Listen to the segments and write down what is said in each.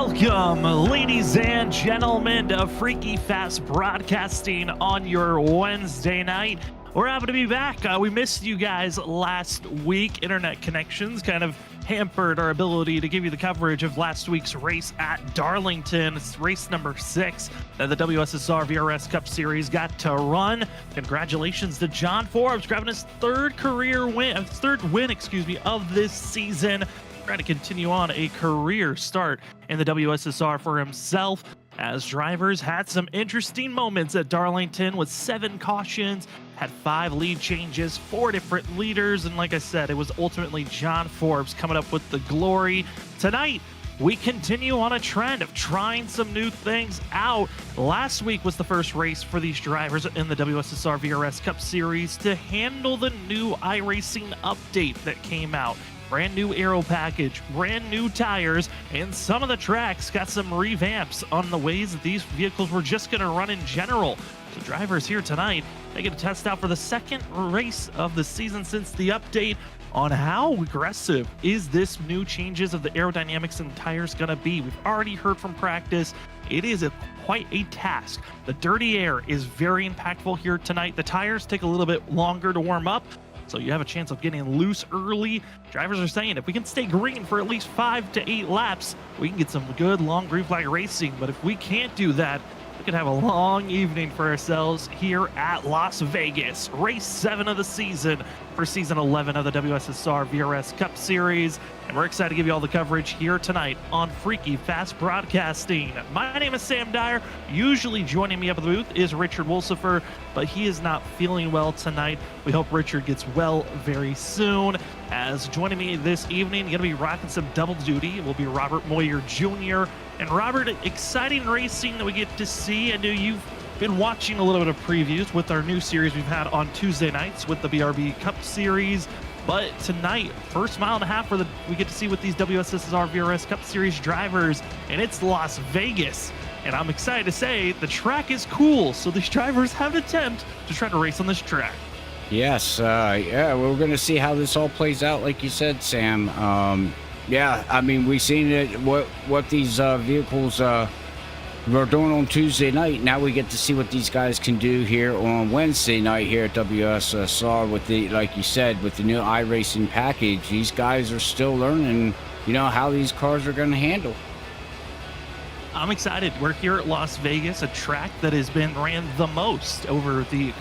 Welcome, ladies and gentlemen, to Freaky Fast Broadcasting on your Wednesday night. We're happy to be back. We missed you guys last week. Internet connections kind of hampered our ability to give you the coverage of last week's race at Darlington. It's race number 6 that the WSSR VRS Cup Series got to run. Congratulations to John Forbes grabbing his third win of this season. Trying to continue on a career start in the WSSR for himself, as drivers had some interesting moments at Darlington with 7 cautions, had 5 lead changes, 4 different leaders, and like I said, it was ultimately John Forbes coming up with the glory. Tonight, we continue on a trend of trying some new things out. Last week was the first race for these drivers in the WSSR VRS Cup Series to handle the new iRacing update that came out. Brand new aero package, brand new tires, and some of the tracks got some revamps on the ways that these vehicles were just going to run in general. So drivers here tonight, they get to test out for the second race of the season since the update on how aggressive is this new changes of the aerodynamics and tires going to be. We've already heard from practice. It is quite a task. The dirty air is very impactful here tonight. The tires take a little bit longer to warm up, so you have a chance of getting loose early. Drivers are saying if we can stay green for at least 5 to 8 laps, we can get some good long green flag racing. But if we can't do that, we could have a long evening for ourselves here at Las Vegas. Race 7 of the season for season 11 of the WSSR VRS Cup Series. And we're excited to give you all the coverage here tonight on Freaky Fast Broadcasting. My name is Sam Dyer. Usually joining me up at the booth is Richard Wolsifer, but he is not feeling well tonight. We hope Richard gets well very soon. As joining me this evening, going to be rocking some double duty, will be Robert Moyer Jr. And Robert, exciting racing that we get to see. I know you've been watching a little bit of previews with our new series we've had on Tuesday nights with the BRB Cup Series. But tonight, first mile and a half where we get to see with these WSSR VRS Cup Series drivers, and it's Las Vegas. And I'm excited to say the track is cool, so these drivers have an attempt to try to race on this track. Yes, yeah, we're going to see how this all plays out, like you said, Sam. Yeah, I mean, we've seen it, what these vehicles were doing on Tuesday night. Now we get to see what these guys can do here on Wednesday night here at WSSR with the, like you said, with the new iRacing package. These guys are still learning, how these cars are going to handle. I'm excited. We're here at Las Vegas, a track that has been ran the most over the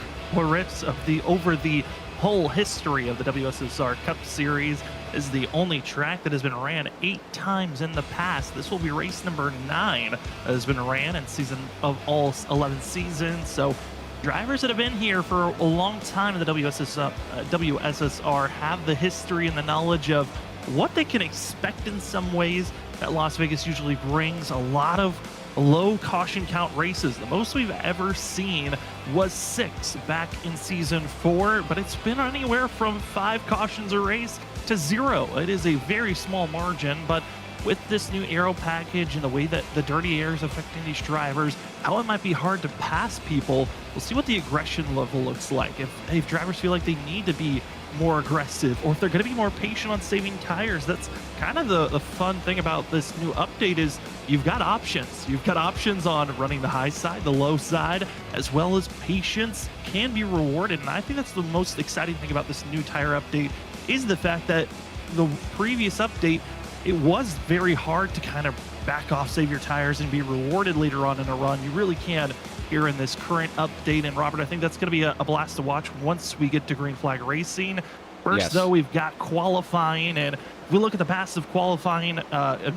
whole history of the WSSR Cup Series. This is the only track that has been ran 8 times in the past. This will be race number 9 that has been ran in season of all 11 seasons. So drivers that have been here for a long time in the WSSR have the history and the knowledge of what they can expect in some ways. That Las Vegas usually brings a lot of low caution count races. The most we've ever seen was 6 back in season 4, but it's been anywhere from 5 cautions a race to 0. It is a very small margin, but with this new aero package and the way that the dirty air is affecting these drivers, how it might be hard to pass people, we'll see what the aggression level looks like. If drivers feel like they need to be more aggressive, or if they're going to be more patient on saving tires. That's kind of the fun thing about this new update is you've got options. You've got options on running the high side, the low side, as well as patience can be rewarded. And I think that's the most exciting thing about this new tire update is the fact that the previous update, it was very hard to kind of back off, save your tires, and be rewarded later on in a run. You really can here in this current update. And Robert, I think that's going to be a blast to watch once we get to green flag racing. First, though, we've got qualifying, and if we look at the passive qualifying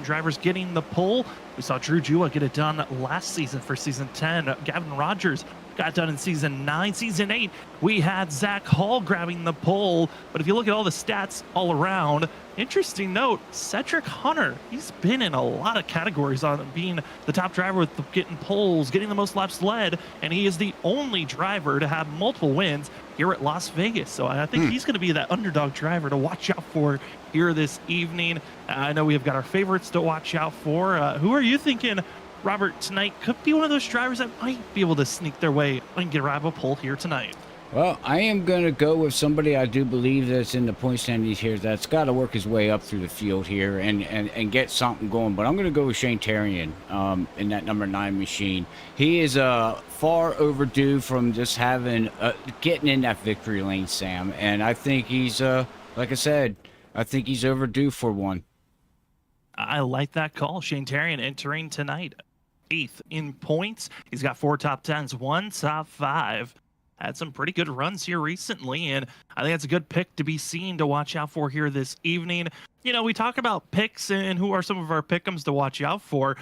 drivers getting the pole, we saw Drew Jua get it done last season for season 10. Gavin Rogers got done in season 9. Season 8, we had Zach Hall grabbing the pole. But if you look at all the stats all around, interesting note, Cedric Hunter, he's been in a lot of categories on being the top driver with getting poles, getting the most laps led, and he is the only driver to have multiple wins here at Las Vegas. So I think he's going to be that underdog driver to watch out for here this evening. I know we have got our favorites to watch out for. Who are you thinking, Robert, tonight could be one of those drivers that might be able to sneak their way and grab a pole here tonight? Well, I am going to go with somebody I do believe that's in the point standings here that's got to work his way up through the field here and get something going. But I'm going to go with Shane Terrian in that number 9 machine. He is far overdue from just having getting in that victory lane, Sam. And I think he's, like I said, I think he's overdue for one. I like that call. Shane Terrian entering tonight 8th in points. He's got 4 top 10s, 1 top 5. Had some pretty good runs here recently, and I think that's a good pick to be seen to watch out for here this evening. You know, we talk about picks and who are some of our pick'ems to watch out for.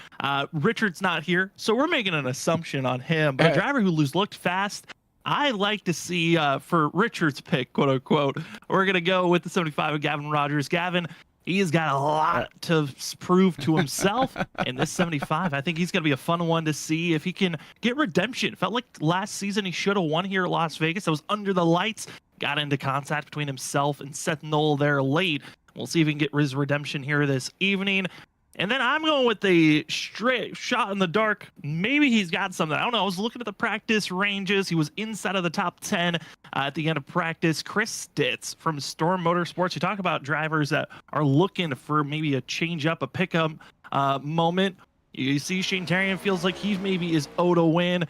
Richard's not here, so we're making an assumption on him. But a driver who looked fast, I like to see for Richard's pick, quote unquote, we're going to go with the 75 of Gavin Rogers. Gavin, he's got a lot to prove to himself in this 75. I think he's going to be a fun one to see if he can get redemption. Felt like last season he should have won here at Las Vegas. That was under the lights. Got into contact between himself and Seth Knoll there late. We'll see if he can get his redemption here this evening. And then I'm going with the straight shot in the dark. Maybe he's got something. I don't know. I was looking at the practice ranges. He was inside of the top 10 at the end of practice. Chris Stitz from Storm Motorsports. You talk about drivers that are looking for maybe a change up, a pickup moment. You see Shane Terrian feels like he maybe is owed a win.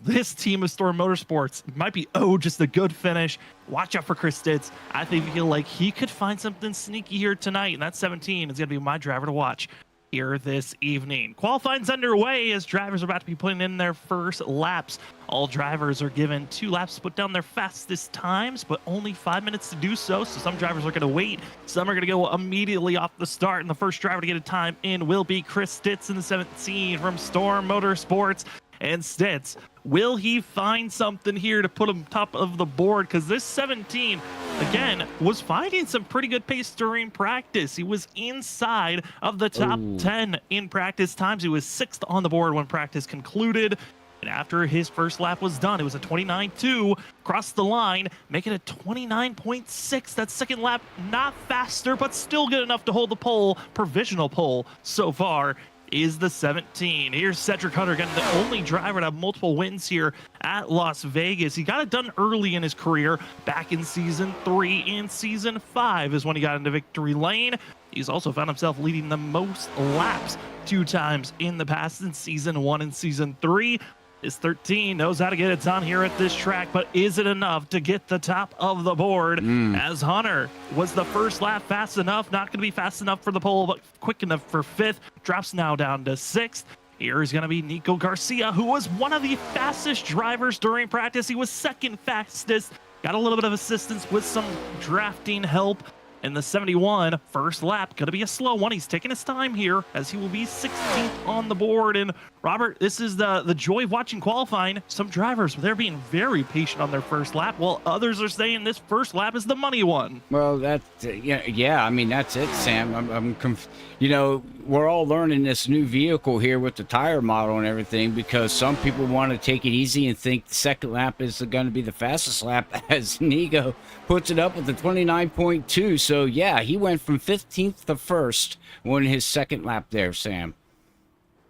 This team of Storm Motorsports might be owed just a good finish. Watch out for Chris Stitz. I feel like he could find something sneaky here tonight, and that 17 is going to be my driver to watch here this evening. Qualifying's underway as drivers are about to be putting in their first laps. All drivers are given 2 laps to put down their fastest times, but only 5 minutes to do so. So some drivers are going to wait. Some are going to go immediately off the start. And the first driver to get a time in will be Chris Stitz in the 17 from Storm Motorsports. And Stitz, will he find something here to put him top of the board? Because this 17, again, was finding some pretty good pace during practice. He was inside of the top 10 in practice times. He was 6th on the board when practice concluded. And after his first lap was done, it was a 29.2, crossed the line, making it 29.6. That second lap, not faster, but still good enough to hold the pole, provisional pole so far. Is the 17. Here's Cedric Hunter, again, the only driver to have multiple wins here at Las Vegas. He got it done early in his career, back in Season 3 and Season 5 is when he got into victory lane. He's also found himself leading the most laps 2 times in the past in Season 1 and Season 3. His 13 knows how to get it done here at this track, but is it enough to get the top of the board? As Hunter was the first lap fast enough, not going to be fast enough for the pole, but quick enough for 5th, drops now down to 6th. Here is going to be Nico Garcia, who was one of the fastest drivers during practice. He was 2nd fastest, got a little bit of assistance with some drafting help. In the 71, first lap, going to be a slow one. He's taking his time here as he will be 16th on the board. And Robert, this is the joy of watching qualifying. Some drivers, they're being very patient on their first lap, while others are saying this first lap is the money one. Well, that's yeah. I mean, that's it, Sam. You know, we're all learning this new vehicle here with the tire model and everything because some people want to take it easy and think the second lap is going to be the fastest lap, as Nico puts it up with the 29.2. So yeah, he went from 15th to 1st on his second lap there, Sam.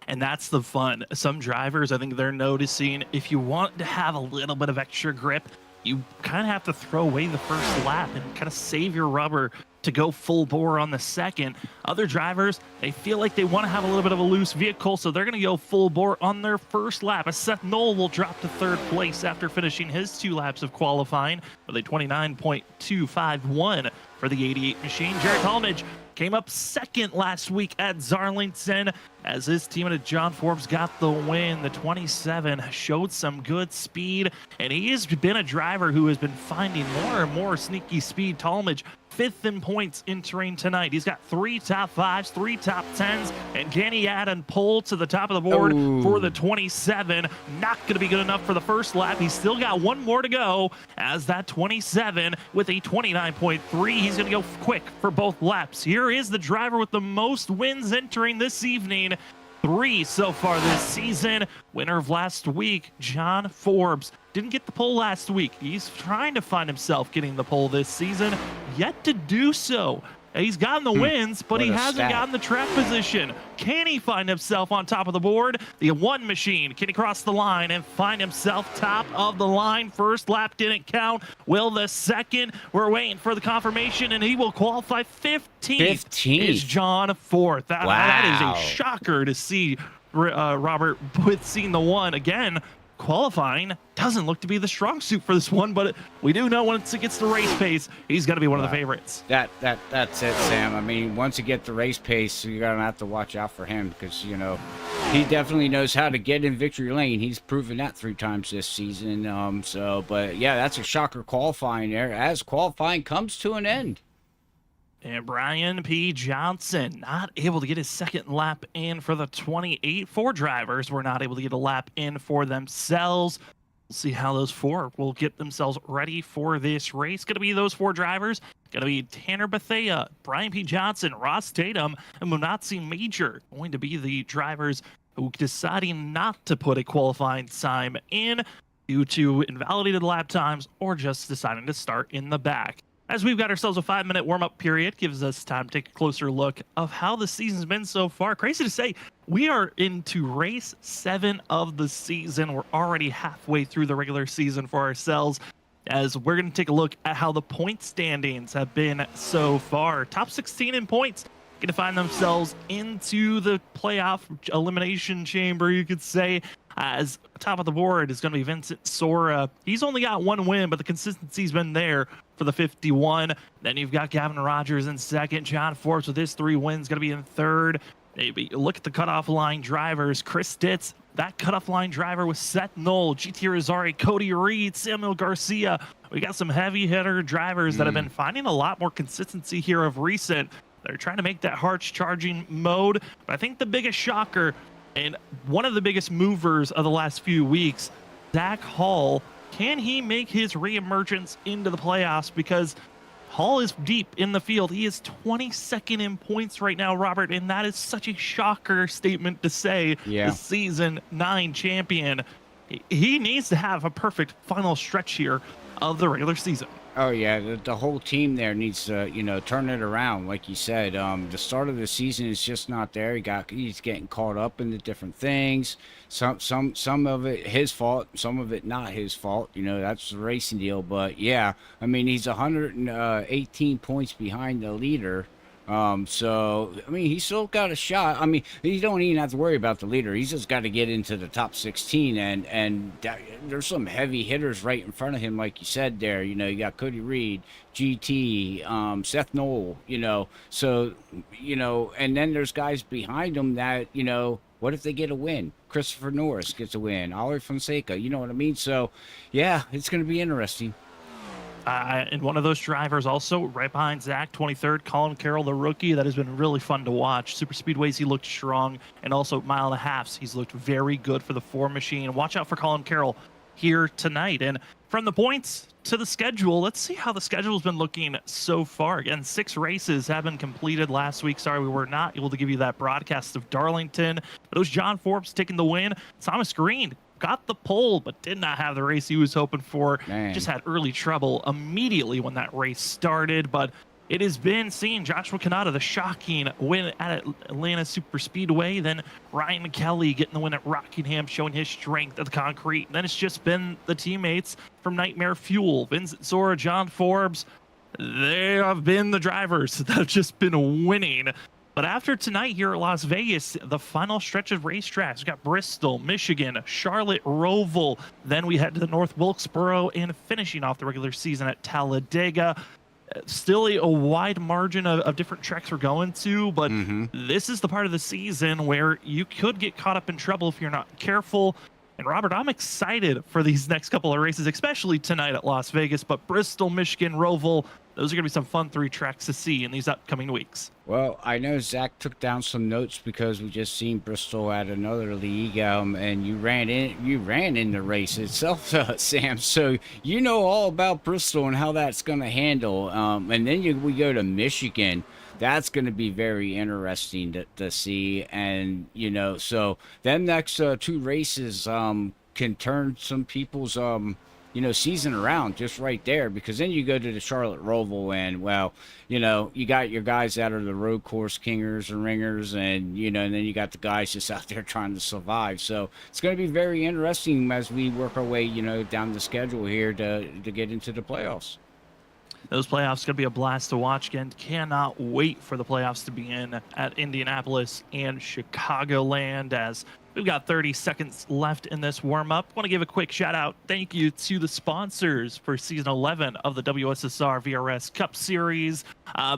And that's the fun. Some drivers, I think they're noticing if you want to have a little bit of extra grip, you kind of have to throw away the first lap and kind of save your rubber to go full bore on the second. Other drivers, they feel like they want to have a little bit of a loose vehicle, so they're going to go full bore on their first lap. As Seth Knoll will drop to 3rd place after finishing his 2 laps of qualifying with a 29.251 for the 88 machine. Jared Talmadge came up 2nd last week at Zarlington as his teammate at John Forbes got the win. The 27 showed some good speed, and he has been a driver who has been finding more and more sneaky speed. Talmadge 5th in points entering tonight. He's got 3 top 5s, 3 top 10s, and can he add and pull to the top of the board for the 27? Not going to be good enough for the first lap. He's still got 1 more to go as that 27 with a 29.3. He's going to go quick for both laps. Here is the driver with the most wins entering this evening. 3 so far this season. Winner of last week, John Forbes. Didn't get the pole last week. He's trying to find himself getting the pole this season. Yet to do so. He's gotten the wins, but What he a hasn't stat. gotten the track position. Can he find himself on top of the board? The one machine, can he cross the line and find himself top of the line? First lap didn't count. Will the second? We're waiting for the confirmation, and he will qualify 15th. 15th. Is John Fourth. That is Wow. a shocker to see Robert with seeing the one again. Qualifying doesn't look to be the strong suit for this one, but we do know once it gets to race pace, he's going to be one of the favorites. That's it, Sam. I mean, once you get the race pace, you're gonna have to watch out for him because he definitely knows how to get in victory lane. He's proven that 3 times this season. But yeah, that's a shocker qualifying there as qualifying comes to an end. And Brian P. Johnson not able to get his second lap in for the 28. 4 drivers were not able to get a lap in for themselves. We'll see how those 4 will get themselves ready for this race. Going to be those 4 drivers. Going to be Tanner Bethea, Brian P. Johnson, Ross Tatum, and Munatsi Major. Going to be the drivers who deciding not to put a qualifying time in due to invalidated lap times or just deciding to start in the back. As we've got ourselves a 5-minute warm-up period, gives us time to take a closer look of how the season's been so far. Crazy to say, we are into race 7 of the season. We're already halfway through the regular season for ourselves, as we're going to take a look at how the point standings have been so far. Top 16 in points going to find themselves into the playoff elimination chamber, you could say, as top of the board is going to be Vincent Sora. He's only got 1 win, but the consistency's been there for the 51. Then you've got Gavin Rogers in second. John Forbes with his 3 wins going to be in third. Maybe look at the cutoff line drivers. Chris Ditz, that cutoff line driver with Seth Knoll, GT Rosari, Cody Reed, Samuel Garcia. We got some heavy hitter drivers that have been finding a lot more consistency here of recent. They're trying to make that harsh charging mode. But I think the biggest shocker and one of the biggest movers of the last few weeks, Zach Hall, can he make his reemergence into the playoffs? Because Hall is deep in the field. He is 22nd in points right now, Robert, and that is such a shocker statement to say. Yeah. The season 9 champion. He needs to have a perfect final stretch here of the regular season. Oh yeah, the whole team there needs to, turn it around, like you said. The start of the season is just not there. He's getting caught up in the different things. Some of it his fault, some of it not his fault. That's the racing deal. But yeah, I mean he's 118 points behind the leader. So I mean he's still got a shot. I mean he don't even have to worry about the leader. He's just got to get into the top 16, and there's some heavy hitters right in front of him, like you said there. You got Cody Reed, GT, Seth Knoll. So and then there's guys behind him that what if they get a win? Christopher Norris gets a win. Ollie Fonseca. You know what I mean? So yeah, it's going to be interesting. And one of those drivers also right behind Zach, 23rd, Colin Carroll, the rookie. That has been really fun to watch. Super Speedways, he looked strong. And also mile and a halfs, he's looked very good for the 4 machine. Watch out for Colin Carroll here tonight. And from the points to the schedule, let's see how the schedule's been looking so far. Again, 6 races have been completed last week. Sorry, we were not able to give you that broadcast of Darlington. But it was John Forbes taking the win. Thomas Green got the pole, but did not have the race he was hoping for. Man. Just had early trouble immediately when that race started. But it has been seen Joshua Kanata, the shocking win at Atlanta Super Speedway. Then Ryan Kelly getting the win at Rockingham, showing his strength at the concrete. And then it's just been the teammates from Nightmare Fuel, Vincent Sora, John Forbes. They have been the drivers that have just been winning. But after tonight here at Las Vegas, the final stretch of racetracks, we got Bristol, Michigan, Charlotte, Roval. Then we head to the North Wilkesboro and finishing off the regular season at Talladega. Still a wide margin of different tracks we're going to, but this is the part of the season where you could get caught up in trouble if you're not careful. And Robert, I'm excited for these next couple of races, especially tonight at Las Vegas, but Bristol, Michigan, Roval, those are going to be some fun 3 tracks to see in these upcoming weeks. Well, I know Zach took down some notes because we just seen Bristol at another league, and you ran in the race itself, Sam. So you know all about Bristol and how that's going to handle. And then we go to Michigan. That's going to be very interesting to see. And so them next 2 races can turn some people's season around just right there, because then you go to the Charlotte Roval and, well, you got your guys that are the road course kingers and ringers, and, and then you got the guys just out there trying to survive. So it's going to be very interesting as we work our way, down the schedule here to get into the playoffs. Those playoffs going to be a blast to watch again. Cannot wait for the playoffs to begin at Indianapolis and Chicagoland, as we've got 30 seconds left in this warm-up. Want to give a quick shout-out. Thank you to the sponsors for Season 11 of the WSSR VRS Cup Series.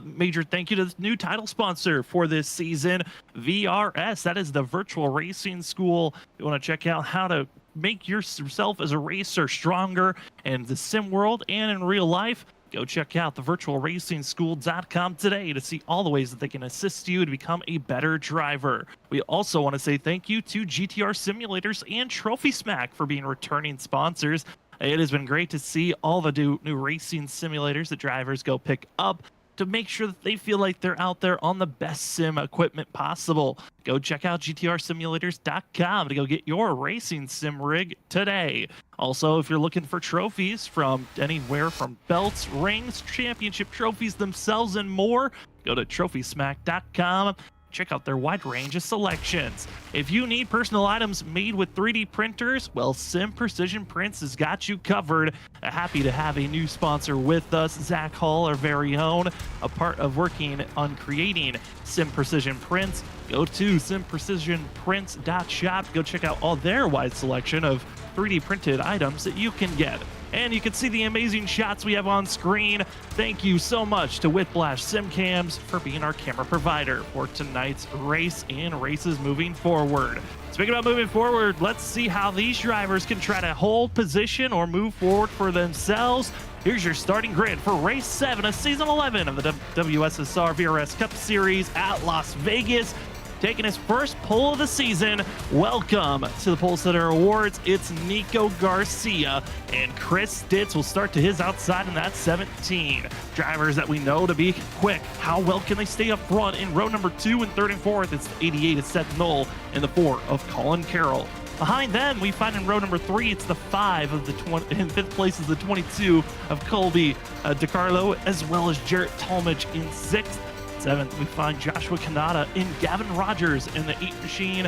Major thank you to the new title sponsor for this season, VRS. That is the Virtual Racing School. You want to check out how to make yourself as a racer stronger in the sim world and in real life. Go check out the virtualracingschool.com today to see all the ways that they can assist you to become a better driver. We also want to say thank you to GTR Simulators and Trophy Smack for being returning sponsors. It has been great to see all the new racing simulators that drivers go pick up to make sure that they feel like they're out there on the best sim equipment possible. Go check out GTRsimulators.com to go get your racing sim rig today. Also, if you're looking for trophies from anywhere from belts, rings, championship trophies themselves, and more, go to TrophySmack.com. Check out their wide range of selections. If you need personal items made with 3D printers, well, Sim Precision Prints has got you covered. Happy to have a new sponsor with us, Zach Hall, our very own, a part of working on creating Sim Precision Prints. Go to simprecisionprints.shop. Go check out all their wide selection of 3D printed items that you can get. And you can see the amazing shots we have on screen. Thank you so much to Whiplash SimCams for being our camera provider for tonight's race and races moving forward. Speaking about moving forward, let's see how these drivers can try to hold position or move forward for themselves. Here's your starting grid for Race 7 of Season 11 of the WSSR VRS Cup Series at Las Vegas. Taking his first pole of the season. Welcome to the Pole Sitter Awards. It's Nico Garcia, and Chris Stitz will start to his outside in that 17. Drivers that we know to be quick. How well can they stay up front in row number 2 and 3rd and 4th? It's the 88 of Seth Knoll and the 4 of Colin Carroll. Behind them, we find in row number 3, it's the 5 of the 20. In 5th place is the 22 of Colby DiCarlo, as well as Jarrett Talmadge in 6th. 7th, we find Joshua Kanata and Gavin Rogers in the 8 machine.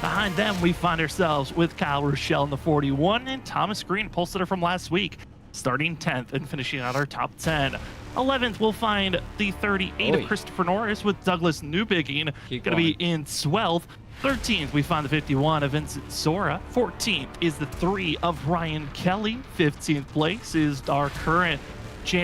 Behind them, we find ourselves with Kyle Rochelle in the 41 and Thomas Green, pole sitter from last week, starting 10th and finishing out our top 10. 11th, we'll find the 38 of Christopher Norris with Douglas Newbigging, going to be in 12th. 13th, we find the 51 of Vincent Sora. 14th is the 3 of Ryan Kelly. 15th place is our current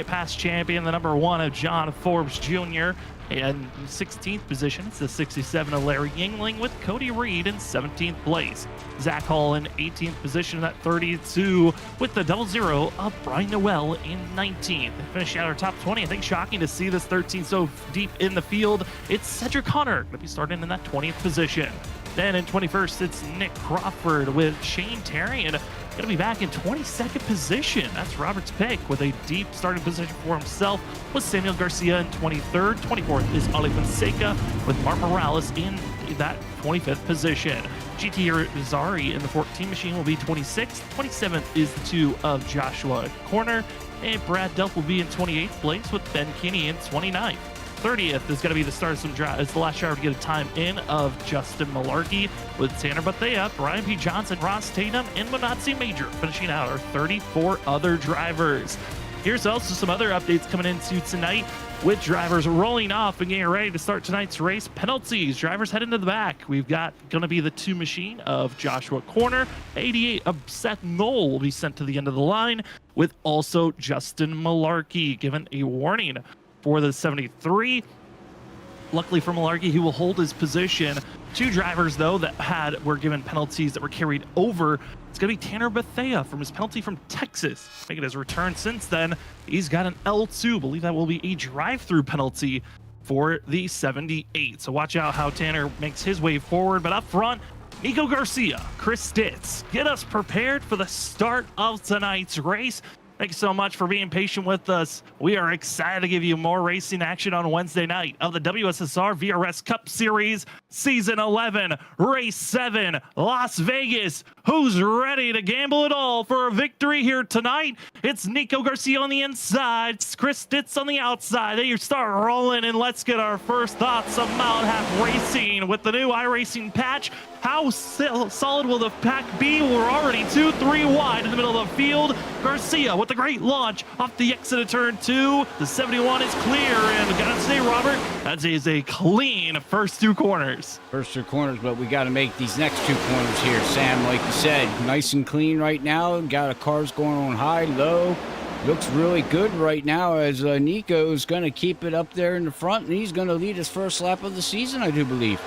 past champion, the number 1 of John Forbes Jr. And 16th position, it's the 67 of Larry Yingling with Cody Reed in 17th place. Zach Hall in 18th position at 32 with the 00 of Brian Noel in 19th. Finishing out our top 20, I think shocking to see this 13 so deep in the field. It's Cedric Hunter going to be starting in that 20th position. Then in 21st, it's Nick Crawford with Shane Tarian. Going to be back in 22nd position. That's Robert's pick with a deep starting position for himself with Samuel Garcia in 23rd. 24th is Ali Fonseca with Mark Morales in that 25th position. GT Rizari in the 14 machine will be 26th. 27th is the 2 of Joshua Corner. And Brad Delp will be in 28th place with Ben Kinney in 29th. 30th is going to be the start of some drive. It's the last driver to get a time in of Justin Malarkey with Tanner Bethea, Brian P. Johnson, Ross Tatum, and Manatsi Major, finishing out our 34 other drivers. Here's also some other updates coming into tonight with drivers rolling off and getting ready to start tonight's race. Penalties, drivers head into the back. We've got going to be the 2 machine of Joshua Corner. 88 of Seth Knoll will be sent to the end of the line with also Justin Malarkey given a warning for the 73. Luckily for Malarkey, he will hold his position. 2 drivers, though, that were given penalties that were carried over. It's going to be Tanner Bethea from his penalty from Texas. Making his return since then. He's got an L2. I believe that will be a drive-through penalty for the 78. So watch out how Tanner makes his way forward. But up front, Nico Garcia, Chris Stitz, get us prepared for the start of tonight's race. Thanks so much for being patient with us. We are excited to give you more racing action on Wednesday night of the WSSR VRS Cup Series Season 11, Race 7, Las Vegas. Who's ready to gamble it all for a victory here tonight? It's Nico Garcia on the inside, it's Chris Ditz on the outside. They start rolling, and let's get our first thoughts of Mile Half Racing with the new iRacing patch. How solid will the pack be? We're already 2-3 wide in the middle of the field. Garcia with a great launch off the exit of turn 2. The 71 is clear, and gotta say, Robert, that is a clean first 2 corners. First 2 corners, but we got to make these next 2 corners here, Sam. Like you said, nice and clean right now. Got a cars going on high, low. Looks really good right now as Nico is going to keep it up there in the front, and he's going to lead his first lap of the season, I do believe.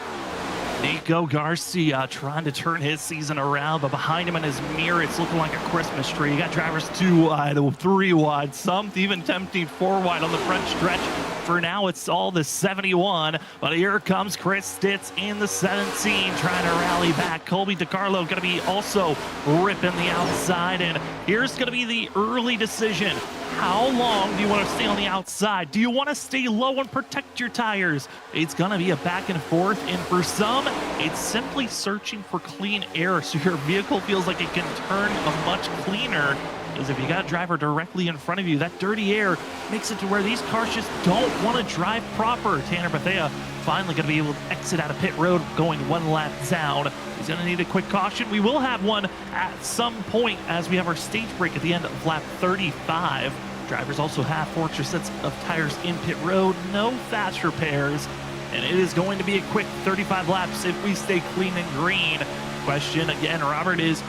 Nico Garcia trying to turn his season around, but behind him in his mirror, it's looking like a Christmas tree. You got drivers 2 wide, 3 wide, some even tempting 4 wide on the front stretch. For now, it's all the 71, but here comes Chris Ditz in the 17, trying to rally back. Colby DiCarlo going to be also ripping the outside, and here's going to be the early decision. How long do you want to stay on the outside? Do you want to stay low and protect your tires? It's going to be a back and forth, and for some, it's simply searching for clean air so your vehicle feels like it can turn a much cleaner. Because if you got a driver directly in front of you, that dirty air makes it to where these cars just don't want to drive proper. Tanner Bethea finally going to be able to exit out of pit road, going 1 lap down. He's going to need a quick caution. We will have one at some point as we have our stage break at the end of lap 35. Drivers also have 4 extra sets of tires in pit road, no fast repairs, and it is going to be a quick 35 laps if we stay clean and green. Question again, Robert, is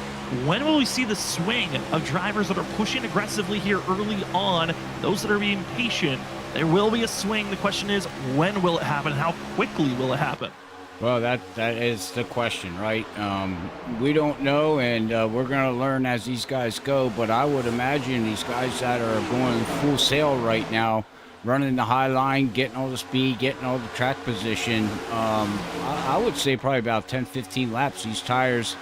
when will we see the swing of drivers that are pushing aggressively here early on, those that are being patient? There will be a swing. The question is, when will it happen? How quickly will it happen? Well, that is the question, right? We don't know, and we're going to learn as these guys go, but I would imagine these guys that are going full sail right now, running the high line, getting all the speed, getting all the track position, I would say probably about 10, 15 laps, these tires,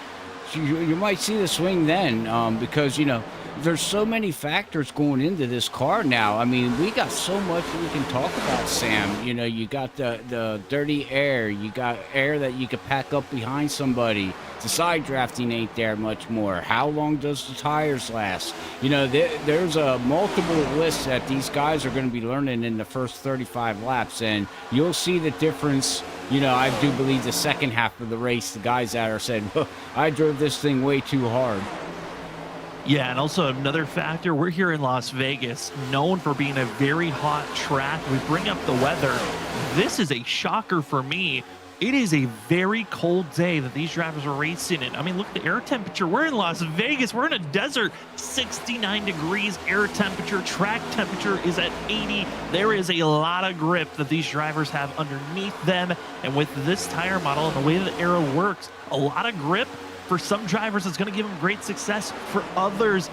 you might see the swing then, because, you know, there's so many factors going into this car now. I mean, we got so much we can talk about, Sam. You know, you got the dirty air. You got air that you could pack up behind somebody. The side drafting ain't there much more. How long does the tires last? You know, there's a multiple list that these guys are going to be learning in the first 35 laps, and you'll see the difference. You know, I do believe the second half of the race, the guys that are said, well, I drove this thing way too hard. Yeah, and also another factor, we're here in Las Vegas, known for being a very hot track. We bring up the weather. This is a shocker for me. It is a very cold day that these drivers are racing in. I mean, look at the air temperature. We're in Las Vegas. We're in a desert. 69 degrees air temperature. Track temperature is at 80. There is a lot of grip that these drivers have underneath them. And with this tire model and the way that the aero works, a lot of grip. For some drivers, it's going to give them great success. For others,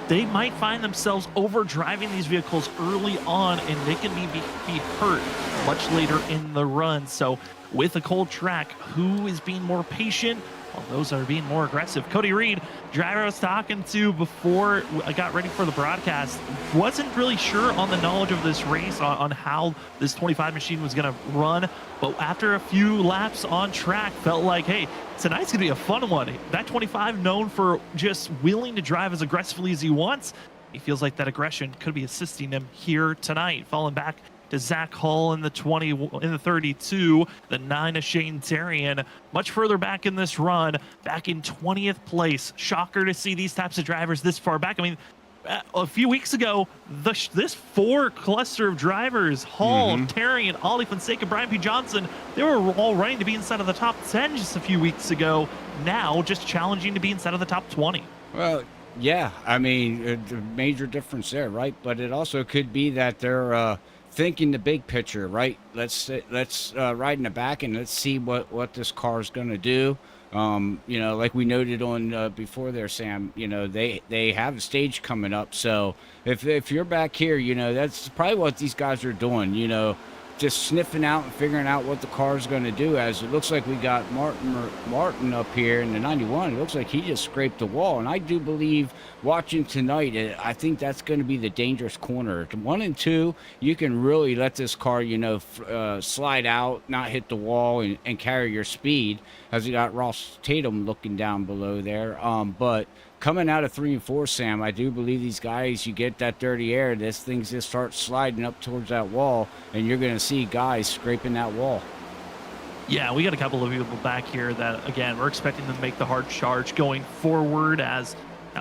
they might find themselves overdriving these vehicles early on, and they can be hurt much later in the run. So with a cold track, who is being more patient? Well, those that are being more aggressive. Cody Reed, driver I was talking to before I got ready for the broadcast, wasn't really sure on the knowledge of this race, on how this 25 machine was going to run. But after a few laps on track, felt like, hey, tonight's going to be a fun one. That 25, known for just willing to drive as aggressively as he wants, he feels like that aggression could be assisting him here tonight. Falling back to Zach Hull in the 20, in the 32, the 9 of Shane Terrian, much further back in this run, back in 20th place. Shocker to see these types of drivers this far back. I mean, a few weeks ago, this 4 cluster of drivers, Hall, Terrian, Ollie Fonseca, Brian P. Johnson, they were all running to be inside of the top 10 just a few weeks ago. Now, just challenging to be inside of the top 20. Well, yeah, I mean, the major difference there, right? But it also could be that they're thinking the big picture, right? Let's ride in the back and let's see what this car is going to do. You know, like we noted on before there, Sam, you know, they have a stage coming up. So if you're back here, you know, that's probably what these guys are doing, you know, just sniffing out and figuring out what the car is going to do. As it looks like we got Martin up here in the 91. It looks like he just scraped the wall, and I do believe watching tonight, I think that's going to be the dangerous corner. 1 and 2, you can really let this car, slide out, not hit the wall, and carry your speed. As you got Ross Tatum looking down below there, but coming out of 3 and 4, Sam, I do believe these guys, you get that dirty air, this thing just starts sliding up towards that wall, and you're going to see guys scraping that wall. Yeah, we got a couple of people back here that, again, we're expecting them to make the hard charge going forward, as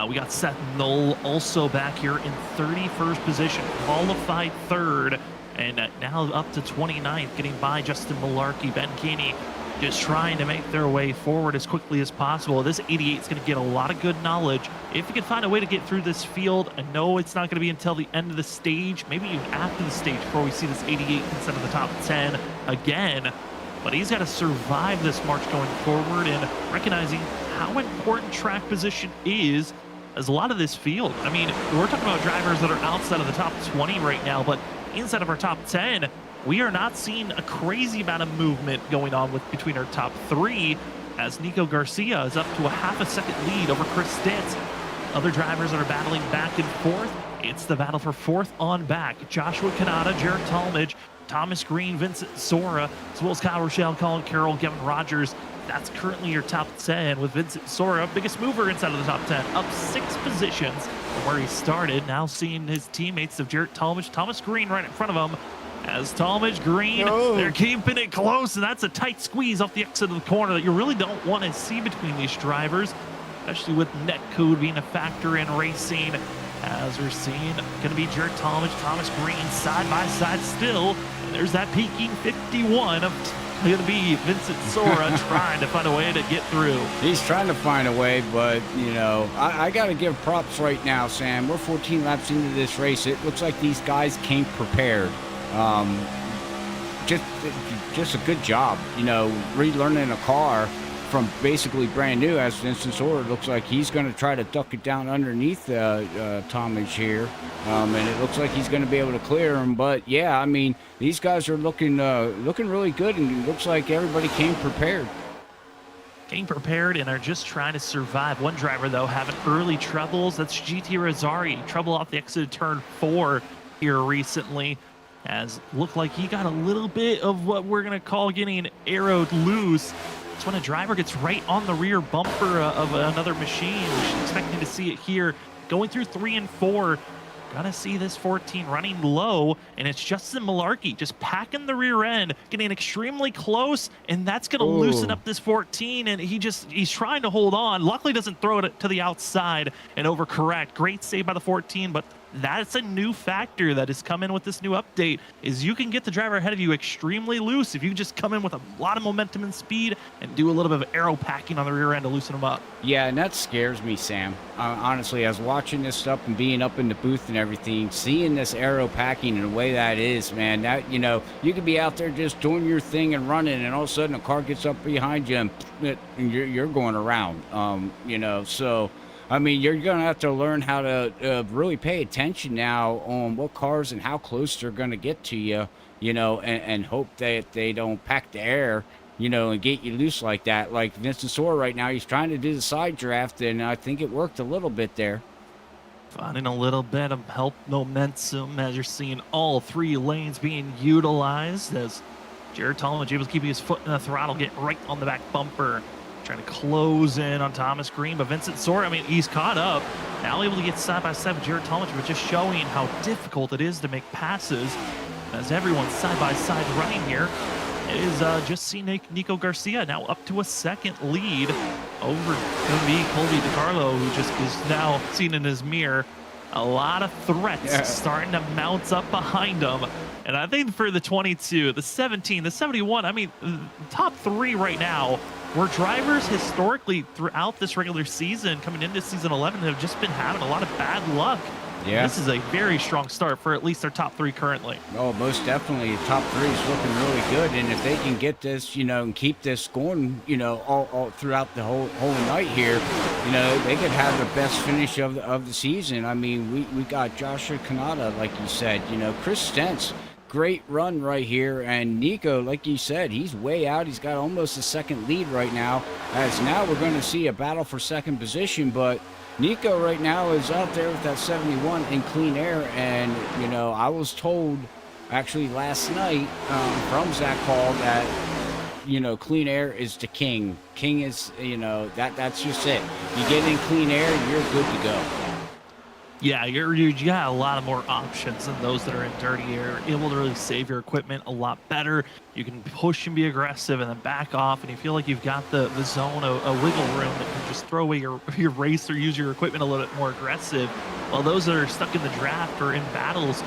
we got Seth Knoll also back here in 31st position, qualified 3rd, and now up to 29th, getting by Justin Malarkey, Ben Keeney, just trying to make their way forward as quickly as possible. This 88 is going to get a lot of good knowledge. If you can find a way to get through this field, I know it's not going to be until the end of the stage, maybe even after the stage, before we see this 88 instead of the top 10 again. But he's got to survive this march going forward, and recognizing how important track position is as a lot of this field. I mean, we're talking about drivers that are outside of the top 20 right now, but inside of our top 10, we are not seeing a crazy amount of movement going on between our top 3, as Nico Garcia is up to a half a second lead over Chris Stitz. Other drivers that are battling back and forth, it's the battle for 4th on back. Joshua Kanata, Jared Talmadge, Thomas Green, Vincent Sora, as well as Kyle Rochelle, Colin Carroll, Kevin Rogers. That's currently your top 10, with Vincent Sora, biggest mover inside of the top 10, up 6 positions from where he started. Now seeing his teammates of Jared Talmadge, Thomas Green right in front of him, as Talmadge, Green, they're keeping it close, and that's a tight squeeze off the exit of the corner that you really don't want to see between these drivers, especially with net code being a factor in racing. As we're seeing, going to be Jared Talmadge, Thomas Green side by side still, and there's that peaking 51 of going to be Vincent Sora trying to find a way to get through. He's trying to find a way, but, I got to give props right now, Sam. We're 14 laps into this race. It looks like these guys came prepared. Just a good job, relearning a car from basically brand new. As Vincent Sora looks like he's going to try to duck it down underneath Talmadge here, and it looks like he's going to be able to clear him. But yeah, I mean, these guys are looking really good, and it looks like everybody came prepared. Came prepared and are just trying to survive. One driver though having early troubles. That's GT Rosarii, trouble off the exit of turn 4 here recently, as looked like he got a little bit of what we're going to call getting arrowed loose. It's when a driver gets right on the rear bumper of another machine. We're expecting to see it here. Going through 3 and 4, gonna see this 14 running low, and it's Justin Malarkey just packing the rear end, getting extremely close, and that's gonna loosen up this 14, and he's trying to hold on. Luckily doesn't throw it to the outside and overcorrect. Great save by the 14, but that's a new factor that has come in with this new update, is you can get the driver ahead of you extremely loose if you just come in with a lot of momentum and speed and do a little bit of arrow packing on the rear end to loosen them up. Yeah, and that scares me, Sam. Honestly, I was watching this stuff and being up in the booth and everything, seeing this arrow packing and the way that is, man, that, you could be out there just doing your thing and running, and all of a sudden a car gets up behind you and you're going around, so I mean, you're going to have to learn how to really pay attention now on what cars and how close they're going to get to you, and hope that they don't pack the air, and get you loose like that. Like Vincent Sora right now, he's trying to do the side draft, and I think it worked a little bit there. Finding a little bit of help momentum as you're seeing all 3 lanes being utilized, as Jared Talmadge able to keep his foot in the throttle, get right on the back bumper. Trying to close in on Thomas Green, but Vincent Sora, I mean, he's caught up. Now able to get side by side with Jared Talmadge, but just showing how difficult it is to make passes. As everyone's side by side running here, it is just seeing Nico Garcia now up to a 2nd lead over going to be Colby DiCarlo, who just is now seen in his mirror. A lot of threats starting to mount up behind him. And I think for the 22, the 17, the 71, I mean, top 3 right now, where drivers historically throughout this regular season, coming into season 11, have just been having a lot of bad luck. Yeah. This is a very strong start for at least their top 3 currently. Oh, most definitely. The top 3 is looking really good. And if they can get this, and keep this going, all throughout the whole night here, they could have the best finish of the season. I mean, we got Joshua Kanata, like you said, Chris Stentz, great run right here. And Nico, like you said, he's way out. He's got almost a second lead right now. As now we're going to see a battle for second position, but Nico right now is out there with that 71 in clean air. And, you know, I was told actually last night from Zach Hall that, you know, clean air is the king. King is, you know, that's just it. You get in clean air, you're good to go. Yeah, you got a lot of more options than those that are in dirty air. Able to really save your equipment a lot better. You can push and be aggressive and then back off, and you feel like you've got the zone, a wiggle room that can just throw away your race or use your equipment a little bit more aggressive. While those that are stuck in the draft or in battles,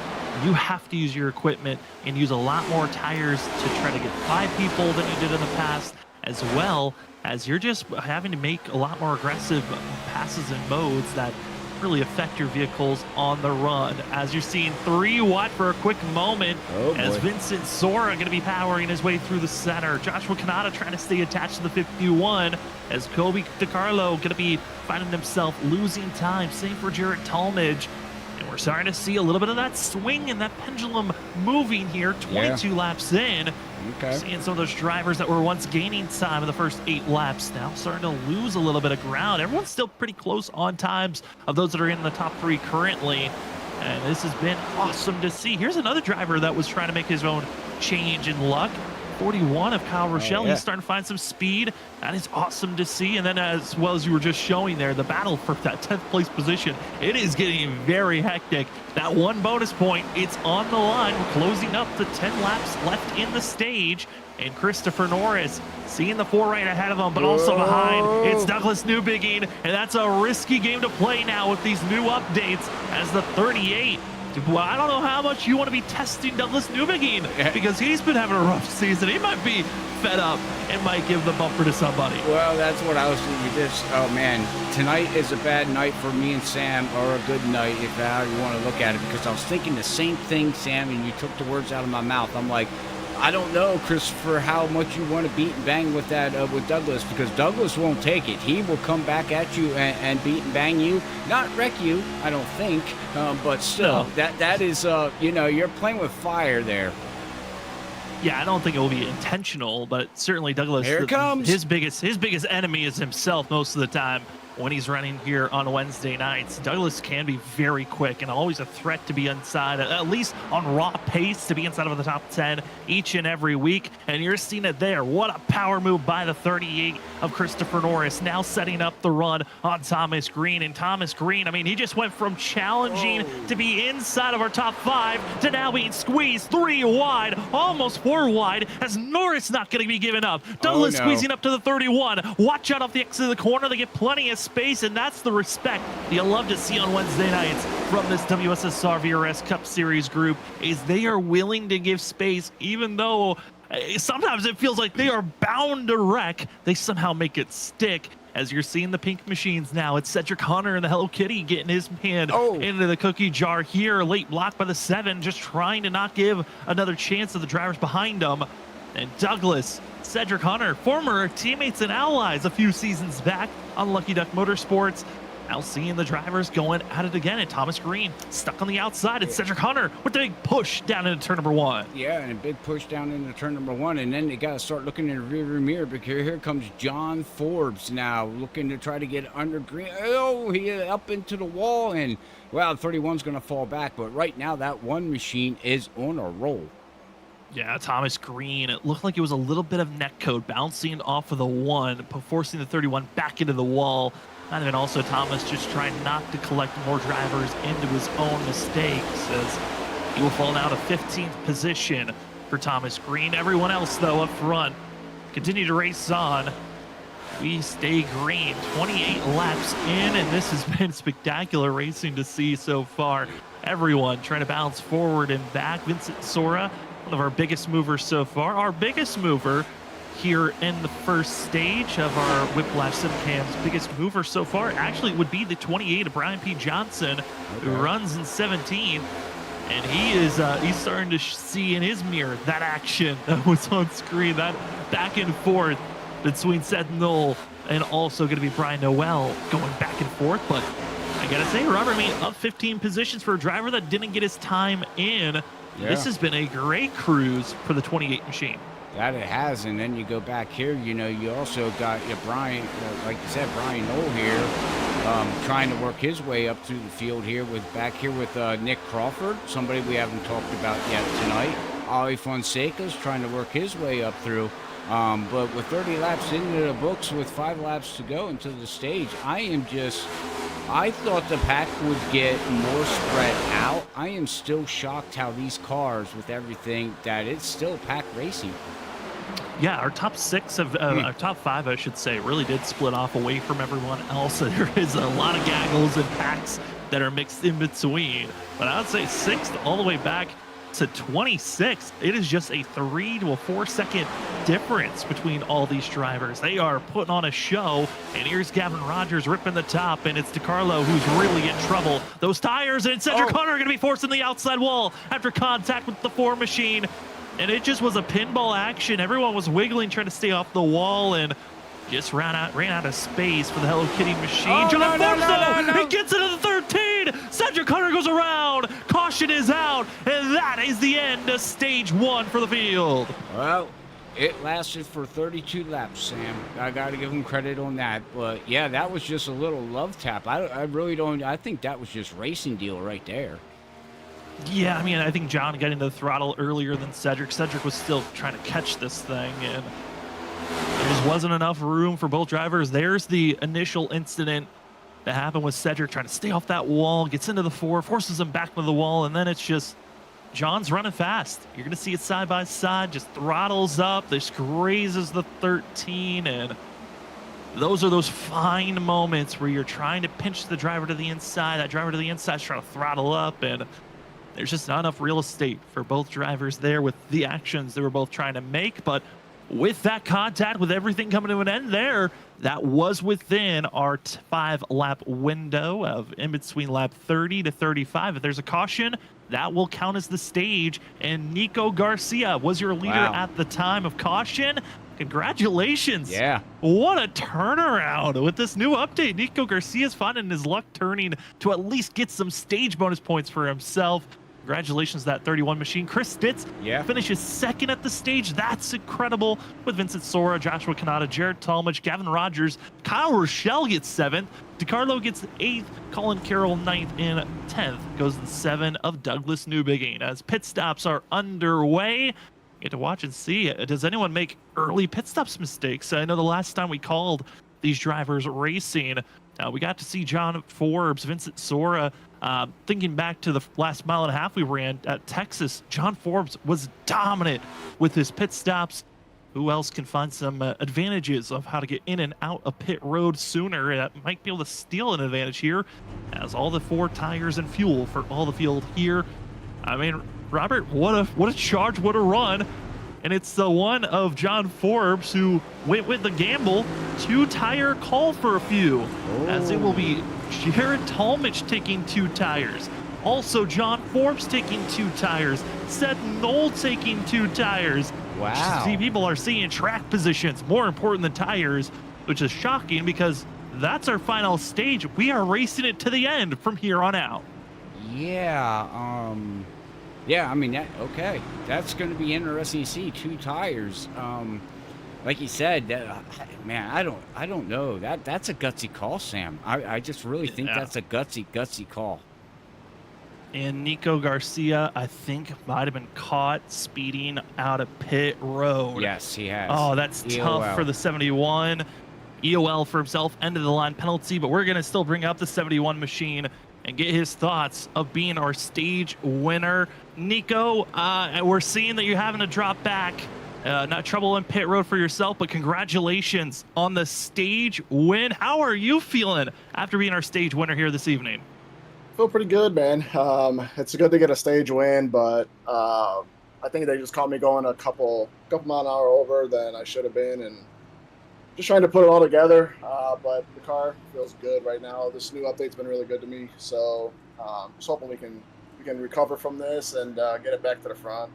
you have to use your equipment and use a lot more tires to try to get by people than you did in the past, as well as you're just having to make a lot more aggressive passes and modes that really affect your vehicles on the run. As you're seeing 3 wide for a quick moment, as Vincent Sora going to be powering his way through the center. Joshua Kanata trying to stay attached to the 51, as Kobe DiCarlo going to be finding himself losing time. Same for Jared Talmadge. And we're starting to see a little bit of that swing and that pendulum moving here 22 laps in. Seeing some of those drivers that were once gaining time in the first 8 laps now starting to lose a little bit of ground. Everyone's still pretty close on times of those that are in the top 3 currently. And this has been awesome to see. Here's another driver that was trying to make his own change in luck. 41 of Kyle Rochelle. He's starting to find some speed. That is awesome to see. And then, as well as you were just showing there, the battle for that 10th place position, it is getting very hectic. That 1 bonus point, it's on the line. We're closing up to 10 laps left in the stage. And Christopher Norris seeing the 4 right ahead of him, but also behind, it's Douglas Newbigging. And that's a risky game to play now with these new updates as the 38. Well, I don't know how much you want to be testing Douglas Newbigging because he's been having a rough season. He might be fed up and might give the bumper to somebody. Well, that's what I was thinking. Oh man, tonight is a bad night for me and Sam, or a good night if how you want to look at it, because I was thinking the same thing, Sam, and you took the words out of my mouth. I'm like, I don't know, Christopher, how much you want to beat and bang with that with Douglas, because Douglas won't take it. He will come back at you and beat and bang you, not wreck you, I don't think, but still, that is, you know, you're playing with fire there. Yeah, I don't think it will be intentional, but certainly Douglas, here it comes. His biggest enemy is himself most of the time. When he's running here on Wednesday nights, Douglas can be very quick and always a threat to be inside, at least on raw pace, to be inside of the top 10 each and every week. And you're seeing it there. What a power move by the 38 of Christopher Norris, now setting up the run on Thomas Green. And Thomas Green, I mean, he just went from challenging to be inside of our top 5 to now being squeezed 3 wide, almost 4 wide, as Norris not going to be giving up. Douglas squeezing up to the 31. Watch out off the exit of the corner. They get plenty of space, and that's the respect you love to see on Wednesday nights from this WSSR VRS Cup Series group, is they are willing to give space, even though sometimes it feels like they are bound to wreck. They somehow make it stick. As you're seeing the pink machines now, it's Cedric Hunter and the Hello Kitty getting his hand into the cookie jar here. Late block by the 7, just trying to not give another chance to the drivers behind them. And Douglas, Cedric Hunter, former teammates and allies a few seasons back on Lucky Duck Motorsports. Now seeing the drivers going at it again, and Thomas Green stuck on the outside. It's Cedric Hunter with the big push down into turn number 1. Yeah, and a big push down into turn number 1, and then they got to start looking in the rearview mirror, because here comes John Forbes now looking to try to get under Green. Oh, he up into the wall, and well, 31's going to fall back, but right now that 1 machine is on a roll. Yeah, Thomas Green, it looked like it was a little bit of netcode bouncing off of the 1, forcing the 31 back into the wall. And then also Thomas just trying not to collect more drivers into his own mistakes, as he will fall now to 15th position for Thomas Green. Everyone else, though, up front continue to race on. We stay green, 28 laps in, and this has been spectacular racing to see so far. Everyone trying to bounce forward and back. Vincent Sora, one of our biggest movers so far. Our biggest mover here in the first stage of our Whiplash Simcam's biggest mover so far actually would be the 28 of Brian P. Johnson, who runs in 17th. And he is he's starting to see in his mirror that action that was on screen, that back and forth between Seth Knoll and also going to be Brian Noel going back and forth. But I gotta say, Robert, I mean, up 15 positions for a driver that didn't get his time in This has been a great cruise for the 28 machine. That it has, and then you go back here, you know, you also got Brian, like you said, Brian Knoll here, trying to work his way up through the field here back here with Nick Crawford, somebody we haven't talked about yet tonight. Ollie Fonseca's trying to work his way up through. But with 30 laps into the books with 5 laps to go into the stage, I thought the pack would get more spread out. I am still shocked how these cars, with everything, that it's still pack racing. Yeah, our top 5, I should say, really did split off away from everyone else. There is a lot of gaggles and packs that are mixed in between. But I would say 6th all the way back to 26. It is just a 3 to 4 second difference between all these drivers. They are putting on a show, and here's Gavin Rogers ripping the top, and it's DiCarlo who's really in trouble. Those tires and Cedric Hunter are going to be forcing the outside wall after contact with the 4 machine. And it just was a pinball action. Everyone was wiggling, trying to stay off the wall, and just ran out of space for the Hello Kitty machine. No. It gets into the 13. Cedric Hunter goes around. Caution is out, and that is the end of stage 1 for the field. Well, it lasted for 32 laps, Sam. I got to give him credit on that. But yeah, that was just a little love tap. I really don't. I think that was just racing deal right there. Yeah, I mean, I think John got into the throttle earlier than Cedric. Cedric was still trying to catch this thing, and there just wasn't enough room for both drivers. There's the initial incident that happened with Cedric trying to stay off that wall, gets into the 4, forces him back to the wall, and then it's just John's running fast. You're going to see it side by side, just throttles up, this grazes the 13, and those are those fine moments where you're trying to pinch the driver to the inside. That driver to the inside is trying to throttle up, and there's just not enough real estate for both drivers there with the actions they were both trying to make. But with that contact, with everything coming to an end there, that was within our 5-lap window of in between lap 30 to 35. If there's a caution, that will count as the stage. And Nico Garcia was your leader at the time of caution. Congratulations. Yeah. What a turnaround with this new update. Nico Garcia's finding his luck turning to at least get some stage bonus points for himself. Congratulations to that 31 machine. Chris Stitz finishes 2nd at the stage. That's incredible. With Vincent Sora, Joshua Kanata, Jared Talmadge, Gavin Rogers, Kyle Rochelle gets 7th. DiCarlo gets 8th. Colin Carroll 9th, and 10th goes the 7 of Douglas Newbegin. As pit stops are underway, get to watch and see. Does anyone make early pit stops mistakes? I know the last time we called these drivers racing, we got to see John Forbes, Vincent Sora. Thinking back to the last mile and a half we ran at Texas, John Forbes was dominant with his pit stops. Who else can find some advantages of how to get in and out of pit road sooner? That might be able to steal an advantage here, as all the 4 tires and fuel for all the field here. I mean, Robert, what a charge, what a run. And it's the one of John Forbes who went with the gamble. 2-tire call for a few, as it will be Jared Talmadge taking 2 tires. Also, John Forbes taking 2 tires. Seth Knoll taking 2 tires. Wow. See, people are seeing track positions more important than tires, which is shocking because that's our final stage. We are racing it to the end from here on out. Yeah. Yeah, I mean, okay. That's going to be interesting to see 2 tires. Like you said, man, I don't know. That's a gutsy call, Sam. I just really think that's a gutsy call. And Nico Garcia, I think, might have been caught speeding out of pit road. Yes, he has. Oh, that's tough for the 71. EOL for himself, end of the line penalty, but we're going to still bring up the 71 machine and get his thoughts of being our stage winner. Nico, we're seeing that you're having to drop back. Not trouble in pit road for yourself, but congratulations on the stage win. How are you feeling after being our stage winner here this evening? Feel pretty good, man. It's good to get a stage win, but I think they just caught me going a couple mile an hour over than I should have been, and just trying to put it all together. But the car feels good right now. This new update's been really good to me, so just hoping we can recover from this and get it back to the front.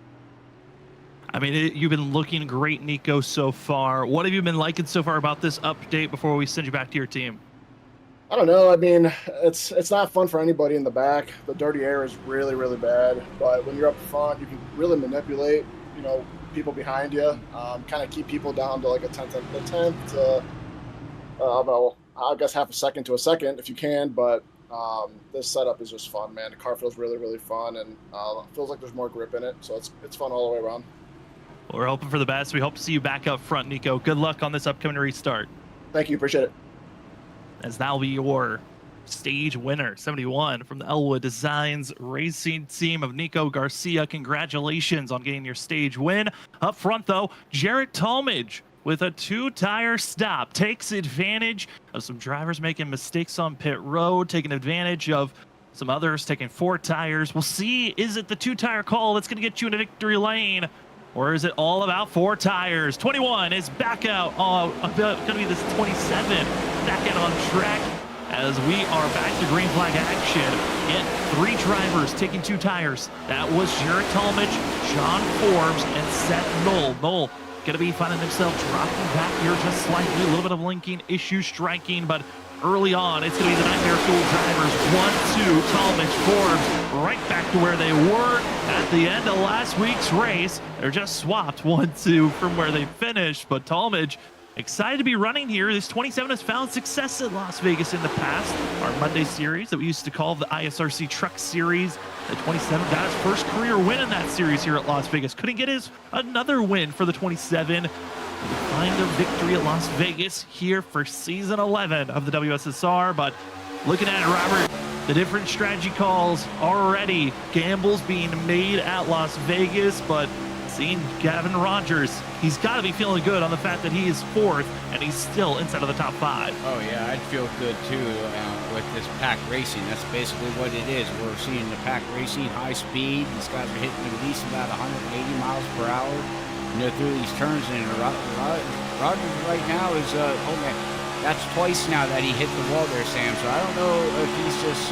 I mean, you've been looking great, Nico, so far. What have you been liking so far about this update before we send you back to your team? I don't know. I mean, it's not fun for anybody in the back. The dirty air is really, really bad. But when you're up front, you can really manipulate, people behind you. Kind of keep people down to like a tenth to, well, I guess half a second to a second if you can. But this setup is just fun, man. The car feels really, really fun, and feels like there's more grip in it. So it's fun all the way around. Well, we're hoping for the best. We hope to see you back up front, Nico. Good luck on this upcoming restart. Thank you. Appreciate it. As that'll be your stage winner, 71 from the Elwood Designs Racing team of Nico Garcia. Congratulations on getting your stage win. Up front, though, Jarrett Talmadge with a 2-tire stop takes advantage of some drivers making mistakes on pit road, taking advantage of some others taking 4 tires. We'll see, is it the 2-tire call that's going to get you into victory lane? Or is it all about 4 tires? 21 is back out. Going to be this 27 back out on track as we are back to green flag action. And 3 drivers taking 2 tires. That was Jarrett Talmadge, John Forbes, and Seth Knoll. Knoll going to be finding himself dropping back here just slightly. A little bit of linking issue striking, but early on, it's going to be the Nightmare Fuel drivers. 1-2, Talmadge, Forbes, right back to where they were at the end of last week's race. They're just swapped 1-2 from where they finished, but Talmadge excited to be running here. This 27 has found success at Las Vegas in the past. Our Monday series that we used to call the ISRC Truck Series. The 27 got his first career win in that series here at Las Vegas. Couldn't get his another win for the 27. Find a victory at Las Vegas here for season 11 of the WSSR. But looking at it, Robert, the different strategy calls already. Gambles being made at Las Vegas, but seeing Gavin Rogers, he's got to be feeling good on the fact that he is 4th and he's still inside of the top 5. Oh yeah, I'd feel good too with this pack racing. That's basically what it is. We're seeing the pack racing, high speed. These guys are hitting at least about 180 miles per hour. Through these turns, and Rogers right now is, oh man, that's twice now that he hit the wall there, Sam. So I don't know if he's just,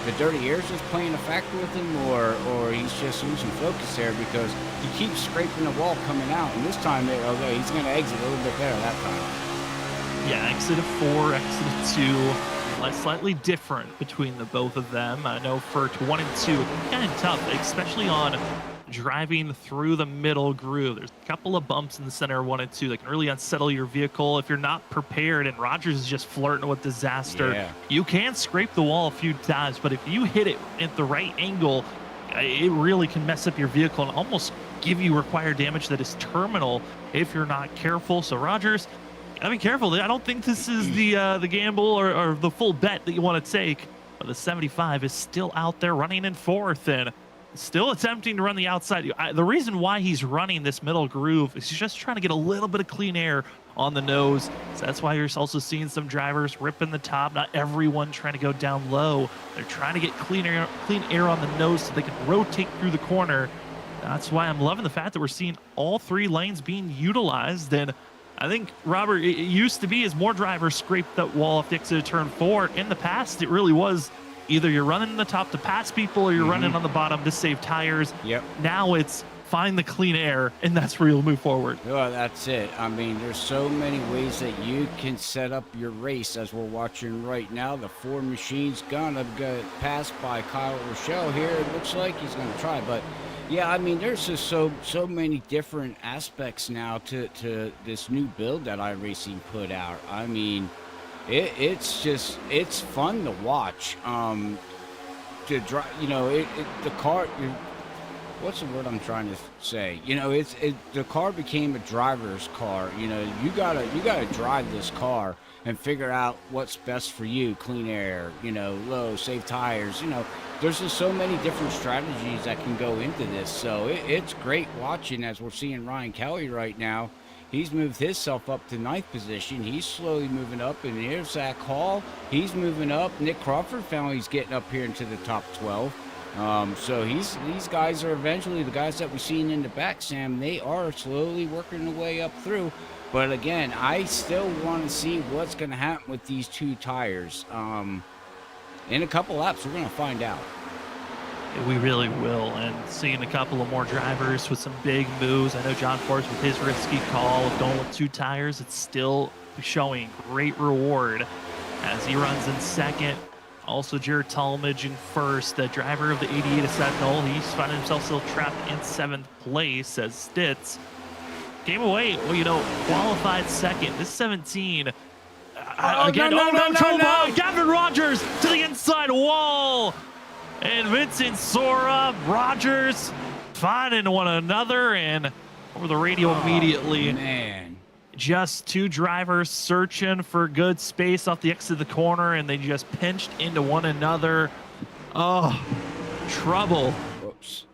the dirty air's just playing a factor with him, or he's just losing focus there because he keeps scraping the wall coming out. And this time, okay, he's going to exit a little bit better that time. Yeah, exit of 4, exit of 2. Slightly different between the both of them. I know for 1 and 2, it's kind of tough, especially on driving through the middle groove. There's a couple of bumps in the center 1 and 2 that can really unsettle your vehicle if you're not prepared, and Rogers is just flirting with disaster. Yeah. You can scrape the wall a few times, but if you hit it at the right angle, it really can mess up your vehicle and almost give you required damage that is terminal if you're not careful. So Rogers, gotta be careful. I don't think this is the gamble or the full bet that you want to take, but the 75 is still out there running in 4th and still attempting to run the outside. The reason why he's running this middle groove is he's just trying to get a little bit of clean air on the nose. So that's why you're also seeing some drivers ripping the top. Not everyone trying to go down low. They're trying to get clean air on the nose so they can rotate through the corner. That's why I'm loving the fact that we're seeing all 3 lanes being utilized. And I think, Robert, it used to be as more drivers scraped that wall off the exit of turn 4. In the past, it really was either you're running in the top to pass people or you're running on the bottom to save tires. Yep. Now it's find the clean air, and that's where you'll move forward. Well, that's it. I mean, there's so many ways that you can set up your race as we're watching right now. The Ford machine's gonna get passed by Kyle Rochelle here. It looks like he's gonna try, but yeah, I mean, there's just so many different aspects now to this new build that iRacing put out. I mean, it's fun to watch. To drive, the car. What's the word I'm trying to say? The car became a driver's car. You gotta drive this car and figure out what's best for you. Clean air, low, save tires. There's just so many different strategies that can go into this. So it's great watching as we're seeing Ryan Kelly right now. He's moved himself up to 9th position. He's slowly moving up, and here's Zach Hall. He's moving up. Nick Crawford found he's getting up here into the top 12. So these guys are eventually the guys that we've seen in the back, Sam. They are slowly working their way up through. But again, I still want to see what's going to happen with these 2 tires. In a couple laps, we're going to find out. We really will, and seeing a couple of more drivers with some big moves. I know John Forbes with his risky call of going with 2 tires, it's still showing great reward as he runs in second. Also, Jared Talmadge in first. The driver of the 88 Sentinel, he's finding himself still trapped in 7th place as Stitz came away, well, qualified second. This 17. Again, no. Gavin Rogers to the inside wall. And Vincent Sora, Rogers finding one another, and over the radio immediately. Man. Just 2 drivers searching for good space off the exit of the corner, and they just pinched into one another. Oh, trouble. Whoops.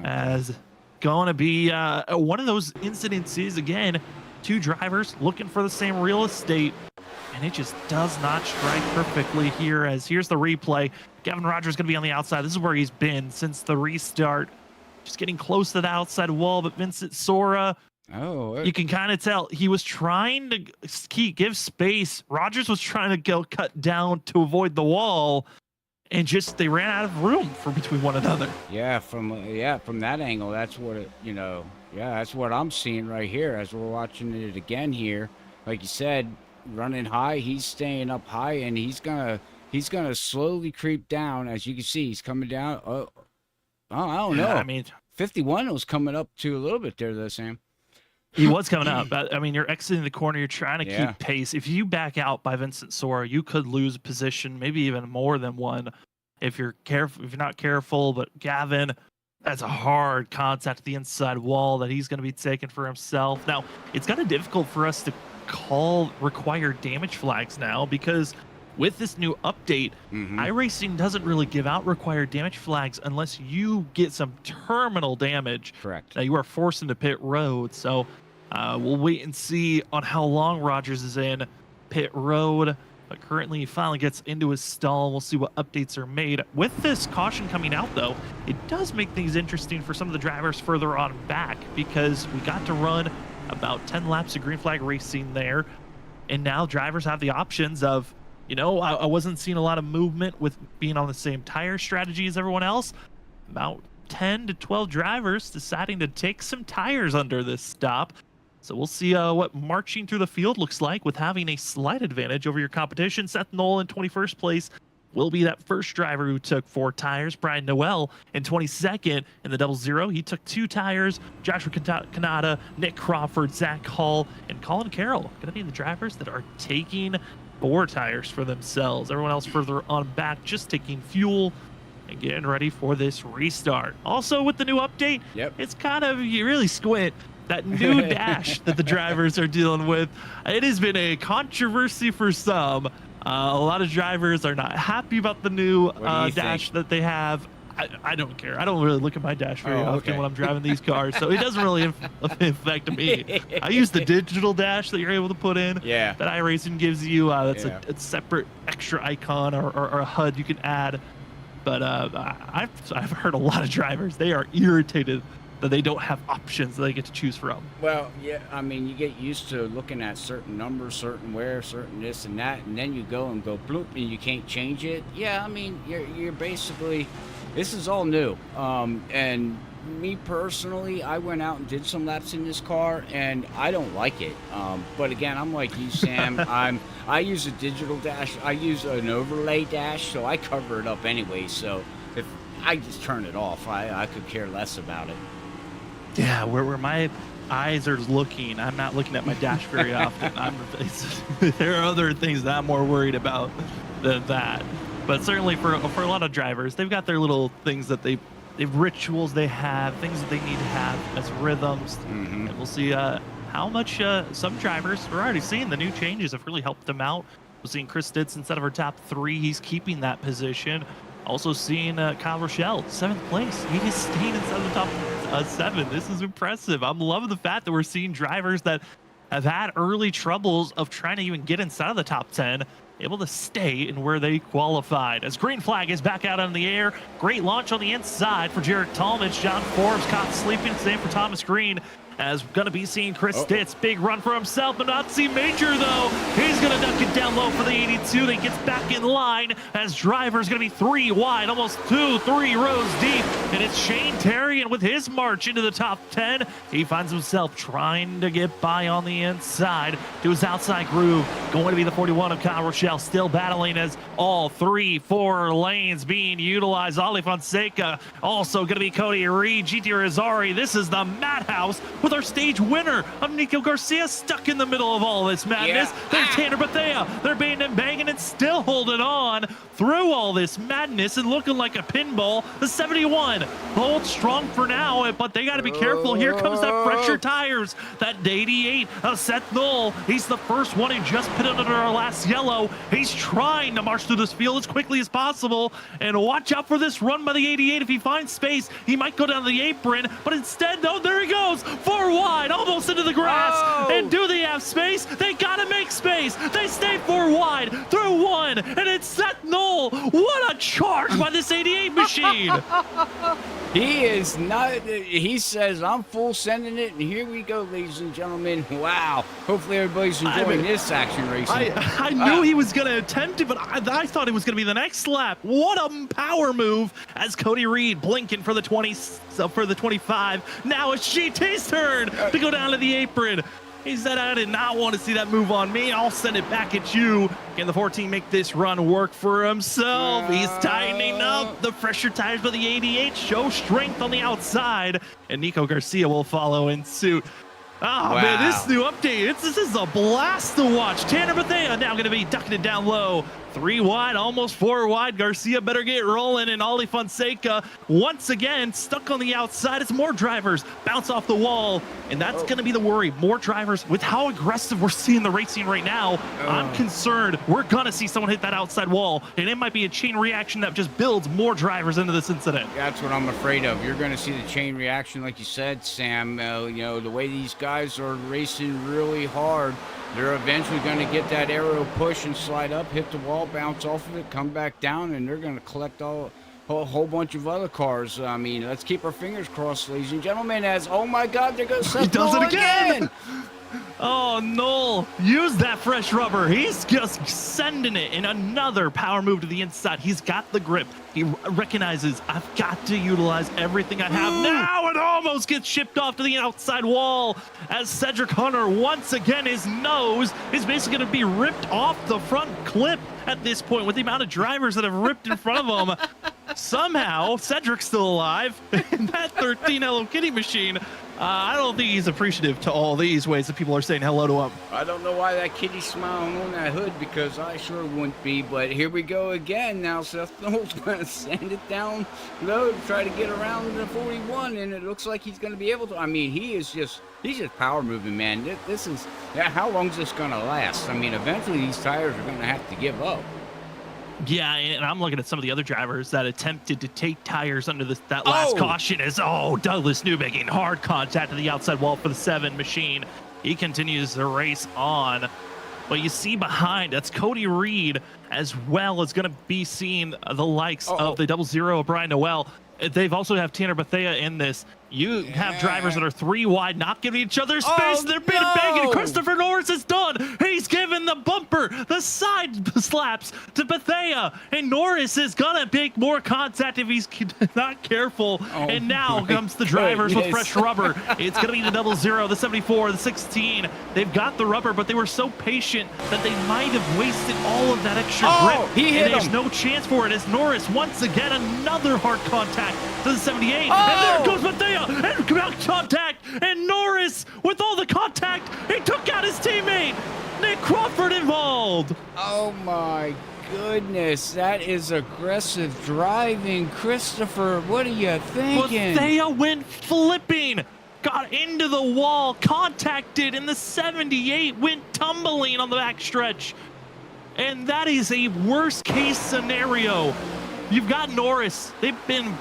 As going to be one of those incidences again. 2 drivers looking for the same real estate, and it just does not strike perfectly here. As here's the replay. Gavin Rogers going to be on the outside. This is where he's been since the restart. Just getting close to the outside wall, but Vincent Sora, you can kind of tell he was trying to give space. Rogers was trying to go cut down to avoid the wall, and just they ran out of room for between one another. Yeah, from that angle, that's what it, that's what I'm seeing right here as we're watching it again here. Like you said, running high, he's staying up high, and he's gonna slowly creep down. As you can see, he's coming down. I don't know. I mean, 51 was coming up to a little bit there, though, Sam. He was coming up. I mean, you're exiting the corner. You're trying to keep pace. If you back out by Vincent Sora, you could lose a position, maybe even more than one, if you're careful. If you're not careful. But Gavin, that's a hard contact to the inside wall that he's going to be taking for himself. Now, it's kind of difficult for us to call required damage flags now, because with this new update, iRacing doesn't really give out required damage flags unless you get some terminal damage. Correct. Now you are forced into pit road, so we'll wait and see on how long Rogers is in pit road. But currently, he finally gets into his stall. We'll see what updates are made. With this caution coming out, though, it does make things interesting for some of the drivers further on back, because we got to run about 10 laps of green flag racing there, and now drivers have the options of, I wasn't seeing a lot of movement with being on the same tire strategy as everyone else. About 10 to 12 drivers deciding to take some tires under this stop. So we'll see what marching through the field looks like with having a slight advantage over your competition. Seth Knoll in 21st place will be that first driver who took 4 tires. Brian Noel in 22nd in the 00. He took 2 tires. Joshua Kanata, Nick Crawford, Zach Hall, and Colin Carroll going to be the drivers that are taking 4 tires for themselves. Everyone else further on back just taking fuel and getting ready for this restart. Also, with the new update, it's kind of, you really squint, that new dash that the drivers are dealing with. It has been a controversy for some. A lot of drivers are not happy about the new dash that they have. I don't care. I don't really look at my dash very often when I'm driving these cars, so it doesn't really affect me. I use the digital dash that you're able to put in. That iRacing gives you. That's a separate extra icon or a HUD you can add. But I've heard a lot of drivers, they are irritated that they don't have options that they get to choose from. Well, yeah, I mean, you get used to looking at certain numbers, certain where, certain this and that, and then you go bloop, and you can't change it. Yeah, I mean, you're basically, this is all new. And me personally, I went out and did some laps in this car, and I don't like it. But again, I'm like you, Sam. I use a digital dash. I use an overlay dash, so I cover it up anyway. So if I just turn it off, I could care less about it. Yeah, where my eyes are looking, I'm not looking at my dash very often. There are other things that I'm more worried about than that. But certainly for a lot of drivers, they've got their little things that they rituals they have, things that they need to have as rhythms. And we'll see how much some drivers, we're already seeing the new changes have really helped them out. We're seeing Chris Stitz instead of our top 3, he's keeping that position. Also seeing Kyle Rochelle, 7th place. He is staying inside of the top 7. This is impressive. I'm loving the fact that we're seeing drivers that have had early troubles of trying to even get inside of the top 10, able to stay in where they qualified. As green flag is back out in the air, great launch on the inside for Jared Talmadge. John Forbes caught sleeping, same for Thomas Green. as going to be seeing Chris Stitz. Big run for himself, but not see Major, though. He's going to duck it down low for the 82. Then gets back in line as driver's going to be 3 wide, almost 2-3 rows deep. And it's Shane Terrian with his march into the top 10. He finds himself trying to get by on the inside to his outside groove. Going to be the 41 of Kyle Rochelle, still battling as all 3-4 lanes being utilized. Ali Fonseca, also going to be Cody Reed, GT Rizari. This is the madhouse with our stage winner of Nico Garcia stuck in the middle of all this madness. There's Tanner Bethea. They're banging and still holding on through all this madness and looking like a pinball. The 71 holds strong for now, but they got to be careful. Here comes that fresher tires. That 88 of Seth Knoll. He's the first one who just pitted under our last yellow. He's trying to march through this field as quickly as possible. And watch out for this run by the 88. If he finds space, he might go down to the apron, but instead, no, there he goes. 4 wide, almost into the grass. And do they have space? They gotta make space. They stay 4 wide through 1, and it's Seth Knoll. What a charge by this 88 machine. He is not, he says, I'm full sending it, and here we go, ladies and gentlemen. Wow. Hopefully everybody's enjoying this action racing. I knew he was going to attempt it, but I thought it was going to be the next lap. What a power move as Cody Reed blinking for the 20, for the 25. Now it's GT's turn to go down to the apron. He said, I did not want to see that move on me. I'll send it back at you. Can the 14 make this run work for himself? He's tightening up. The fresher tires for the 88 show strength on the outside. And Nico Garcia will follow in suit. Oh, man, this new update, this is a blast to watch. Tanner Bethea now going to be ducking it down low. 3 wide, almost 4 wide. Garcia better get rolling, and Ali Fonseca once again stuck on the outside as more drivers bounce off the wall, and that's going to be the worry. More drivers. With how aggressive we're seeing the racing right now, I'm concerned we're going to see someone hit that outside wall, and it might be a chain reaction that just builds more drivers into this incident. That's what I'm afraid of. You're going to see the chain reaction, like you said, Sam. You know, the way these guys are racing really hard, they're eventually going to get that aerial push and slide up, hit the wall, bounce off of it, come back down, and they're going to collect a whole bunch of other cars. I mean, let's keep our fingers crossed, ladies and gentlemen, as, oh my God, they're going to set it again. Oh, Knoll, use that fresh rubber. He's just sending it in another power move to the inside. He's got the grip. He recognizes, I've got to utilize everything I have. Now it almost gets shipped off to the outside wall as Cedric Hunter, once again, his nose is basically going to be ripped off the front clip at this point with the amount of drivers that have ripped in front of him. Somehow, Cedric's still alive in that 13 Hello Kitty machine. I don't think he's appreciative to all these ways that people are saying hello to him. I don't know why that kitty's smiling on that hood, because I sure wouldn't be, but here we go again. Now Seth Knowles going to send it down low to try to get around the 41, and it looks like he's going to be able to. I mean, he's just power moving, man. This is, how long is this going to last? I mean, eventually these tires are going to have to give up. Yeah, and I'm looking at some of the other drivers that attempted to take tires under that last caution as, Douglas New making hard contact to the outside wall for the 7 machine. He continues the race on. But you see behind, that's Cody Reed, as well as going to be seeing the likes of the 00 Brian Noel. They've also have Tanner Bethea in this. You have drivers that are 3 wide, not giving each other space. They're being banging. Christopher Norris is done. He's giving the bumper, the side slaps to Bethea. And Norris is going to make more contact if he's not careful. And now comes the drivers with fresh rubber. It's going to be the 00, the 74, the 16. They've got the rubber, but they were so patient that they might have wasted all of that extra grip. And there's no chance for it as Norris, once again, another hard contact to the 78. And there goes Bethea. And contact, and Norris with all the contact, he took out his teammate. Nick Crawford involved. Oh my goodness, that is aggressive driving. Christopher, what are you thinking? Bethea went flipping, got into the wall, contacted, and the 78 went tumbling on the backstretch. And that is a worst case scenario. You've got Norris. They've been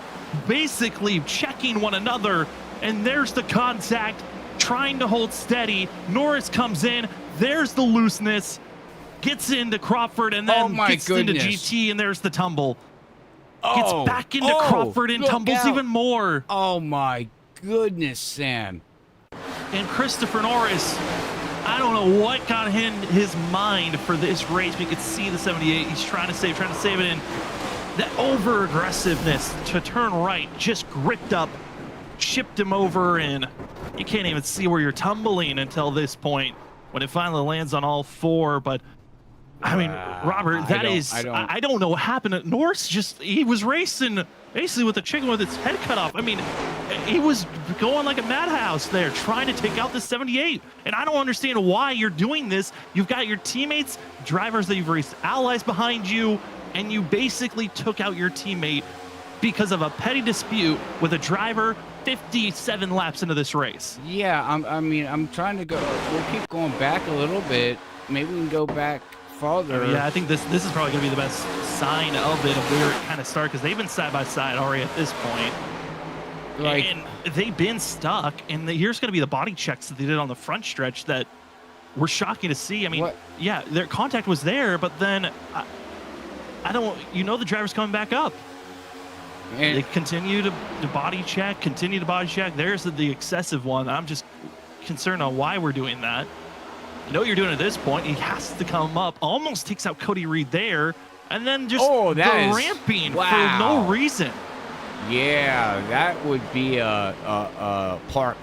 basically checking one another, and there's the contact, trying to hold steady. Norris comes in, there's the looseness, gets into Crawford, and then gets into GT, and there's the tumble. Gets back into Crawford and tumbles even more. Oh my goodness, Sam. And Christopher Norris, I don't know what got in his mind for this race. We could see the 78. He's trying to save it in. That over-aggressiveness to turn right just gripped up, chipped him over, and you can't even see where you're tumbling until this point when it finally lands on all four. But I mean, Robert, I don't know what happened. Norris he was racing basically with the chicken with its head cut off. I mean, he was going like a madhouse there, trying to take out the 78. And I don't understand why you're doing this. You've got your teammates, drivers that you've raced, allies behind you, and you basically took out your teammate because of a petty dispute with a driver 57 laps into this race. Yeah, I'm trying to go. We'll keep going back a little bit. Maybe we can go back farther. Yeah, I think this is probably going to be the best sign of it, of where it kind of started, because they've been side by side already at this point. Like, and they've been stuck, and here's going to be the body checks that they did on the front stretch that were shocking to see. I mean, yeah, their contact was there, but then the driver's coming back up. And they continue to body check. There's the excessive one. I'm just concerned on why we're doing that. You know what you're doing at this point. He has to come up. Almost takes out Cody Reed there. And then just ramping for no reason. Yeah, that would be a park.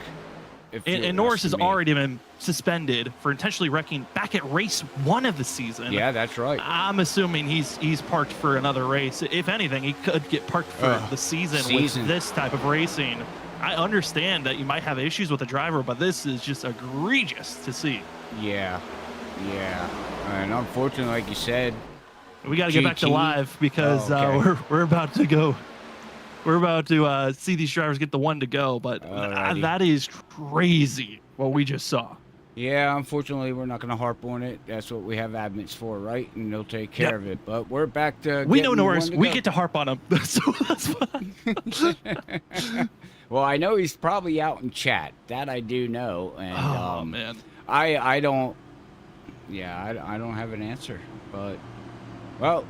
And Norris has already been suspended for intentionally wrecking back at race 1 of the season. Yeah, that's right. I'm assuming he's parked for another race. If anything, he could get parked for the season with this type of racing. I understand that you might have issues with the driver, but this is just egregious to see. Yeah. And unfortunately, like you said, we got to get back to live because we're about to go. We're about to see these drivers get the one to go, but that is crazy what we just saw. Yeah, unfortunately, we're not going to harp on it. That's what we have admins for, right? And they'll take care of it. But we're back to we know Norris. We get to harp on him, so that's fine. Well, I know he's probably out in chat. That I do know. And, man. I don't. Yeah, I don't have an answer. But, well,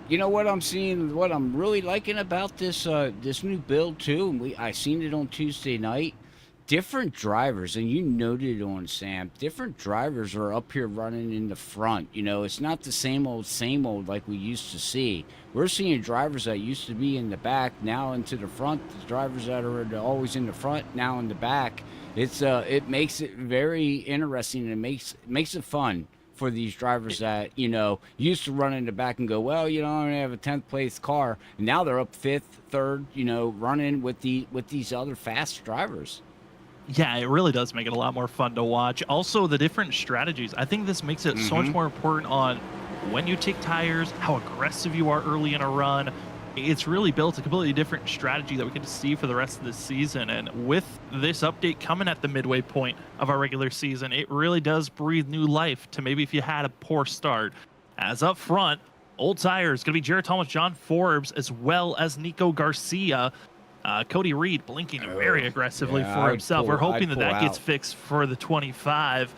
you know what I'm seeing, what I'm really liking about this this new build too, and I seen it on Tuesday night. Different drivers, and you noted on Sam, different drivers are up here running in the front. You know, it's not the same old like we used to see. We're seeing drivers that used to be in the back now into the front. The drivers that are always in the front now in the back. It's it makes it very interesting, and makes it fun for these drivers that, you know, used to run in the back and go, well, you know, I only have a 10th place car, and now they're up 5th, 3rd, you know, running with these other fast drivers. Yeah, it really does make it a lot more fun to watch. Also, the different strategies. I think this makes it so much more important on when you take tires, how aggressive you are early in a run. It's really built a completely different strategy that we get to see for the rest of the season. And with this update coming at the midway point of our regular season, it really does breathe new life to maybe if you had a poor start. As up front, old tires, going to be Jared Thomas, John Forbes, as well as Nico Garcia. Cody Reed blinking very aggressively for himself. We're hoping that gets fixed for the 25.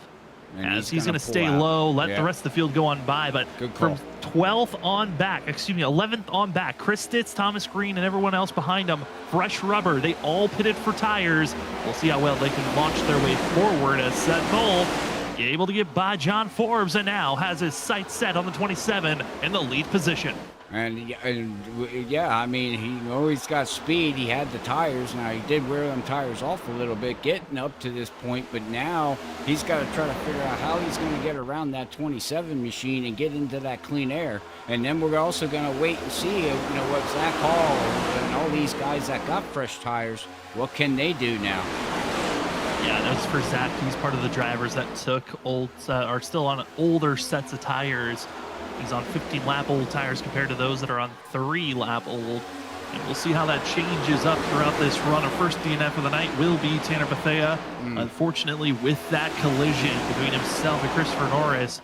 And as he's going to stay low, let the rest of the field go on by. But from 11th on back, Chris Stitz, Thomas Green, and everyone else behind him, fresh rubber. They all pitted for tires. We'll see how well they can launch their way forward as Seth Bull able to get by John Forbes, and now has his sights set on the 27 in the lead position. And yeah, I mean, he always got speed. He had the tires. Now, he did wear them tires off a little bit getting up to this point, but now he's got to try to figure out how he's going to get around that 27 machine and get into that clean air. And then we're also going to wait and see, you know, what Zach Hall and all these guys that got fresh tires, what can they do now? Yeah, that's for Zach. He's part of the drivers that took are still on older sets of tires. He's on 15-lap old tires compared to those that are on 3-lap old. And we'll see how that changes up throughout this run. Our first DNF of the night will be Tanner Bethea. Unfortunately, with that collision between himself and Christopher Norris,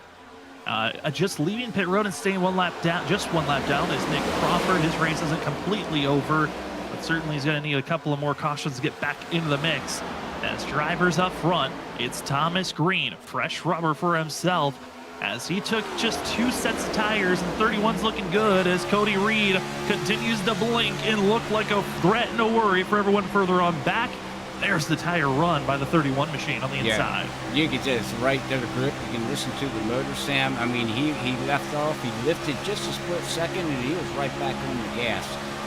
just leaving pit road and staying just one lap down is Nick Crawford. His race isn't completely over, but certainly he's going to need a couple of more cautions to get back into the mix. As drivers up front, it's Thomas Green, fresh rubber for himself, as he took just 2 sets of tires, and 31's looking good as Cody Reed continues to blink and look like a threat and a worry for everyone further on back. There's the tire run by the 31 machine on the inside. You can just right to the grip. You can listen to the motor, Sam. I mean, he left off. He lifted just a split second, and he was right back on the gas.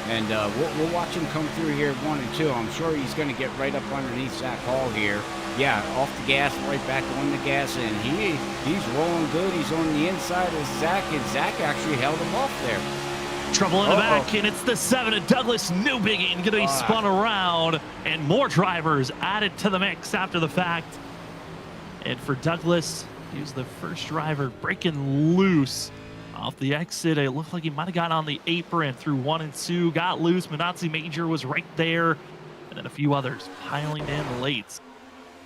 And we'll watch him come through here 1 and 2. I'm sure he's going to get right up underneath Zach Hall here. Yeah, off the gas, right back on the gas, and he's rolling good. He's on the inside of Zach, and Zach actually held him off there. Trouble in the back, and it's the 7 of Douglas Newbigin going to be spun around, and more drivers added to the mix after the fact. And for Douglas, he was the first driver breaking loose off the exit. It looked like he might have got on the apron through 1 and 2, got loose. Manazzi Major was right there, and then a few others piling in late.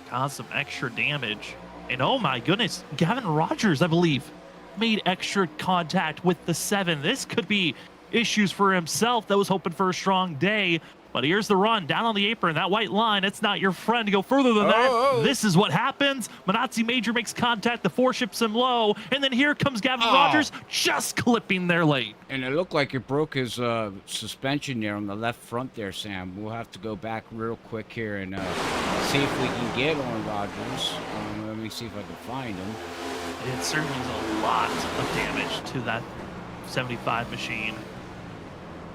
Caused some extra damage. And oh my goodness, Gavin Rogers, I believe, made extra contact with the 7. This could be issues for himself. That was hoping for a strong day. But here's the run down on the apron. That white line, it's not your friend to go further than that. This is what happens. Manazzi Major makes contact. The 4 ships him low. And then here comes Gavin Rogers just clipping their late. And it looked like it broke his suspension there on the left front there, Sam. We'll have to go back real quick here and see if we can get on Rogers. Let me see if I can find him. It certainly is a lot of damage to that 75 machine.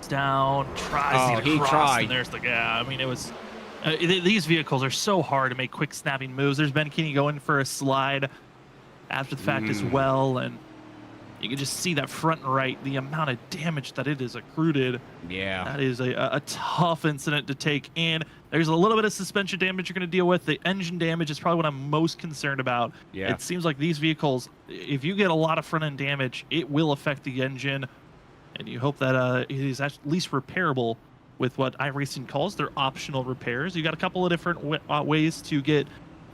Down, tries to cross, and there's the I mean, it was these vehicles are so hard to make quick snapping moves. There's Ben Kinney going for a slide after the fact as well, and you can just see that front right, the amount of damage that it has accrued. Yeah, that is a tough incident to take in. There's a little bit of suspension damage you're going to deal with. The engine damage is probably what I'm most concerned about. Yeah, it seems like these vehicles, if you get a lot of front end damage, it will affect the engine. And you hope that it is at least repairable with what iRacing calls their optional repairs. You got a couple of different ways to get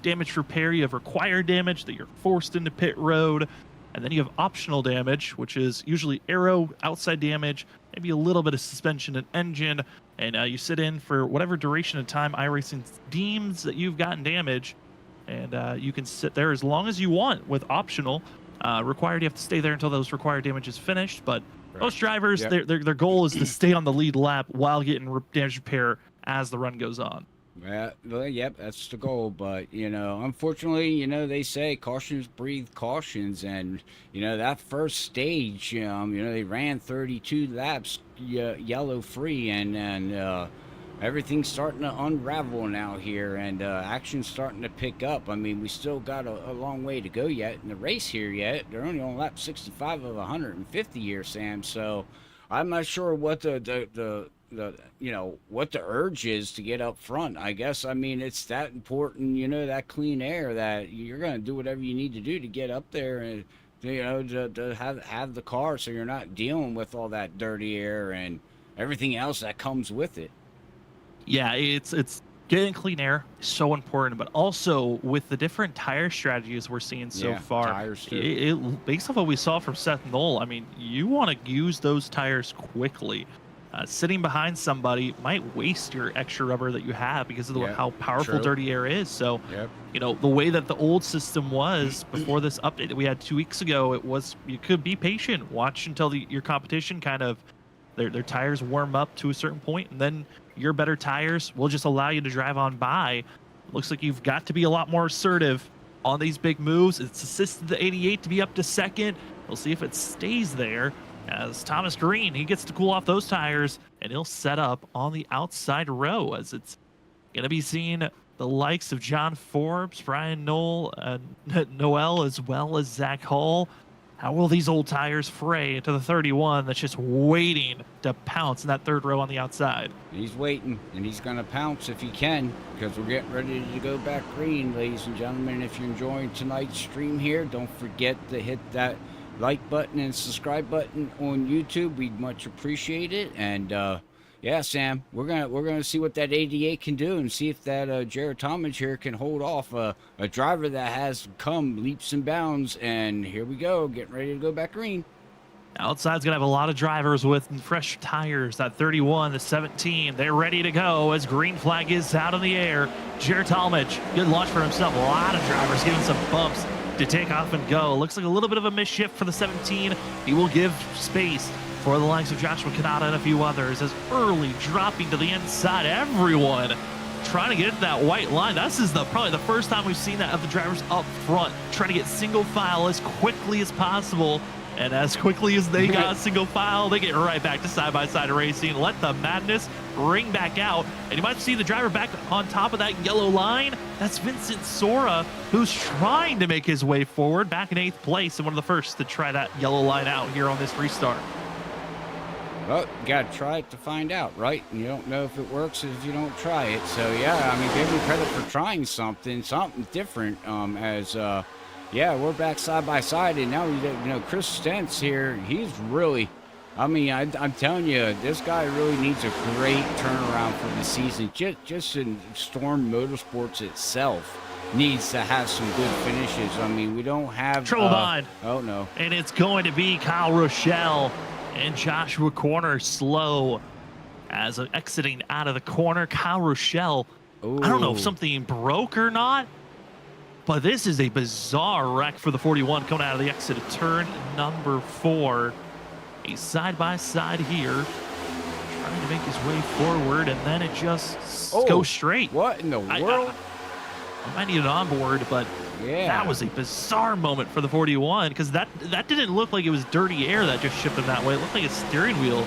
damage repair. You have required damage that you're forced into pit road. And then you have optional damage, which is usually aero, outside damage, maybe a little bit of suspension and engine. And you sit in for whatever duration of time iRacing deems that you've gotten damage. And you can sit there as long as you want with optional. Required, you have to stay there until those required damage is finished. But most drivers, their goal is to stay on the lead lap while getting damage repair as the run goes on. Well, yep, that's the goal. But, unfortunately, they say cautions breed cautions. And, that first stage, they ran 32 laps yellow free. And everything's starting to unravel now here. And action's starting to pick up. I mean, we still got a long way to go yet in the race here yet. They're only on lap 65 of 150 here, Sam. So I'm not sure what what the urge is to get up front. I guess, I mean, it's that important, that clean air that you're going to do whatever you need to do to get up there and, to have the car so you're not dealing with all that dirty air and everything else that comes with it. Yeah, it's getting clean air is so important, but also with the different tire strategies we're seeing so far, tires too. Based on what we saw from Seth Knoll, I mean, you want to use those tires quickly. Sitting behind somebody might waste your extra rubber that you have because of how powerful dirty air is. So, the way that the old system was before this update that we had 2 weeks ago, it was you could be patient, watch until your competition kind of their tires warm up to a certain point, and then your better tires will just allow you to drive on by. Looks like you've got to be a lot more assertive on these big moves. It's assisted the 88 to be up to second. We'll see if it stays there as Thomas Green, he gets to cool off those tires, and he'll set up on the outside row as it's going to be seeing the likes of John Forbes, Brian Knoll, Noel, as well as Zach Hall. How will these old tires fray into the 31 that's just waiting to pounce in that third row on the outside? He's waiting, and he's going to pounce if he can, because we're getting ready to go back green, ladies and gentlemen. If you're enjoying tonight's stream here, don't forget to hit that like button and subscribe button on YouTube. We'd much appreciate it. And yeah, Sam, we're gonna see what that 88 can do and see if that Jared Talmadge here can hold off a driver that has come leaps and bounds. And here we go, getting ready to go back green. Outside's gonna have a lot of drivers with fresh tires. That 31, the 17, they're ready to go as green flag is out in the air. Jared Talmadge, good launch for himself. A lot of drivers giving some bumps to take off and go. Looks like a little bit of a misshift for the 17. He will give space for the likes of Joshua Kanata and a few others as early dropping to the inside. Everyone trying to get into that white line. This is probably the first time we've seen that of the drivers up front, trying to get single file as quickly as possible. And as quickly as they got single file, they get right back to side-by-side racing. Let the madness ring back out. And you might see the driver back on top of that yellow line. That's Vincent Sora, who's trying to make his way forward, back in 8th place and one of the first to try that yellow line out here on this restart. Well, you got to try it to find out, right? And you don't know if it works if you don't try it. So, yeah, I mean, give him credit for trying something different yeah, we're back side by side, and now Chris Stentz here. He's really, I mean, I'm telling you, this guy really needs a great turnaround for the season. Just in Storm Motorsports itself needs to have some good finishes. I mean, we don't have trouble behind. Oh no, and it's going to be Kyle Rochelle and Joshua Corner slow as exiting out of the corner. Kyle Rochelle, ooh. I don't know if something broke or not. But this is a bizarre wreck for the 41 coming out of the exit of turn number 4. A side-by-side here, trying to make his way forward, and then it just goes straight. What in the world? I might need an onboard, but yeah, that was a bizarre moment for the 41, because that didn't look like it was dirty air that just shipped him that way. It looked like his steering wheel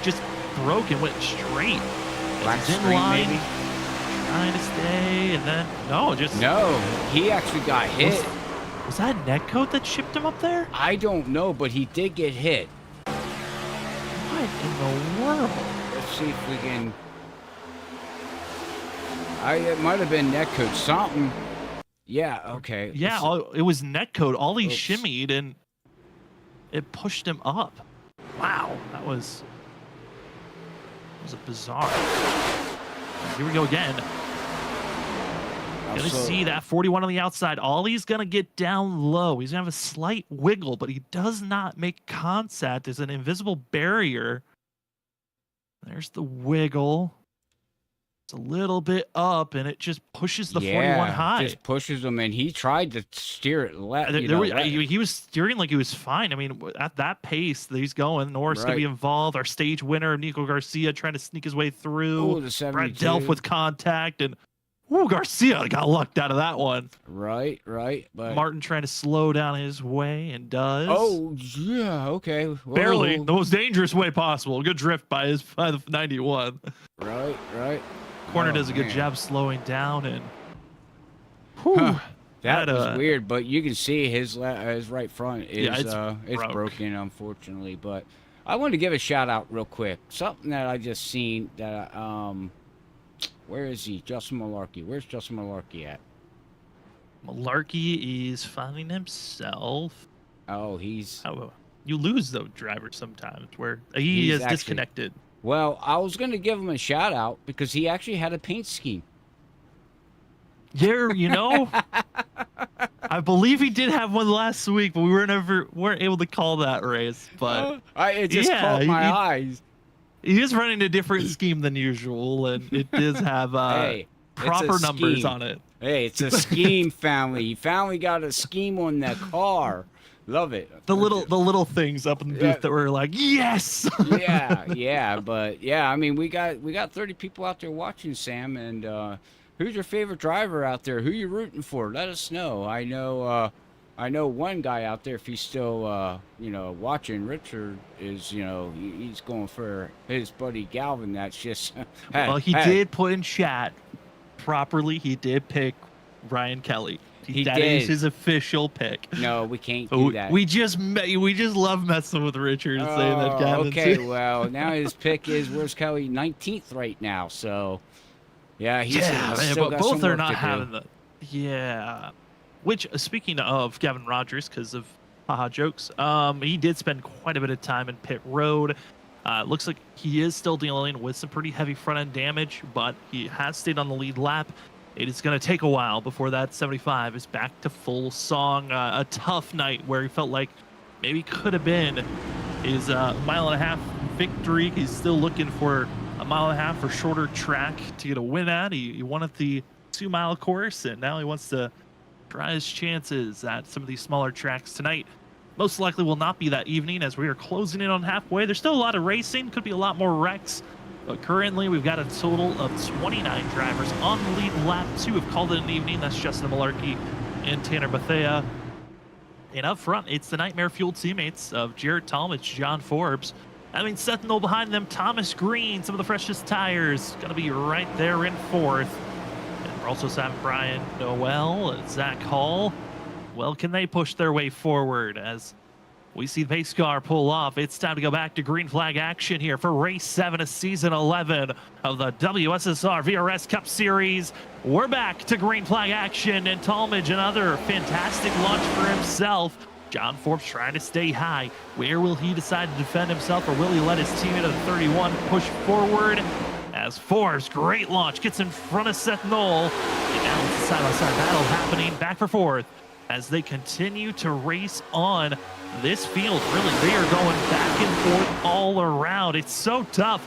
just broke and went straight. Black in screen, line. maybe? Trying to stay, and then no, he actually got hit. Was that netcoat that shipped him up there? I don't know, but he did get hit. What in the world? Let's see if we can. It might have been netcoat something. Yeah. Okay. Yeah, it was netcoat. All he shimmied and it pushed him up. Wow, that was a bizarre. Here we go again. Gonna see that 41 on the outside. Ollie's gonna get down low. He's gonna have a slight wiggle, but he does not make contact. There's an invisible barrier. There's the wiggle. It's a little bit up, and it just pushes the 41 high. Just pushes him, and he tried to steer it left. He was steering like he was fine. I mean, at that pace that he's going, Norris gonna be involved. Our stage winner, Nico Garcia, trying to sneak his way through. Ooh, the 72. Brad Delph with contact, and Garcia got lucked out of that one. Right. But Martin trying to slow down his way and does. Oh, yeah, okay. Whoa. Barely. The most dangerous way possible. Good drift by the 91. Right. Corner does a good job slowing down, and that was weird, but you can see his right front is it's broken, unfortunately. But I wanted to give a shout out real quick. Something that I just seen that where is he? Justin Malarkey. Where's Justin Malarkey at? Malarkey is finding himself. Oh, he's... you lose, though, drivers sometimes, where he is disconnected. Well, I was going to give him a shout out because he actually had a paint scheme. Yeah, I believe he did have one last week, but we weren't able to call that race. But it just caught my eyes. He is running a different scheme than usual, and it does have proper numbers on it. Hey, it's a scheme, family. You finally got a scheme on that car. Love it. The little things up in the booth that were like, yes. But I mean, we got 30 people out there watching, Sam, and who's your favorite driver out there? Who you rooting for? Let us know. I know one guy out there, if he's still watching. Richard is, he's going for his buddy Galvin. That's just well, he did put in chat properly. He did pick Ryan Kelly. That is his official pick. No, we can't do that. We just love messing with Richard and saying that Gavin. Okay, well, now his pick is, where's Kelly? 19th right now. So, yeah, he's still but got both some are work not to having do. Which, speaking of Gavin Rogers, because of haha jokes, he did spend quite a bit of time in pit road. Looks like he is still dealing with some pretty heavy front end damage, but he has stayed on the lead lap. It is going to take a while before that 75 is back to full song. A tough night where he felt like maybe could have been his mile-and-a-half victory. He's still looking for a mile-and-a-half or shorter track to get a win at. He won at the 2-mile course, and now he wants to try his chances at some of these smaller tracks tonight. Most likely will not be that evening as we are closing in on halfway. There's still a lot of racing. Could be a lot more wrecks But currently, we've got a total of 29 drivers on the lead. Lap 2 have called it an evening. That's Justin Malarkey and Tanner Bethea. And up front, it's the Nightmare Fueled teammates of Jared Talmadge, John Forbes. I mean, Seth Knoll behind them, Thomas Green, some of the freshest tires, going to be right there in 4th. And we're also having Brian Noel, Zach Hall. Well, can they push their way forward as we see the pace car pull off? It's time to go back to green flag action here for race 7 of season 11 of the WSSR VRS Cup Series. We're back to green flag action, and Talmadge, another fantastic launch for himself. John Forbes trying to stay high. Where will he decide to defend himself, or will he let his teammate of the 31 push forward? As Forbes, great launch, gets in front of Seth Knoll. And now it's a side-by-side battle happening back for 4th as they continue to race on this field. Really, they are going back and forth all around. It's so tough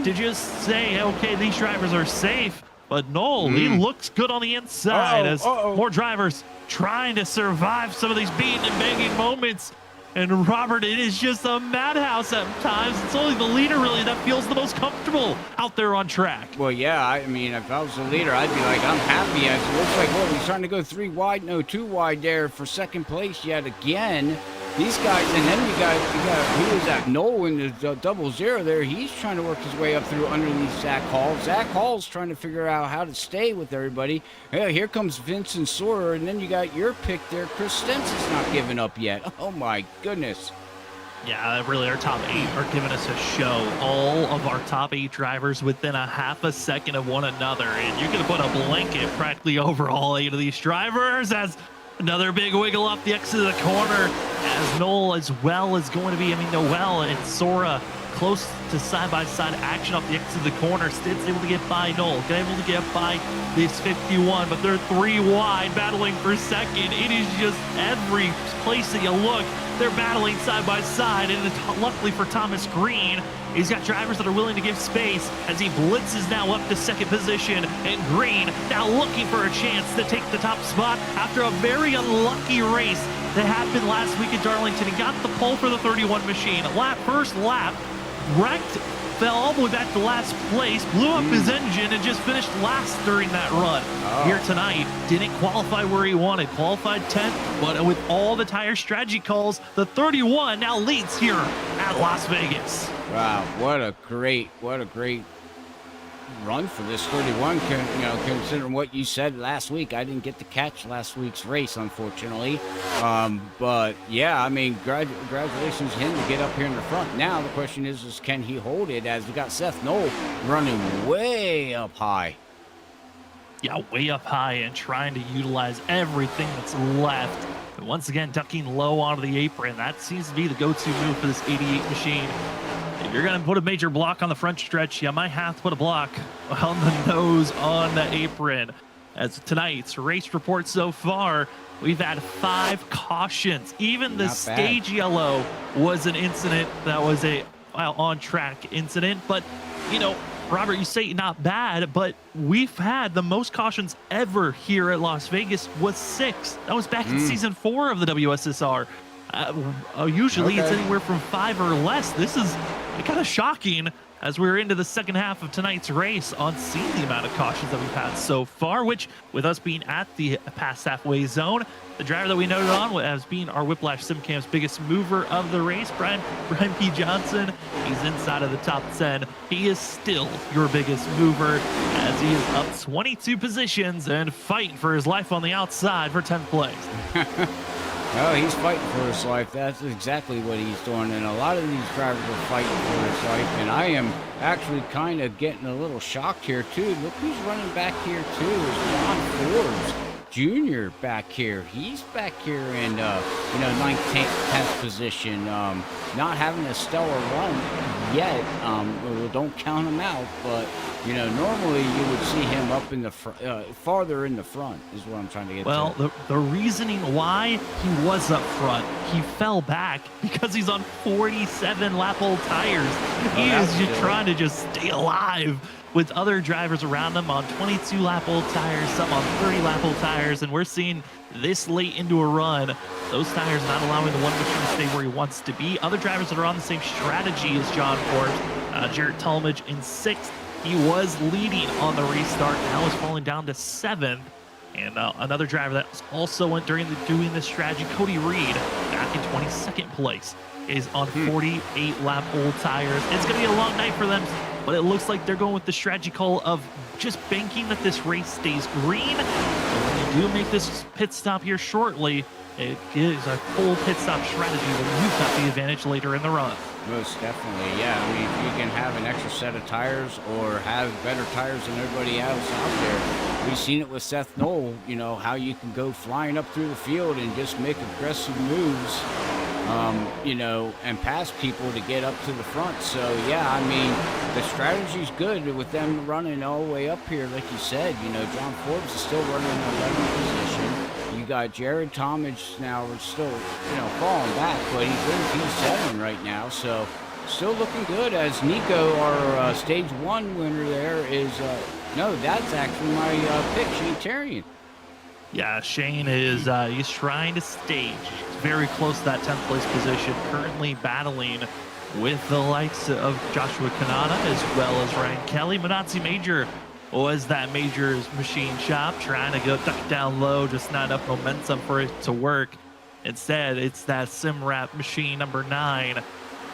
to just say, okay, these drivers are safe. But Knoll, he looks good on the inside as more drivers trying to survive some of these beating and banging moments. And Robert, it is just a madhouse at times. It's only the leader really that feels the most comfortable out there on track. Well, yeah, I mean, if I was the leader, I'd be like, I'm happy. It looks like, what, he's trying to go 3 wide, no, 2 wide there for 2nd place yet again. These guys, and then you got who is that? Knoll in the 00 there. He's trying to work his way up through underneath Zach Hall. Zach Hall's trying to figure out how to stay with everybody. Yeah, here comes Vincent Sawyer, and then you got your pick there. Chris Stenson's not giving up yet. Oh my goodness. Yeah, really, our top 8 are giving us a show. All of our top 8 drivers within a half a second of one another, and you're going to put a blanket practically over all 8 of these drivers as another big wiggle off the exit of the corner as Knoll as well is going to be, Noel and Sora close to side-by-side action off the exit of the corner. Stid's able to get by Knoll, able to get by this 51, but they're 3 wide battling for 2nd. It is just every place that you look, they're battling side-by-side, and luckily for Thomas Green, he's got drivers that are willing to give space as he blitzes now up to 2nd position, and Green now looking for a chance to take the top spot after a very unlucky race that happened last week at Darlington. He got the pole for the 31 machine. First lap, wrecked, fell all the way back to last place, blew up his engine, and just finished last during that run. Here tonight, didn't qualify where he wanted, qualified 10th, but with all the tire strategy calls, the 31 now leads here at Las Vegas. Wow, what a great run for this 31, considering what you said last week. I didn't get to catch last week's race, unfortunately. But yeah, I mean, congratulations to him to get up here in the front. Now the question is can he hold it, as we got Seth Knoll running way up high. Yeah, way up high and trying to utilize everything that's left. But once again, ducking low onto the apron. That seems to be the go-to move for this 88 machine. If you're going to put a major block on the front stretch, you might have to put a block on the nose on the apron. As tonight's race report so far, we've had 5 cautions. Even the stage yellow was an incident that was a on-track incident. But, Robert, you say not bad, but we've had the most cautions ever here at Las Vegas was 6. That was back in season 4 of the WSSR. Usually it's anywhere from 5 or less. This is kind of shocking as we're into the second half of tonight's race on seeing the amount of cautions that we've had so far, which with us being at the past halfway zone, the driver that we noted on as being our Whiplash SimCam's biggest mover of the race, Brian P. Johnson, he's inside of the top 10. He is still your biggest mover as he is up 22 positions and fighting for his life on the outside for 10th place. Oh, he's fighting for his life. That's exactly what he's doing. And a lot of these drivers are fighting for his life. And I am actually kind of getting a little shocked here, too. Look who's running back here, too. Is John Forbes Jr. back here. He's back here in, 9th, 10th position. Not having a stellar run yet. Don't count him out. But, normally you would see him up in the farther in the front is what I'm trying to get to. Well, the reasoning why he was up front, he fell back because he's on 47 lap old tires. He is just trying to just stay alive with other drivers around him on 22 lap old tires, some on 30 lap old tires, and we're seeing this late into a run, those tires not allowing the one machine to stay where he wants to be. Other drivers that are on the same strategy as John Forbes, Jarrett Talmadge in 6th. He was leading on the restart, now is falling down to 7th. And another driver that also went doing this strategy, Cody Reed, back in 22nd place, is on 48-lap old tires. It's going to be a long night for them, but it looks like they're going with the strategy call of just banking that this race stays green. And when they do make this pit stop here shortly, it is a full pit stop strategy where you've got the advantage later in the run. Most definitely, yeah. I mean, if you can have an extra set of tires or have better tires than everybody else out there. We've seen it with Seth Knoll, you know, how you can go flying up through the field and just make aggressive moves, you know, and pass people to get up to the front. So, yeah, I mean, the strategy's good with them running all the way up here. Like you said, you know, John Forbes is still running in 11th position. You got Jared Talmadge now still, you know, falling back, but he's in P7 right now. So, still looking good as Nico, our stage 1 winner there, is... no, that's actually my pick, Shane Terrian. Yeah, Shane is he's trying to stage. He's very close to that 10th place position, currently battling with the likes of Joshua Kanata as well as Ryan Kelly. Manazzi Major was that Major's machine shop, trying to go duck down low, just not enough momentum for it to work. Instead, it's that Simrap machine number 9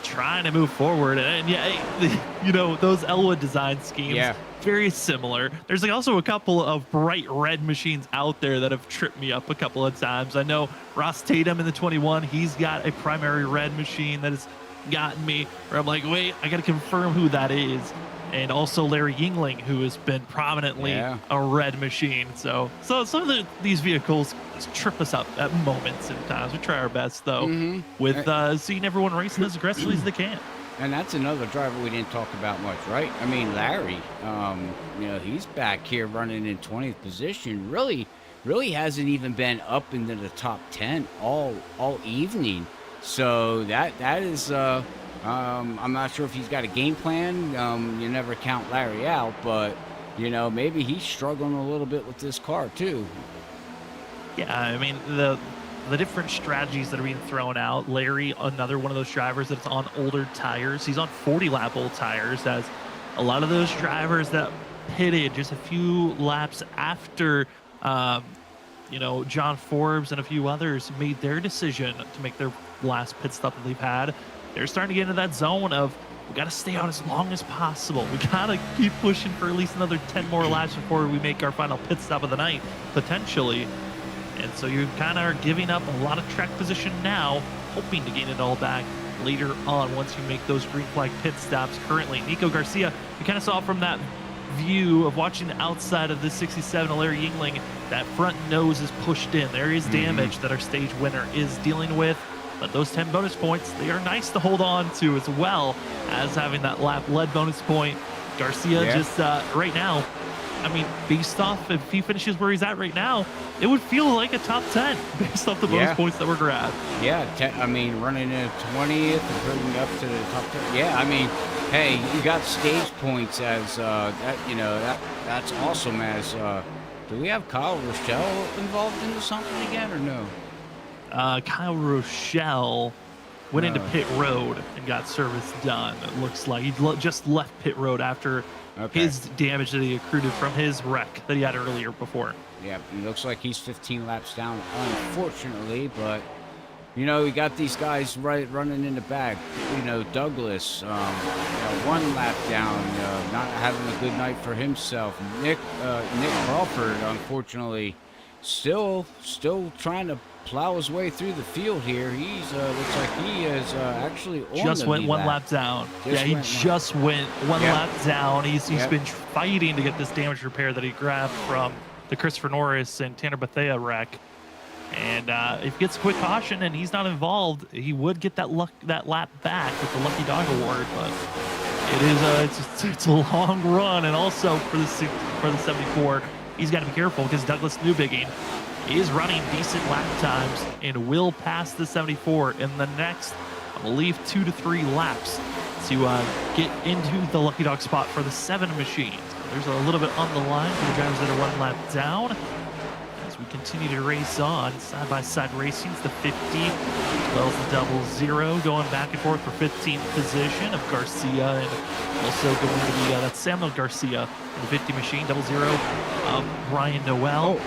trying to move forward. And yeah, you know, those Elwood design schemes, very similar. There's like also a couple of bright red machines out there that have tripped me up a couple of times. I know Ross Tatum in the 21, he's got a primary red machine that has gotten me where I'm like, wait, I got to confirm who that is. And also Larry Yingling, who has been prominently a red machine. So some of these vehicles trip us up at moments and times. We try our best, though, with seeing everyone racing as aggressively as they can. And that's another driver we didn't talk about much, right? I mean, Larry, you know, he's back here running in 20th position. Really hasn't even been up into the top 10 all evening. So that is... I'm not sure if he's got a game plan. You never count Larry out, but, you know, maybe he's struggling a little bit with this car, too. Yeah, I mean, the different strategies that are being thrown out. Larry, another one of those drivers that's on older tires. He's on 40-lap old tires, as a lot of those drivers that pitted just a few laps after, you know, John Forbes and a few others made their decision to make their last pit stop that they've had. They're starting to get into that zone of, we got to stay out as long as possible. We got to keep pushing for at least another 10 more laps before we make our final pit stop of the night, potentially. And so you kind of are giving up a lot of track position now, hoping to gain it all back later on once you make those green flag pit stops. Currently, Nico Garcia, you kind of saw from that view of watching the outside of this 67 Larry Yingling, that front nose is pushed in. There is damage that our stage winner is dealing with. But those 10 bonus points, they are nice to hold on to, as well as having that lap lead bonus point. Garcia just right now, I mean, based off if he finishes where he's at right now, it would feel like a top 10 based off the bonus points that were grabbed. Yeah, I mean, running in 20th and bringing up to the top 10. Yeah, I mean, hey, you got stage points as that. You know, that's awesome. As do we have Kyle Rochelle involved into something again or no? Kyle Rochelle went into pit road and got service done. It looks like he just left pit road after his damage that he accrued from his wreck that he had earlier before. Yeah, it looks like he's 15 laps down, unfortunately, but you know, we got these guys running in the back. You know, Douglas, you know, 1 lap down, not having a good night for himself. Nick Crawford, unfortunately, still trying to plow his way through the field here. He's looks like he is actually on just went 1 lap down. He just went one lap down. He's been fighting to get this damage repair that he grabbed from the Christopher Norris and Tanner Bethea wreck. And if he gets a quick caution and he's not involved, he would get that lap back with the Lucky Dog Award. But it is it's a long run, and also for the 74, he's got to be careful because Douglas Newbigging is running decent lap times and will pass the 74 in the next, I believe, 2 to 3 laps to get into the Lucky Dog spot for the 7 machines. There's a little bit on the line for the drivers that are 1 lap down. As as we continue to race on. Side-by-side racing's the 50, as well as the double zero, going back and forth for 15th position of Garcia, and also going to be that's Samuel Garcia in the 50 machine, double zero of Brian Noel.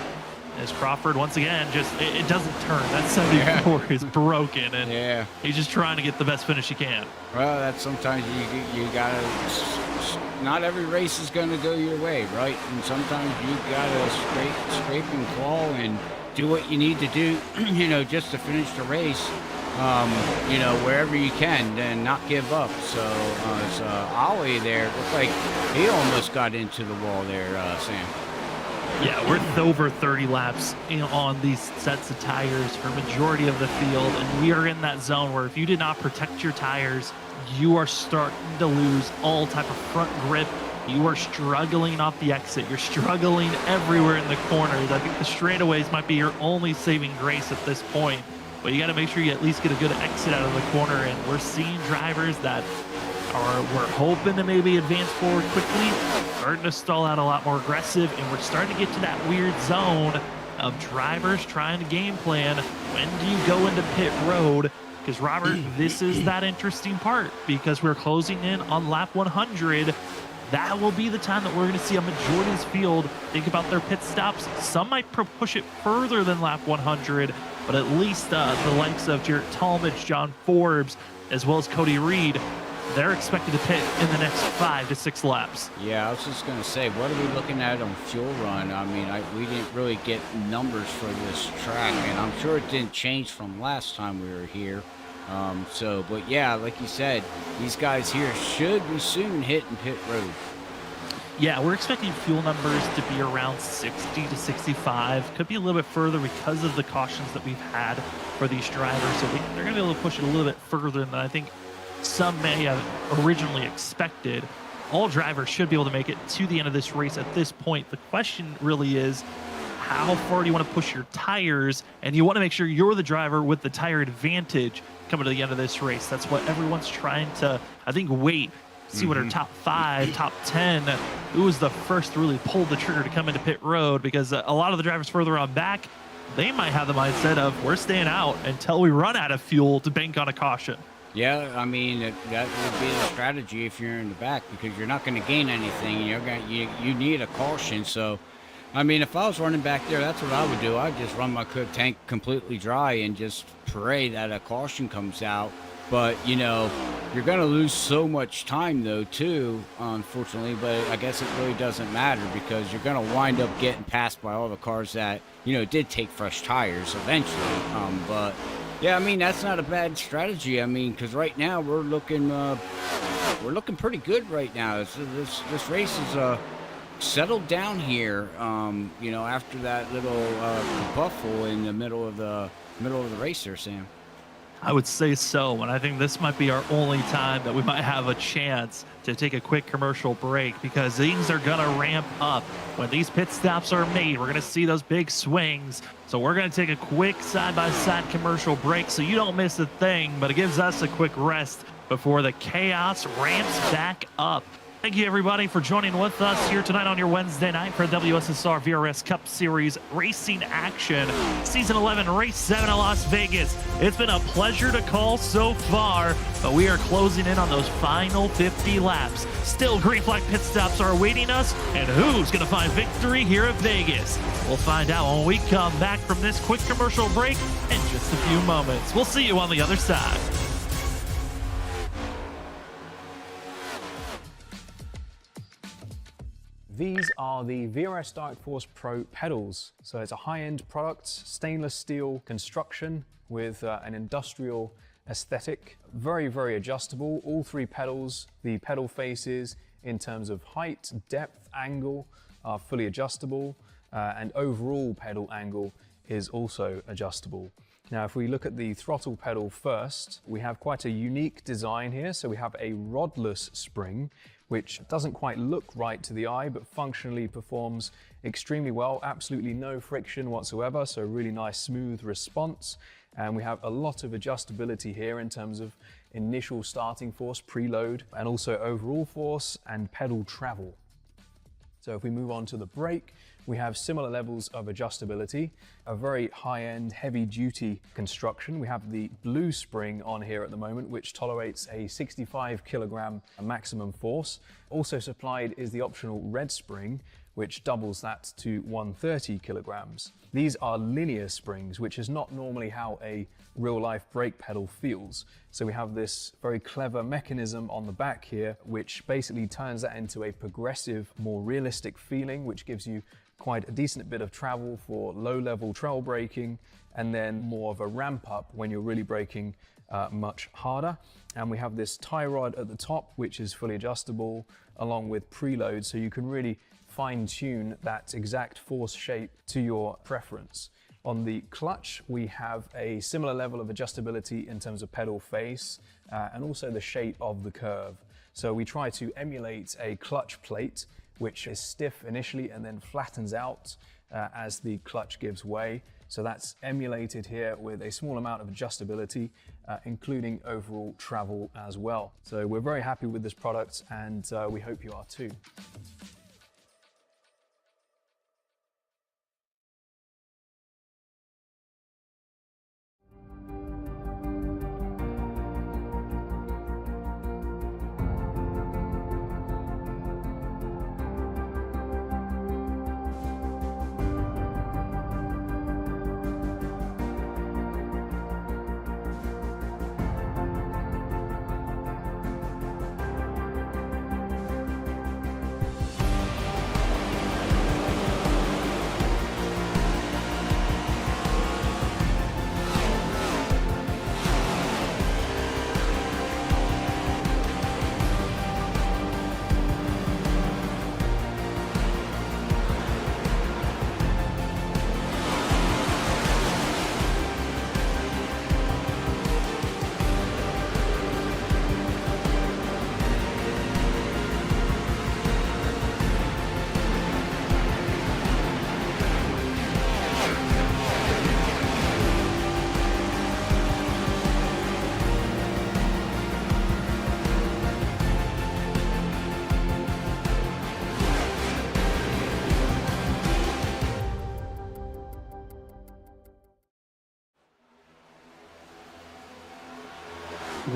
As Crawford, once again, just it doesn't turn. That 74 is broken, and he's just trying to get the best finish he can. Well, that's sometimes you gotta. Not every race is going to go your way, right? And sometimes you gotta scrape and claw and do what you need to do, you know, just to finish the race. You know, wherever you can, and not give up. So it's Ollie there. Looked like he almost got into the wall there, Sam. Yeah, we're over 30 laps on these sets of tires for majority of the field, and we are in that zone where if you did not protect your tires, you are starting to lose all type of front grip. You are struggling off the exit. You're struggling everywhere in the corners. I think the straightaways might be your only saving grace at this point, but you got to make sure you at least get a good exit out of the corner, and we're seeing drivers that we're hoping to maybe advance forward quickly, starting to stall out a lot more aggressive, and we're starting to get to that weird zone of drivers trying to game plan. When do you go into pit road? Because, Robert, this is that interesting part, because we're closing in on lap 100. That will be the time that we're going to see a majority of this field think about their pit stops. Some might push it further than lap 100, but at least the likes of Jarrett Talmadge, John Forbes, as well as Cody Reed, they're expected to pit in the next 5 to 6 laps. Yeah, I was just going to say, what are we looking at on fuel run? I mean, we didn't really get numbers for this track, and I'm sure it didn't change from last time we were here. But yeah, like you said, these guys here should be soon hitting pit road. Yeah, we're expecting fuel numbers to be around 60 to 65. Could be a little bit further because of the cautions that we've had for these drivers. So they're going to be able to push it a little bit further than I think some may have originally expected. All drivers should be able to make it to the end of this race at this point. The question really is, how far do you want to push your tires? And you want to make sure you're the driver with the tire advantage coming to the end of this race. That's what everyone's trying to, I think, see what our top 5, top 10, who was the first to really pull the trigger to come into pit road, because a lot of the drivers further on back, they might have the mindset of, we're staying out until we run out of fuel to bank on a caution. Yeah, I mean, that would be the strategy if you're in the back, because you're not going to gain anything. You need a caution. So, I mean, if I was running back there, that's what I would do. I'd just run my tank completely dry and just pray that a caution comes out. But, you know, you're going to lose so much time, though, too, unfortunately. But I guess it really doesn't matter, because you're going to wind up getting passed by all the cars that, you know, did take fresh tires eventually. But yeah, I mean, that's not a bad strategy. I mean, because right now we're looking pretty good right now. This race is settled down here. You know, after that little kerfuffle in the middle of the race there, Sam. I would say so, and I think this might be our only time that we might have a chance to take a quick commercial break, because things are going to ramp up. When these pit stops are made, we're going to see those big swings. So we're going to take a quick side-by-side commercial break so you don't miss a thing, but it gives us a quick rest before the chaos ramps back up. Thank you, everybody, for joining with us here tonight on your Wednesday night for WSSR VRS Cup Series Racing Action, Season 11, Race 7 at Las Vegas. It's been a pleasure to call so far, but we are closing in on those final 50 laps. Still, green flag pit stops are awaiting us, and who's going to find victory here at Vegas? We'll find out when we come back from this quick commercial break in just a few moments. We'll see you on the other side. These are the VRS Dark Force Pro pedals. So it's a high-end product, stainless steel construction with an industrial aesthetic. Very, very adjustable. All 3 pedals, the pedal faces in terms of height, depth, angle are fully adjustable, and overall pedal angle is also adjustable. Now, if we look at the throttle pedal first, we have quite a unique design here. So we have a rodless spring, which doesn't quite look right to the eye, but functionally performs extremely well. Absolutely no friction whatsoever, so really nice smooth response. And we have a lot of adjustability here in terms of initial starting force, preload, and also overall force and pedal travel. So if we move on to the brake, we have similar levels of adjustability, a very high-end, heavy-duty construction. We have the blue spring on here at the moment, which tolerates a 65 kilogram maximum force. Also supplied is the optional red spring, which doubles that to 130 kilograms. These are linear springs, which is not normally how a real-life brake pedal feels. So we have this very clever mechanism on the back here, which basically turns that into a progressive, more realistic feeling, which gives you quite a decent bit of travel for low-level trail braking, and then more of a ramp up when you're really braking much harder. And we have this tie rod at the top, which is fully adjustable, along with preload, so you can really fine-tune that exact force shape to your preference. On the clutch, we have a similar level of adjustability in terms of pedal face and also the shape of the curve. So we try to emulate a clutch plate, which is stiff initially and then flattens out as the clutch gives way. So that's emulated here with a small amount of adjustability, including overall travel as well. So we're very happy with this product, and we hope you are too.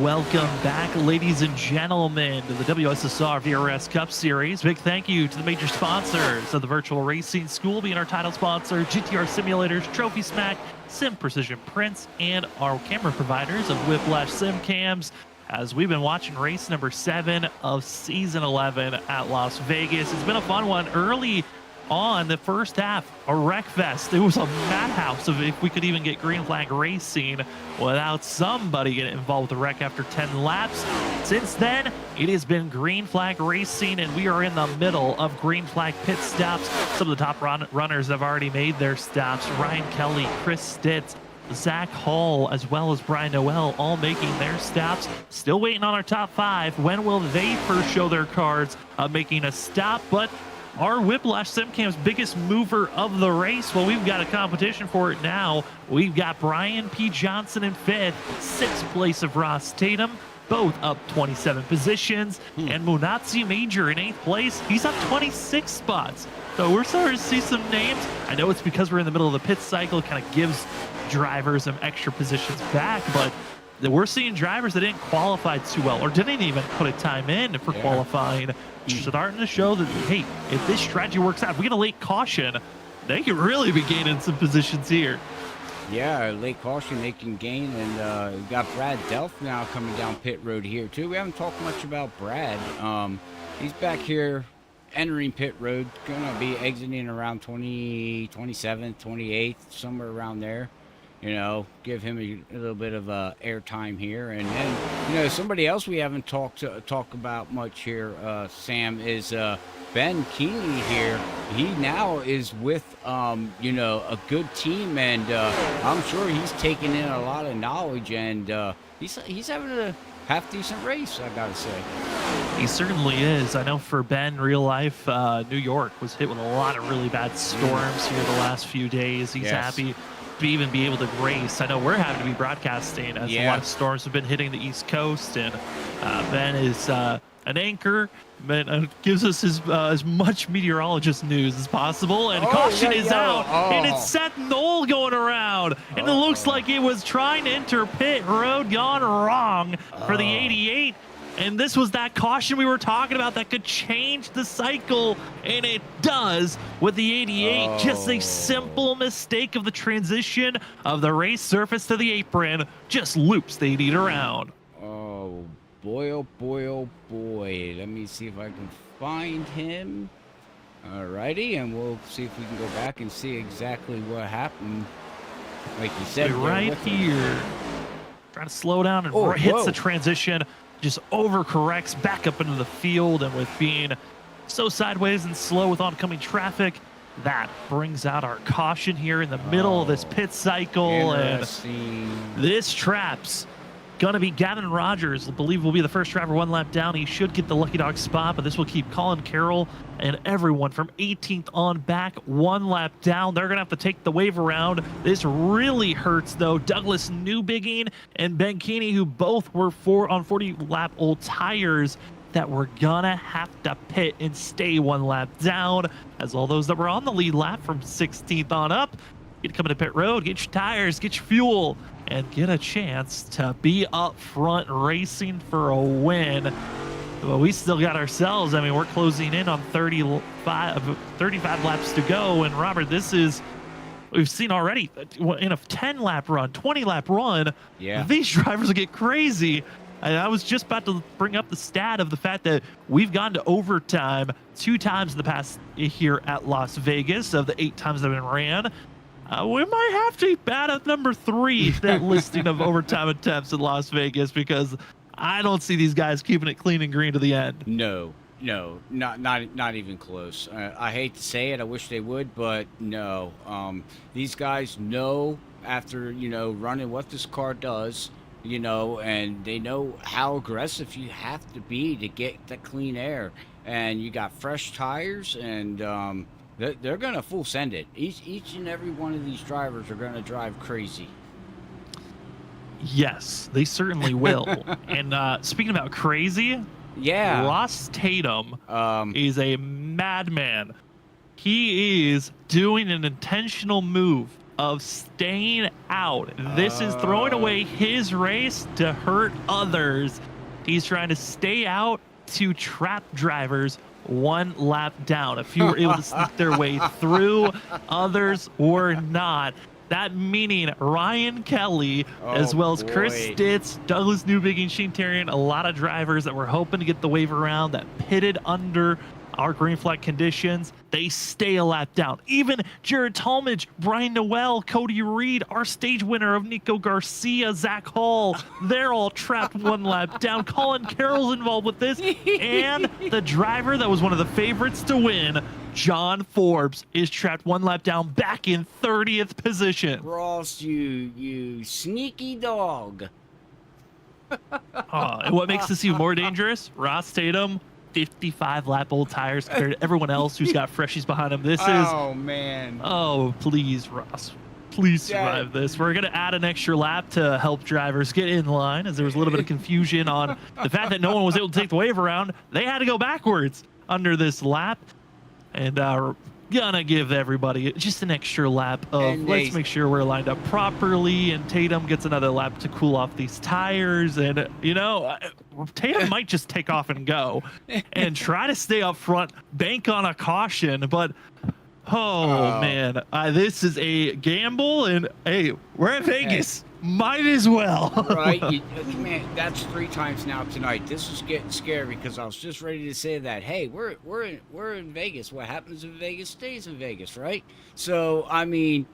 Welcome back, ladies and gentlemen, to the WSSR VRS Cup Series. Big thank you to the major sponsors of the Virtual Racing School, being our title sponsor, GTR Simulators, Trophy Smack, Sim Precision Prints, and our camera providers of Whiplash Sim Cams. As we've been watching race number 7 of season 11 at Las Vegas. It's been a fun one. Early on the first half, a wreck fest. It was a madhouse of if we could even get green flag racing without somebody getting involved with the wreck after 10 laps. Since then, it has been green flag racing, and we are in the middle of green flag pit stops. Some of the top runners have already made their stops. Ryan Kelly, Chris Stitz, Zach Hall, as well as Brian Noel, all making their stops. Still waiting on our top 5. When will they first show their cards of making a stop? But our Whiplash SimCam's biggest mover of the race, well, we've got a competition for it now. We've got Brian P. Johnson in 5th, 6th place of Ross Tatum, both up 27 positions, and Munatsi Major in 8th place. He's up 26 spots. So we're starting to see some names. I know it's because we're in the middle of the pit cycle. It kind of gives drivers some extra positions back, but we're seeing drivers that didn't qualify too well or didn't even put a time in for qualifying, starting to show that, hey, if this strategy works out, if we get a late caution, they could really be gaining some positions here. Yeah, late caution they can gain, and we got Brad Delph now coming down pit road here too. We haven't talked much about Brad. He's back here entering pit road, gonna be exiting around 27th, 28th, somewhere around there. You know, give him a little bit of airtime here. And then, you know, somebody else we haven't talked about much here, Sam, is Ben Keeney here. He now is with, you know, a good team, and I'm sure he's taking in a lot of knowledge, and he's having a half-decent race, I gotta say. He certainly is. I know for Ben, real life, New York was hit with a lot of really bad storms here the last few days. He's happy to even be able to race. I know we're happy to be broadcasting as a lot of storms have been hitting the East Coast, and Ben is an anchor, but gives us as much meteorologist news as possible. And caution is out, and it's Seth Knoll going around. And it looks like it was trying to enter pit road gone wrong for the 88. And this was that caution we were talking about that could change the cycle, and it does with the 88. Just a simple mistake of the transition of the race surface to the apron just loops the 88 around. Oh boy, oh boy, oh boy. Let me see if I can find him. Alrighty, and we'll see if we can go back and see exactly what happened. Like you said, right here. Trying to slow down and hits the transition. Just overcorrects back up into the field, and with being so sideways and slow with oncoming traffic, that brings out our caution here in the middle of this pit cycle. And this trap's gonna be Gavin Rogers. I believe will be the first driver 1 lap down. He should get the lucky dog spot, but this will keep Colin Carroll and everyone from 18th on back 1 lap down. They're gonna have to take the wave around. This really hurts though. Douglas Newbigging and Ben Keeney, who both were on 40 lap old tires, that we're gonna have to pit and stay 1 lap down, as all those that were on the lead lap from 16th on up get to come into pit road, get your tires, get your fuel, and get a chance to be up front racing for a win. But we still got ourselves, I mean, we're closing in on 35 laps to go. And Robert, we've seen already in a 10 lap run, 20 lap run, these drivers will get crazy. And I was just about to bring up the stat of the fact that we've gone to overtime 2 times in the past here at Las Vegas of the 8 times that have been ran. We might have to bat at number 3, that listing of overtime attempts in Las Vegas, because I don't see these guys keeping it clean and green to the end. No, not even close. I hate to say it, I wish they would, but no. These guys know after, running what this car does, and they know how aggressive you have to be to get the clean air. And you got fresh tires, and they're going to full send it. Each and every one of these drivers are going to drive crazy. Yes, they certainly will. And speaking about crazy, Ross Tatum is a madman. He is doing an intentional move of staying out. This is throwing away his race to hurt others. He's trying to stay out to trap drivers 1 lap down. A few were able to sneak their way through, others were not. That meaning Ryan Kelly, as well as Chris Stitz, Douglas Newbigging, Shane Terrian, a lot of drivers that were hoping to get the wave around that pitted under our green flag conditions, they stay a lap down. Even Jared Talmadge, Brian Noel, Cody Reed, our stage winner of Nico Garcia, Zach Hall, they're all trapped 1 lap down. Colin Carroll's involved with this, and the driver that was one of the favorites to win, John Forbes, is trapped 1 lap down, back in 30th position. Ross, you sneaky dog. And what makes this even more dangerous? Ross Tatum, 55 lap old tires compared to everyone else who's got freshies behind him. This is, man. Oh, please, Ross. Please survive this. We're going to add an extra lap to help drivers get in line, as there was a little bit of confusion on the fact that no one was able to take the wave around. They had to go backwards under this lap. And gonna give everybody just an extra lap of let's make sure we're lined up properly, and Tatum gets another lap to cool off these tires. And Tatum might just take off and go and try to stay up front, bank on a caution, but man, this is a gamble, and hey, we're at Vegas. Might as well. Right, man, that's 3 times now tonight. This is getting scary, because I was just ready to say that, hey, we're in Vegas. What happens in Vegas stays in Vegas, right? So I mean,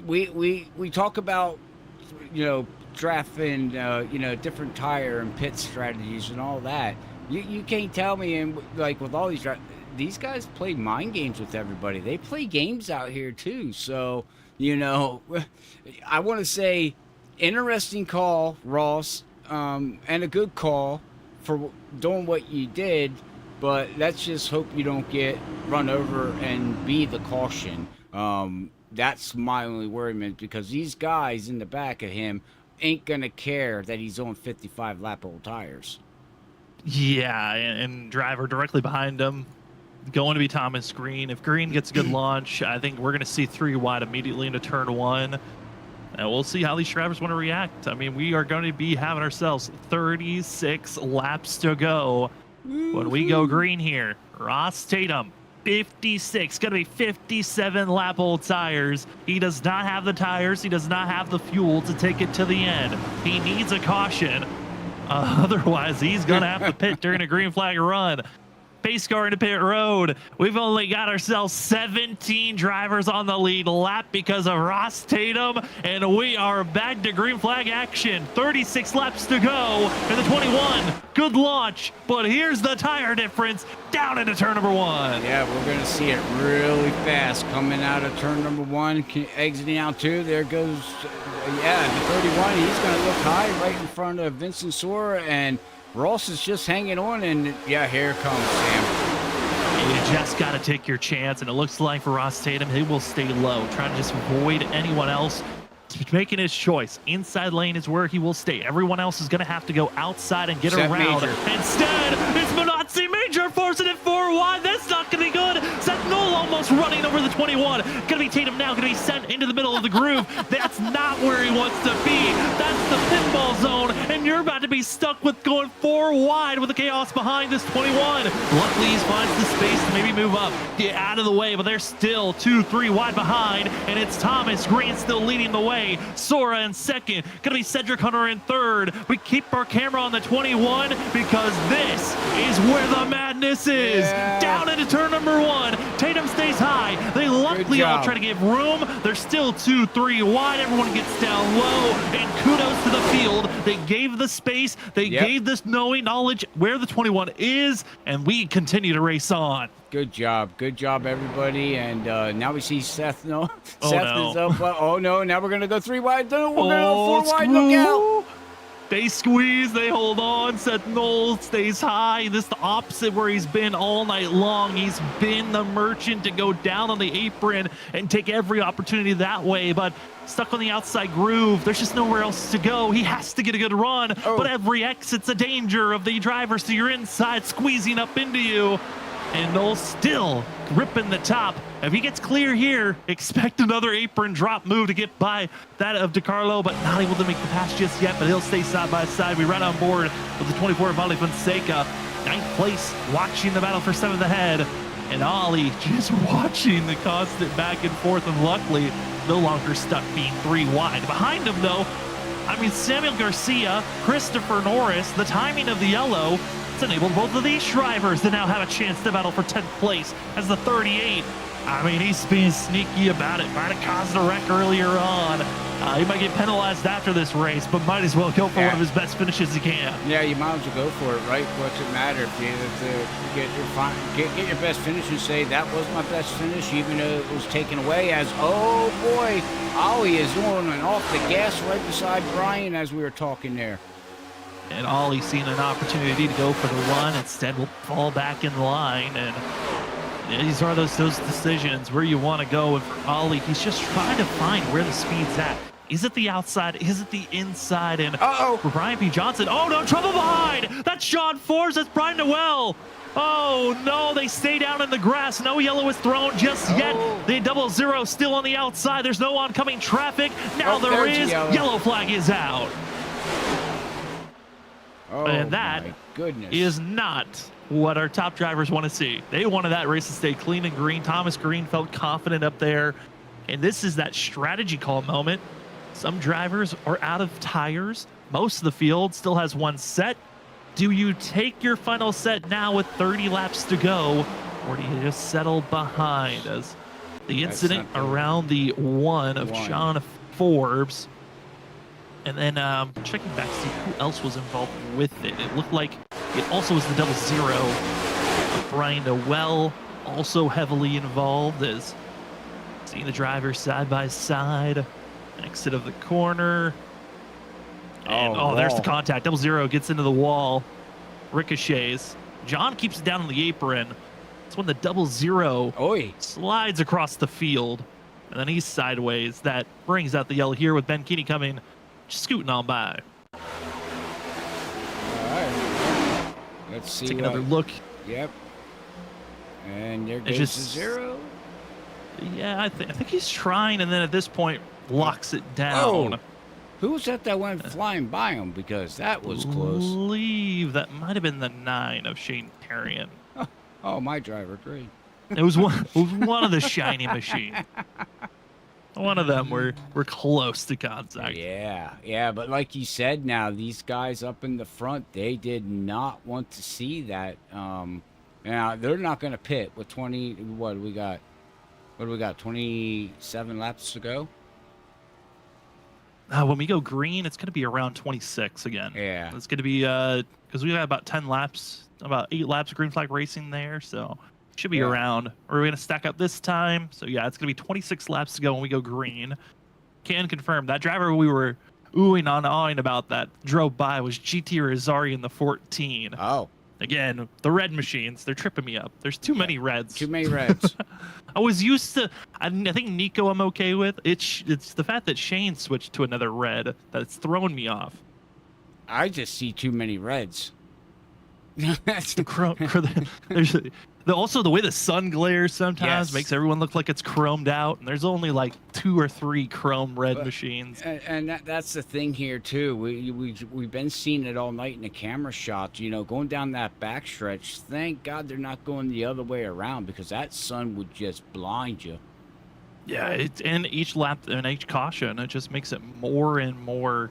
we talk about drafting different tire and pit strategies and all that. You can't tell me, and like with all these guys play mind games with everybody. They play games out here too. So I want to say, interesting call, Ross, and a good call for doing what you did, but let's just hope you don't get run over and be the caution. That's my only worriment, because these guys in the back of him ain't going to care that he's on 55 lap old tires. Yeah, and driver directly behind him, going to be Thomas Green. If Green gets a good launch, I think we're going to see 3 wide immediately into turn 1. And we'll see how these drivers want to react. I mean, we are going to be having ourselves 36 laps to go when we go green here. Ross Tatum, 56, going to be 57 lap old tires. He does not have the tires. He does not have the fuel to take it to the end. He needs a caution. Otherwise, he's going to have to pit during a green flag run. Pace car into pit road. We've only got ourselves 17 drivers on the lead lap because of Ross Tatum, and we are back to green flag action. 36 laps to go in the 21. Good launch, but here's the tire difference down into turn number 1. Yeah, we're going to see it really fast coming out of turn number 1, exiting out 2. There goes, the 31. He's going to look high right in front of Vincent Sora, and Ross is just hanging on, and yeah, here it comes, Sam. You just got to take your chance, and it looks like for Ross Tatum, he will stay low, trying to just avoid anyone else making his choice. Inside lane is where he will stay. Everyone else is going to have to go outside and get around. Major. Instead, it's Minazzi Major forcing it 4 wide. That's not going to be good. Seth Knoll almost running over the 21. Going to be Tatum now, going to be sent into the middle of the groove. That's not where he wants to be. That's the pinball zone, and you're about to be stuck with going 4 wide with the chaos behind this 21. Luckily, he finds the space to maybe move up, get out of the way, but they're still 2-3 wide behind, and it's Thomas Green still leading the way. Sora in second, gonna be Cedric Hunter in third. We keep our camera on the 21 because this is where the madness is. Yeah. Down into turn number 1. Tatum stays high. They luckily all try to give room. They're still 2-3 wide. Everyone gets down low, and kudos to the field. They gave the space. They gave this knowledge where the 21 is, and we continue to race on. Good job, everybody. And now we see Seth. No, Oh, Seth no. is up. Oh no! Now we're gonna go 3 wide. No, we're gonna go 4 wide. Look out! They squeeze, they hold on. Seth Knoll stays high. This is the opposite where he's been all night long. He's been the merchant to go down on the apron and take every opportunity that way, but stuck on the outside groove. There's just nowhere else to go. He has to get a good run, but every exit's a danger of the drivers to your inside squeezing up into you. And Knoll still ripping the top. If he gets clear here, expect another apron drop move to get by that of DiCarlo, but not able to make the pass just yet, but he'll stay side by side. We run on board with the 24 Vale Fonseca. 9th place, watching the battle for 7th ahead. And Ollie just watching the constant back and forth, and luckily no longer stuck being 3 wide. Behind him, though, I mean, Samuel Garcia, Christopher Norris, the timing of the yellow, enabled both of these drivers to now have a chance to battle for 10th place as the 38. I mean, he's being sneaky about it. Might have caused a wreck earlier on. He might get penalized after this race, but might as well go for one of his best finishes he can. Yeah, you might as well go for it, right? What's it matter if you get your best finish and say that was my best finish, even though it was taken away as, oh boy, Ollie is on and off the gas right beside Brian as we were talking there. And Ollie seen an opportunity to go for the run. Instead, will fall back in line. And these are those decisions where you want to go. And for Ollie, he's just trying to find where the speed's at. Is it the outside? Is it the inside? And for Brian P. Johnson, oh no, trouble behind. That's Sean Forbes. That's Brian Noel. Oh no, they stay down in the grass. No yellow is thrown just yet. The 00 still on the outside. There's no oncoming traffic. Now there is. Yellow flag is out. And that is not what our top drivers want to see. They wanted that race to stay clean and green. Thomas Green felt confident up there. And this is that strategy call moment. Some drivers are out of tires. Most of the field still has 1 set. Do you take your final set now with 30 laps to go, or do you just settle behind? As the incident around the 1 of Sean Forbes. And then checking back to see who else was involved with it. It looked like it also was the 00. Brian Noel also heavily involved, as seeing the drivers side by side. Exit of the corner. And there's the contact. 00 gets into the wall. Ricochets. John keeps it down on the apron. It's when the 00 slides across the field. And then he's sideways. That brings out the yellow here with Ben Keeney coming, scooting on by. All right. Let's see. Take another look. Yep. And there goes just the 0. Yeah, I think he's trying, and then at this point locks it down. Oh, who was that went flying by him? Because that was close. I believe that might have been the 9 of Shane Tarian. Oh, my driver, great. It was one of the shiny machines. One of them were close to contact. Yeah, but like you said, now these guys up in the front, they did not want to see that. Now they're not going to pit with 20. What do we got? 27 laps to go. When we go green, it's going to be around 26 again. Yeah, it's going to be because we got about 10 laps, about 8 laps of green flag racing there, so should be around. We're going to stack up this time, so yeah, it's going to be 26 laps to go when we go green. Can confirm that driver we were oohing and awing about that drove by was GT Rosario in the 14. Oh. Again, the red machines, they're tripping me up. There's too many reds. Too many reds. I was used to, I think Nico I'm okay with. It's the fact that Shane switched to another red that's throwing me off. I just see too many reds. That's also the way the sun glares sometimes makes everyone look like it's chromed out, and there's only like 2 or 3 chrome red machines. And that's the thing here too. We've been seeing it all night in the camera shots. You know, going down that backstretch. Thank God they're not going the other way around, because that sun would just blind you. Yeah, and each lap and each caution, it just makes it more and more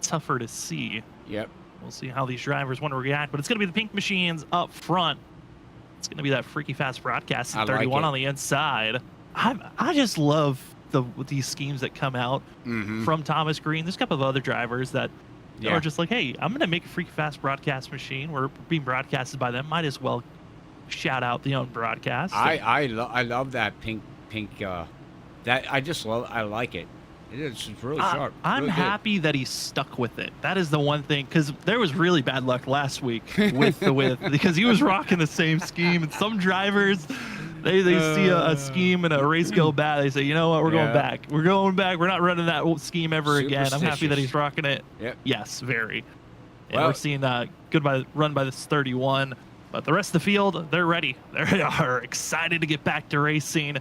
tougher to see. Yep. We'll see how these drivers want to react, but it's going to be the pink machines up front. It's going to be that freaky fast broadcast at 31 on the inside. I just love these schemes that come out from Thomas Green. There's a couple of other drivers that are just like, hey, I'm going to make a freaky fast broadcast machine. We're being broadcasted by them. Might as well shout out the own broadcast. I love that pink. That I like it. It's really sharp. I'm happy that he's stuck with it. That is the one thing, because there was really bad luck last week with the because he was rocking the same scheme, and some drivers they see a scheme and a race go bad, they say, you know what, we're going back. We're going back. We're not running that old scheme ever again. I'm happy that he's rocking it. Yep. Yes, very. And we're seeing run by this 31, but the rest of the field, they're ready. They are excited to get back to racing,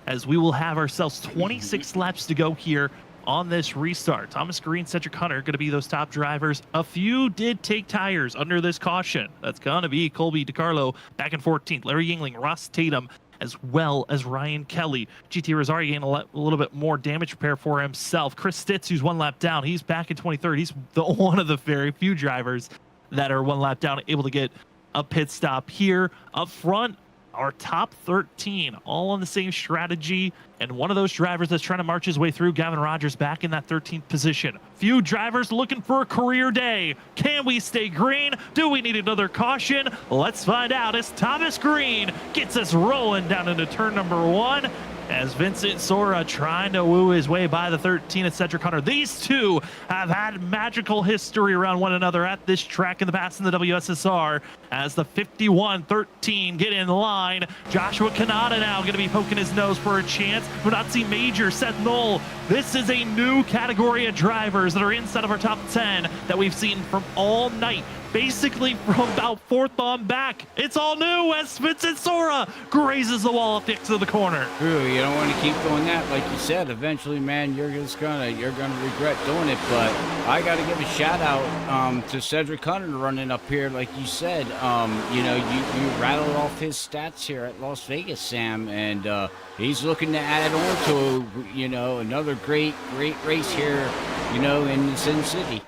as we will have ourselves 26 laps to go here on this restart. Thomas Green, Cedric Hunter going to be those top drivers. A few did take tires under this caution. That's going to be Colby DiCarlo back in 14th, Larry Yingling, Ross Tatum, as well as Ryan Kelly. GT Rosario getting a little bit more damage repair for himself. Chris Stitz, who's 1 lap down, he's back in 23rd. He's one of the very few drivers that are 1 lap down, able to get a pit stop here. Up front, our top 13, all on the same strategy, and one of those drivers that's trying to march his way through, Gavin Rogers, back in that 13th position. Few drivers looking for a career day. Can we stay green? Do we need another caution? Let's find out as Thomas Green gets us rolling down into turn number 1, as Vincent Sora trying to woo his way by the 13 at Cedric Hunter. These two have had magical history around one another at this track in the past in the WSSR, as the 51-13 get in line. Joshua Kanata now going to be poking his nose for a chance. Munatsi Major, Seth Knoll. This is a new category of drivers that are inside of our top 10 that we've seen from all night. Basically from about 4th on back. It's all new as Vincent Sora grazes the wall up the exit of the corner. Ooh, you don't want to keep doing that. Like you said, eventually, man, you're gonna regret doing it. But I got to give a shout out to Cedric Hunter running up here, like you said. You know, you rattled off his stats here at Las Vegas, Sam, and he's looking to add on to, you know, another great race here, you know, in the Sin City.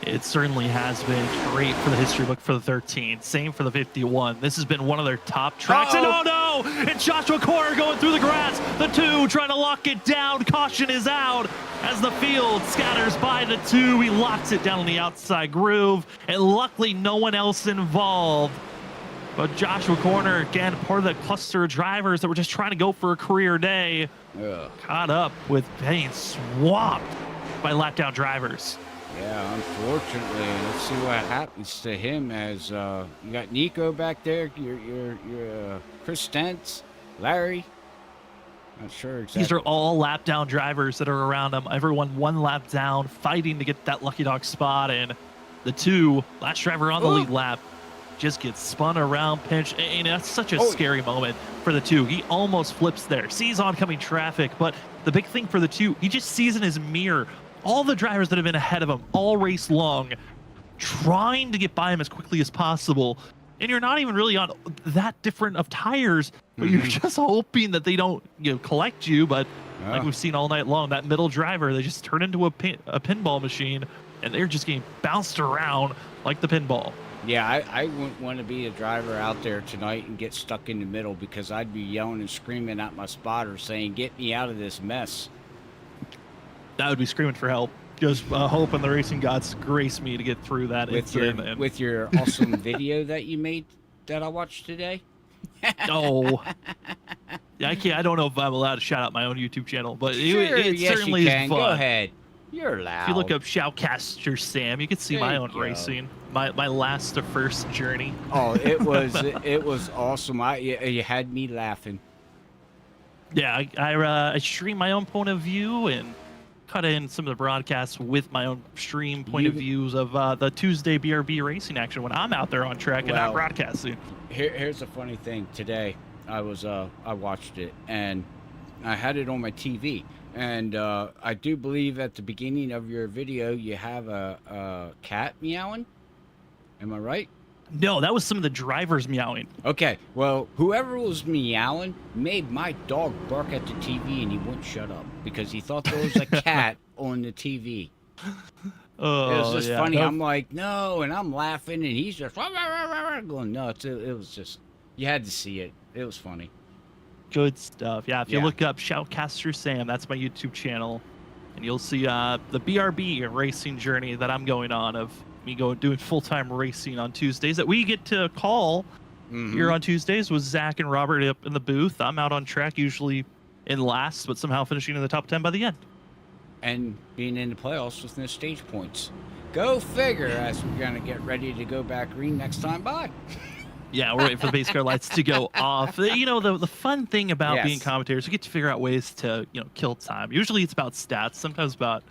It certainly has been great for the history book for the 13. Same for the 51. This has been one of their top tracks. And oh no! It's Joshua Corner going through the grass. The 2 trying to lock it down. Caution is out as the field scatters by the 2. He locks it down on the outside groove. And luckily no one else involved. But Joshua Corner, again, part of the cluster of drivers that were just trying to go for a career day, caught up with being swamped by lap down drivers. Yeah, unfortunately. Let's see what happens to him, as you got Nico back there, your Chris Stentz, Larry. Not sure exactly. These are all lap down drivers that are around him. Everyone 1 lap down, fighting to get that lucky dog spot in. The 2, last driver on the lead lap. just gets spun around, pinched, and that's such a scary moment for the two. He almost flips there, sees oncoming traffic, but the big thing for the two, he just sees in his mirror all the drivers that have been ahead of him all race long, trying to get by him as quickly as possible. And you're not even really on that different of tires, but you're just hoping that they don't, collect you. But like we've seen all night long, that middle driver, they just turn into a pinball machine, and they're just getting bounced around like the pinball. Yeah, I wouldn't want to be a driver out there tonight and get stuck in the middle, because I'd be yelling and screaming at my spotter saying, "Get me out of this mess." That would be screaming for help. Just hoping the racing gods grace me to get through that incident. With your awesome video that you made that I watched today. Oh, yeah, I don't know if I'm allowed to shout out my own YouTube channel, but Sure, it yes, certainly you is can. fun. Go ahead. You're loud. If you look up Shoutcaster Sam, you can see my own racing, my last to first journey. Oh, it was awesome. You had me laughing. Yeah, I stream my own point of view and cut in some of the broadcasts with my own stream point of views of the Tuesday BRB racing action when I'm out there on track and not broadcasting. Here's the funny thing. Today, I watched it, and I had it on my TV. And I do believe at the beginning of your video, you have a cat meowing. Am I right? No, that was some of the drivers meowing. Okay, well, whoever was meowing made my dog bark at the TV, and he wouldn't shut up because he thought there was a cat on the TV. Oh, it was just yeah. funny. I'm like, no, and I'm laughing, and he's just going nuts. It was just, you had to see it. It was funny. Good stuff. Yeah, if you look up Shoutcaster Sam, that's my YouTube channel, and you'll see the BRB racing journey that I'm going on of me doing full-time racing on Tuesdays that we get to call here on Tuesdays with Zach and Robert up in the booth. I'm out on track usually in last, but somehow finishing in the top 10 by the end. And being in the playoffs with no stage points. Go figure, as we're going to get ready to go back green next time by. Yeah, we're waiting for the base car lights to go off. You know, the fun thing about being commentators, we get to figure out ways to, kill time. Usually it's about stats, sometimes about,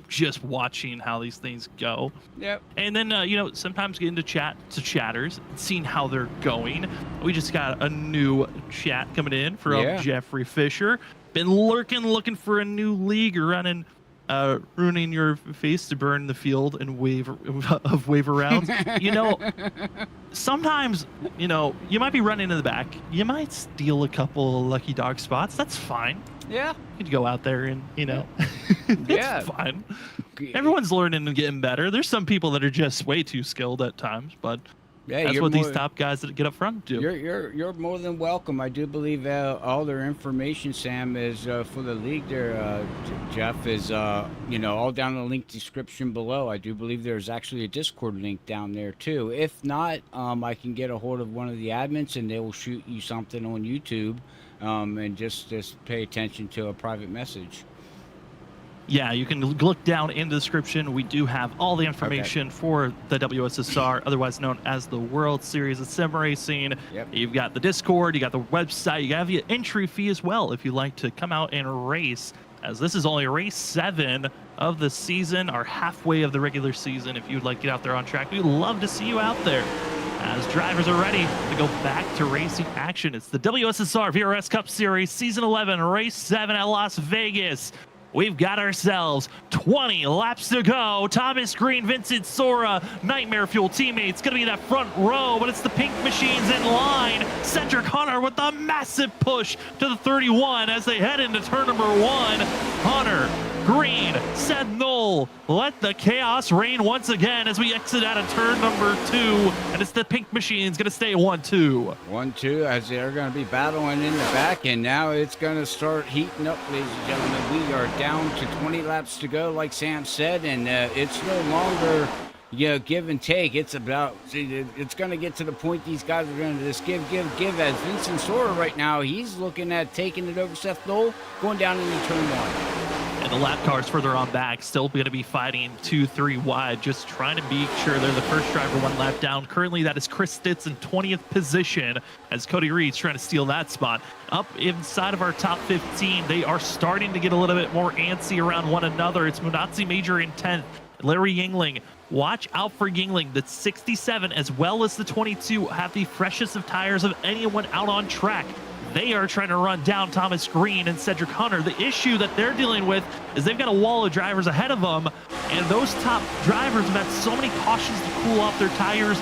just watching how these things go. Yep. And then, sometimes get into chatters, seeing how they're going. We just got a new chat coming in from Jeffrey Fisher. Been looking for a new league running. Ruining your face to burn the field and wave around. Sometimes, you might be running in the back. You might steal a couple of lucky dog spots. That's fine. Yeah. You could go out there and, it's fine. Everyone's learning and getting better. There's some people that are just way too skilled at times, but that's what these top guys that get up front do. You're more than welcome. I do believe all their information, Sam, is for the league there. Jeff is, all down in the link description below. I do believe there's actually a Discord link down there too. If not, I can get a hold of one of the admins and they will shoot you something on YouTube, and just pay attention to a private message. Yeah, you can look down in the description. We do have all the information for the WSSR, otherwise known as the World Series of Sim Racing. Yep. You've got the Discord, you got the website, you have the entry fee as well if you'd like to come out and race, as this is only race 7 of the season, or halfway of the regular season. If you'd like to get out there on track, we'd love to see you out there, as drivers are ready to go back to racing action. It's the WSSR VRS Cup Series Season 11, Race 7 at Las Vegas. We've got ourselves 20 laps to go. Thomas Green, Vincent Sora, Nightmare Fuel teammates going to be in that front row, but it's the pink machines in line. Cedric Hunter with a massive push to the 31 as they head into turn number 1. Hunter, Green, Seth Knoll, let the chaos reign once again as we exit out of turn number 2. And it's the pink machines going to stay 1-2. 1-2 as they're going to be battling in the back, and now it's going to start heating up, ladies and gentlemen. We are down to 20 laps to go, like Sam said, and it's no longer give and take. It's about, it's going to get to the point these guys are going to just give. As Vincent Sora right now, he's looking at taking it over Seth Knoll, going down into turn 1. And the lap cars further on back still going to be fighting 2-3 wide, just trying to be sure they're the first driver 1 lap down. Currently, that is Chris Stitz in 20th position as Cody Reed's trying to steal that spot. Up inside of our top 15, they are starting to get a little bit more antsy around one another. It's Munatsi Major in 10th. Larry Yingling Watch out for Yingling. The 67 as well as the 22 have the freshest of tires of anyone out on track. They are trying to run down Thomas Green and Cedric Hunter. The issue that they're dealing with is they've got a wall of drivers ahead of them, and those top drivers have had so many cautions to cool off their tires.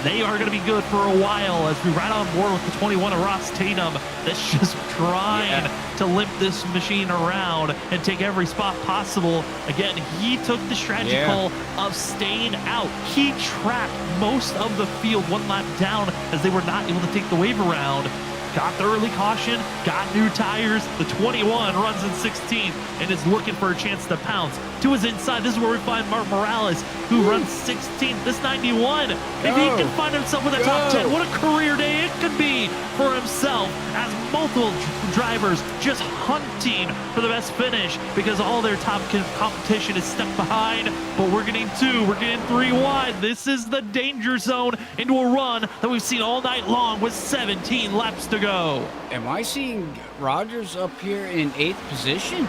They are going to be good for a while as we ride on board with the 21 of Ross Tatum that's just trying to limp this machine around and take every spot possible. Again, he took the strategy call of staying out. He tracked most of the field one lap down as they were not able to take the wave around. Got the early caution, got new tires. The 21 runs in 16th and is looking for a chance to pounce. To his inside, this is where we find Mark Morales, who runs 16th. This 91, if he can find himself with a top 10, what a career day it could be for himself, as multiple drivers just hunting for the best finish because all their top competition is stuck behind. But we're getting 2, we're getting 3 wide. This is the danger zone into a run that we've seen all night long with 17 laps to go. Am I seeing Rogers up here in 8th position?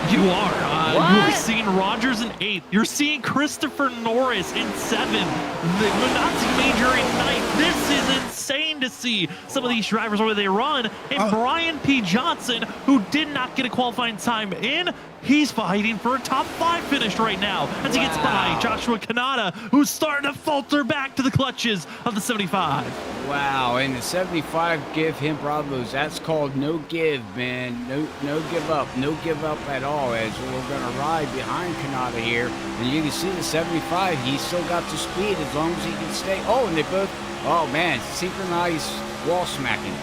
You are. You're seeing Rogers in 8th. You're seeing Christopher Norris in 7th. The Nazi Major in 9th. This is insane to see some of these drivers where they run. And Brian P. Johnson, who did not get a qualifying time in, he's fighting for a top 5 finish right now as he gets by Joshua Kanata, who's starting to falter back to the clutches of the 75. Wow, and the 75 give him bravos. That's called no give, man. No give up. No give up at all, as we're going to ride behind Kanata here. And you can see the 75, he's still got the speed as long as he can stay. Oh, and they both, oh man, synchronized wall smacking.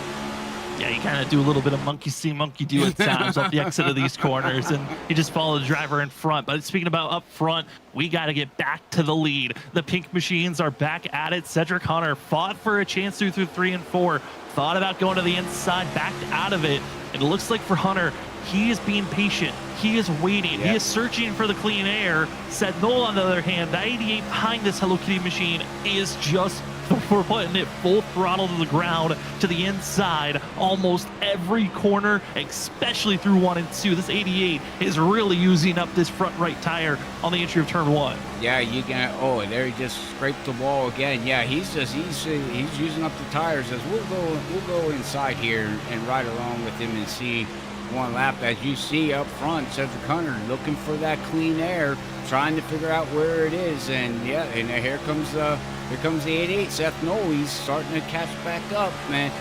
Yeah, you kind of do a little bit of monkey see, monkey do at times off the exit of these corners, and you just follow the driver in front. But speaking about up front, we got to get back to the lead. The pink machines are back at it. Cedric Hunter fought for a chance through 3 and 4, thought about going to the inside, backed out of it. And it looks like for Hunter, he is being patient. He is waiting. He is searching for the clean air. Seth Knoll, on the other hand, the 88 behind this Hello Kitty machine is just we're putting it full throttle to the ground, to the inside, almost every corner, especially through 1 and 2. This 88 is really using up this front right tire on the entry of turn 1. Yeah, you can. Oh, there he just scraped the wall again. Yeah, he's using up the tires. As we'll go inside here and ride along with him and see one lap. As you see up front, Cedric Hunter looking for that clean air, trying to figure out where it is. And yeah, and here comes the 88. Seth Knoll, he's starting to catch back up, man.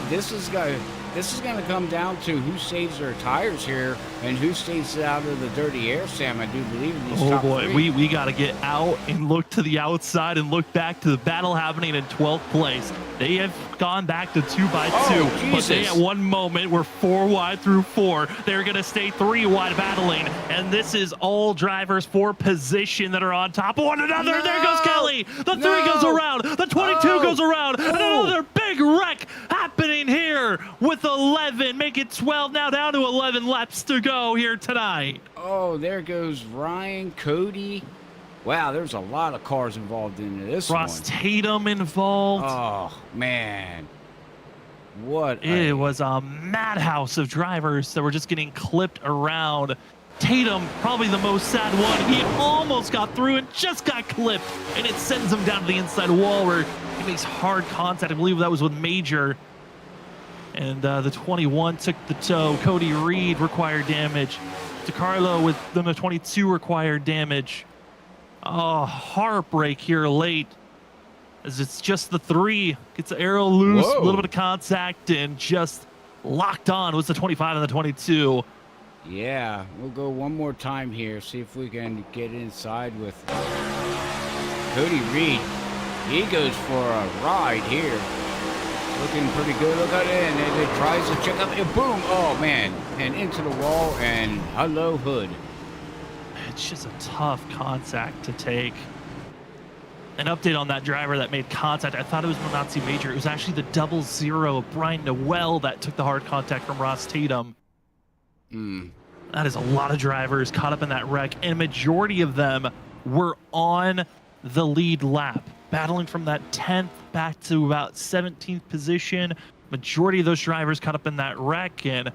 This is going to come down to who saves their tires here and who stays out of the dirty air, Sam. I do believe in these top 3. We got to get out and look to the outside and look back to the battle happening in 12th place. They have gone back to 2 by 2, but they at one moment were 4 wide through 4. They're going to stay 3 wide battling, and this is all drivers for position that are on top of one another. No. There goes Kelly. The 3 goes around. The 22 goes around. And another big wreck happening here with 11. Make it 12 now, down to 11 laps to go here tonight. Oh, there goes Ryan, Cody. Wow, there's a lot of cars involved in this one. Ross Tatum involved. Oh, man. It was a madhouse of drivers that were just getting clipped around. Tatum, probably the most sad one. He almost got through and just got clipped, and it sends him down to the inside wall where he makes hard contact. I believe that was with Major. And the 21 took the tow. Cody Reed required damage. DeCarlo with the 22 required damage. Oh, heartbreak here late, as it's just the 3 gets the arrow loose, a little bit of contact, and just locked on. It was the 25 and the 22. Yeah, we'll go one more time here, see if we can get inside with Cody Reed. He goes for a ride here. Looking pretty good. Look at it, and it tries to check up, and boom! Oh man! And into the wall, and hello hood. It's just a tough contact to take. An update on that driver that made contact. I thought it was Nazi Major. It was actually the 00 Brian Noel that took the hard contact from Ross Tatum. That is a lot of drivers caught up in that wreck, and majority of them were on the lead lap, battling from that 10th back to about 17th position. Majority of those drivers caught up in that wreck, and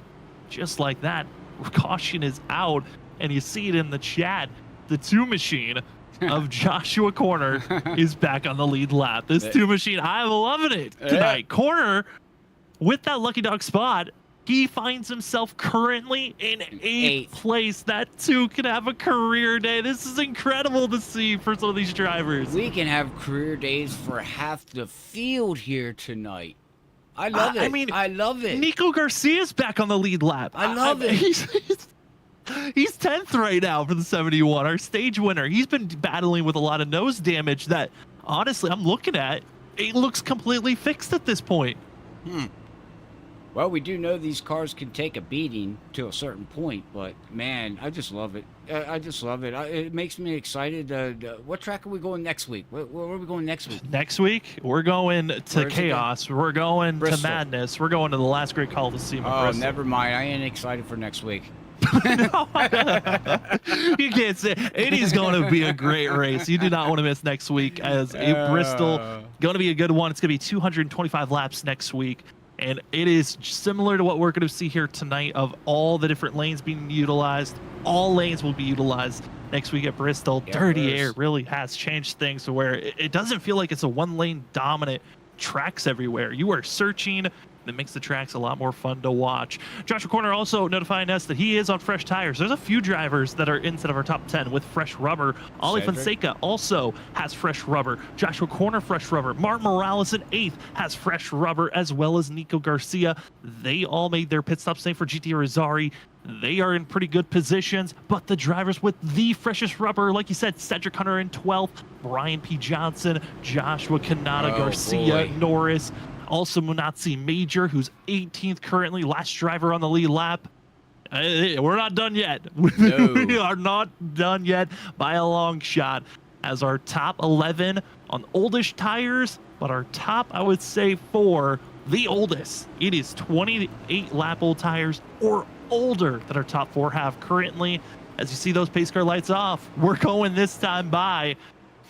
just like that, caution is out. And you see it in the chat, the 2 machine of Joshua Corner is back on the lead lap. This two machine, I'm loving it tonight. Corner, with that lucky dog spot, he finds himself currently in eighth place. That two can have a career day. This is incredible to see for some of these drivers. We can have career days for half the field here tonight. I love it. I mean, I love it. Nico Garcia's back on the lead lap. I love it. He's 10th right now for the 71, our stage winner. He's been battling with a lot of nose damage that, honestly, I'm looking at. It looks completely fixed at this point. Well, we do know these cars can take a beating to a certain point, but man, I just love it. I just love it. It makes me excited. What track are we going next week? Where are we going next week? Next week, we're going to Chaos. We're going to Madness. We're going to the last great Coliseum. Oh, never mind. I ain't excited for next week. You can't say it is going to be a great race. You do not want to miss next week, as Bristol going to be a good one. It's going to be 225 laps next week, and it is similar to what we're going to see here tonight of all the different lanes being utilized. All lanes will be utilized next week at Bristol. Dirty Air really has changed things to where it doesn't feel like it's a one-lane dominant tracks everywhere. You are searching. That makes the tracks a lot more fun to watch. Joshua Corner also notifying us that he is on fresh tires. There's a few drivers that are inside of our top 10 with fresh rubber. Ollie Fonseca also has fresh rubber. Joshua Corner, fresh rubber. Martin Morales in 8th has fresh rubber, as well as Nico Garcia. They all made their pit stops. Same for GT Rosari. They are in pretty good positions, but the drivers with the freshest rubber, like you said, Cedric Hunter in 12th, Brian P. Johnson, Joshua Kanata, Garcia, Norris. Also, Munatsi Major, who's 18th currently, last driver on the lead lap. We're not done yet. No. We are not done yet by a long shot, as our top 11 on oldish tires, but our top, I would say, 4, the oldest. It is 28 lap old tires or older that our top 4 have currently. As you see those pace car lights off, we're going this time by.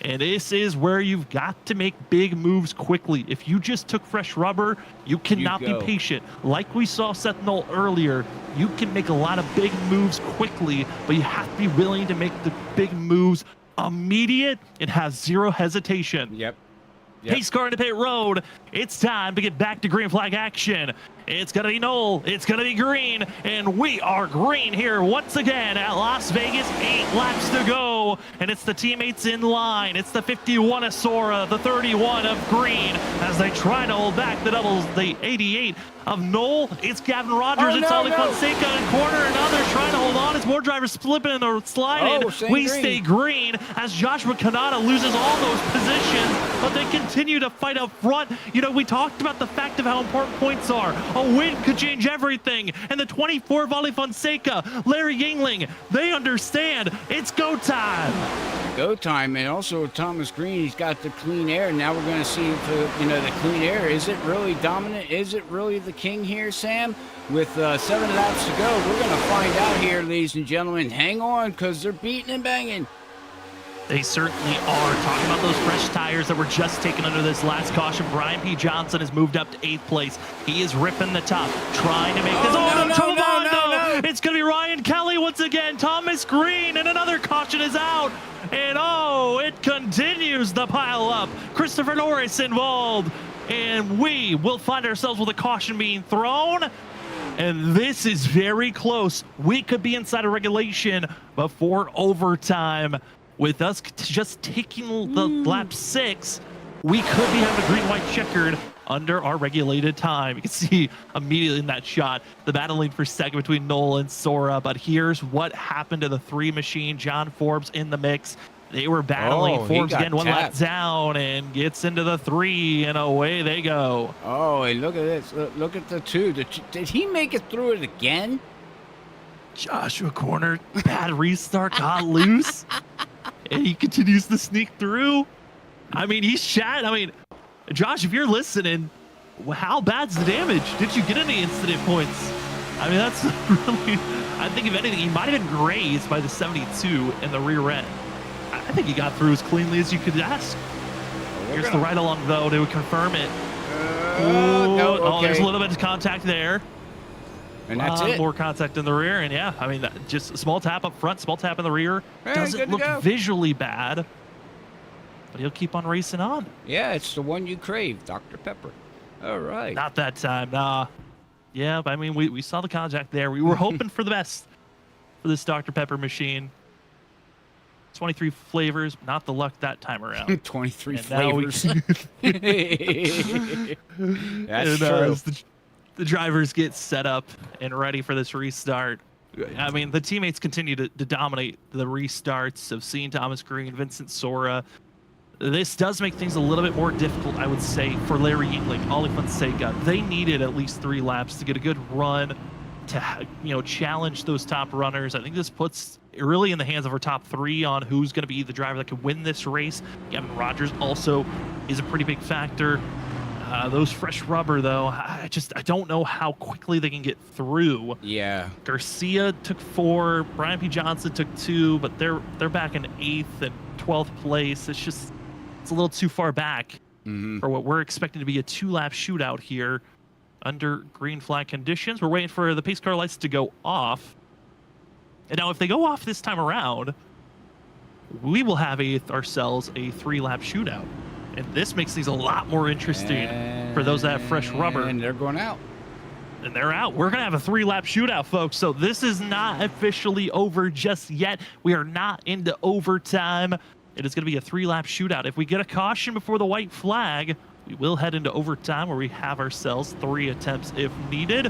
And this is where you've got to make big moves quickly. If you just took fresh rubber, you cannot be patient. Like we saw Seth Knoll earlier, you can make a lot of big moves quickly, but you have to be willing to make the big moves immediate and have zero hesitation. Yep. Pace car into pit road. It's time to get back to green flag action. It's going to be Knoll. It's going to be green. And we are green here once again at Las Vegas. 8 laps to go. And it's the teammates in line. It's the 51 of Sora, the 31 of Green, as they try to hold back the doubles, the 88 of Knoll. It's Gavin Rogers. It's Ollie Fonseca in corner. And others trying to hold on as more drivers slipping and sliding. We stay green as Joshua Kanata loses all those positions, but they continue to fight up front. You know, we talked about the fact of how important points are. A win could change everything. And the 24 of Ollie Fonseca, Larry Yingling, they understand it's go time. Go time. And also Thomas Green, he's got the clean air. Now we're going to see if the clean air, is it really dominant? Is it really the king here, Sam? With 7 laps to go, we're going to find out here, ladies and gentlemen. Hang on, because they're beating and banging. They certainly are. Talking about those fresh tires that were just taken under this last caution. Brian P. Johnson has moved up to 8th place. He is ripping the top, trying to make this. No. It's going to be Ryan Kelly once again. Thomas Green, and another caution is out. And it continues to pile up. Christopher Norris involved. And we will find ourselves with a caution being thrown. And this is very close. We could be inside of regulation before overtime. With us just taking the lap 6, we could be having a green-white checkered under our regulated time. You can see immediately in that shot the battling for second between Knoll and Sora. But here's what happened to the 3 machine. John Forbes in the mix. They were battling. Forbes again, 1 lap down, and gets into the 3, and away they go. Oh, and look at this. Look at the 2. Did he make it through it again? Joshua Corner, bad restart, got loose. And he continues to sneak through. I mean, he's chat. I mean, Josh, if you're listening, how bad's the damage? Did you get any incident points? I mean, that's really, I think if anything, he might have been grazed by the 72 in the rear end. I think he got through as cleanly as you could ask. Here's the ride along, though, to confirm it. No, okay. Oh, there's a little bit of contact there. And that's it. More contact in the rear, and yeah, I mean, just a small tap up front, small tap in the rear. Hey, Doesn't look visually bad, but he'll keep on racing on. Yeah, it's the one you crave, Dr. Pepper. All right. Not that time, nah. Yeah, but I mean, we saw the contact there. We were hoping for the best for this Dr. Pepper machine. 23 flavors, not the luck that time around. 23 and flavors. That's true. The drivers get set up and ready for this restart. I mean, the teammates continue to dominate the restarts of seeing Thomas Green, Vincent Sora. This does make things a little bit more difficult, I would say, for Larry Yingling, Ollie Fonseca. They needed at least 3 laps to get a good run to, challenge those top runners. I think this puts it really in the hands of our top 3 on who's going to be the driver that could win this race. Gavin Rogers also is a pretty big factor. Those fresh rubber, though, I don't know how quickly they can get through. Yeah. Garcia took 4, Brian P. Johnson took 2, but they're back in 8th and 12th place. It's a little too far back for what we're expecting to be a 2-lap shootout here under green flag conditions. We're waiting for the pace car lights to go off. And now if they go off this time around, we will have ourselves a 3-lap shootout. And this makes things a lot more interesting for those that have fresh rubber. And they're going out. And they're out. We're going to have a 3-lap shootout, folks. So this is not officially over just yet. We are not into overtime. It is going to be a 3-lap shootout. If we get a caution before the white flag, we will head into overtime where we have ourselves 3 attempts if needed.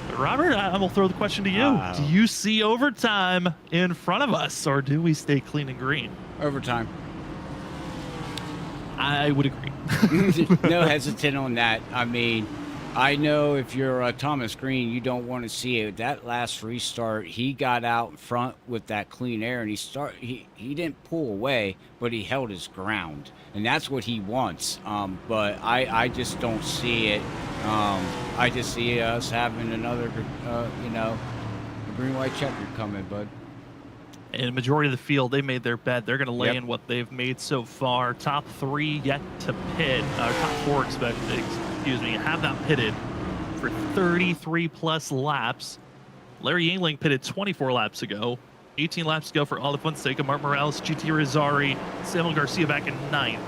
But Robert, I'm going to throw the question to you. Do you see overtime in front of us, or do we stay clean and green? Overtime. I would agree. No hesitant on that. I mean, I know if you're Thomas Green, you don't want to see it. That last restart, he got out in front with that clean air, and he didn't pull away, but he held his ground, and that's what he wants. But I just don't see it. I just see us having another, a green-white checker coming, bud. And the majority of the field, they made their bet. They're going to lay in what they've made so far. Top 3 yet to pit. Top 4 have not pitted for 33-plus laps. Larry Yingling pitted 24 laps ago. 18 laps ago for Ollie Fonseca, Mark Morales, GT Rizzari, Samuel Garcia back in 9th.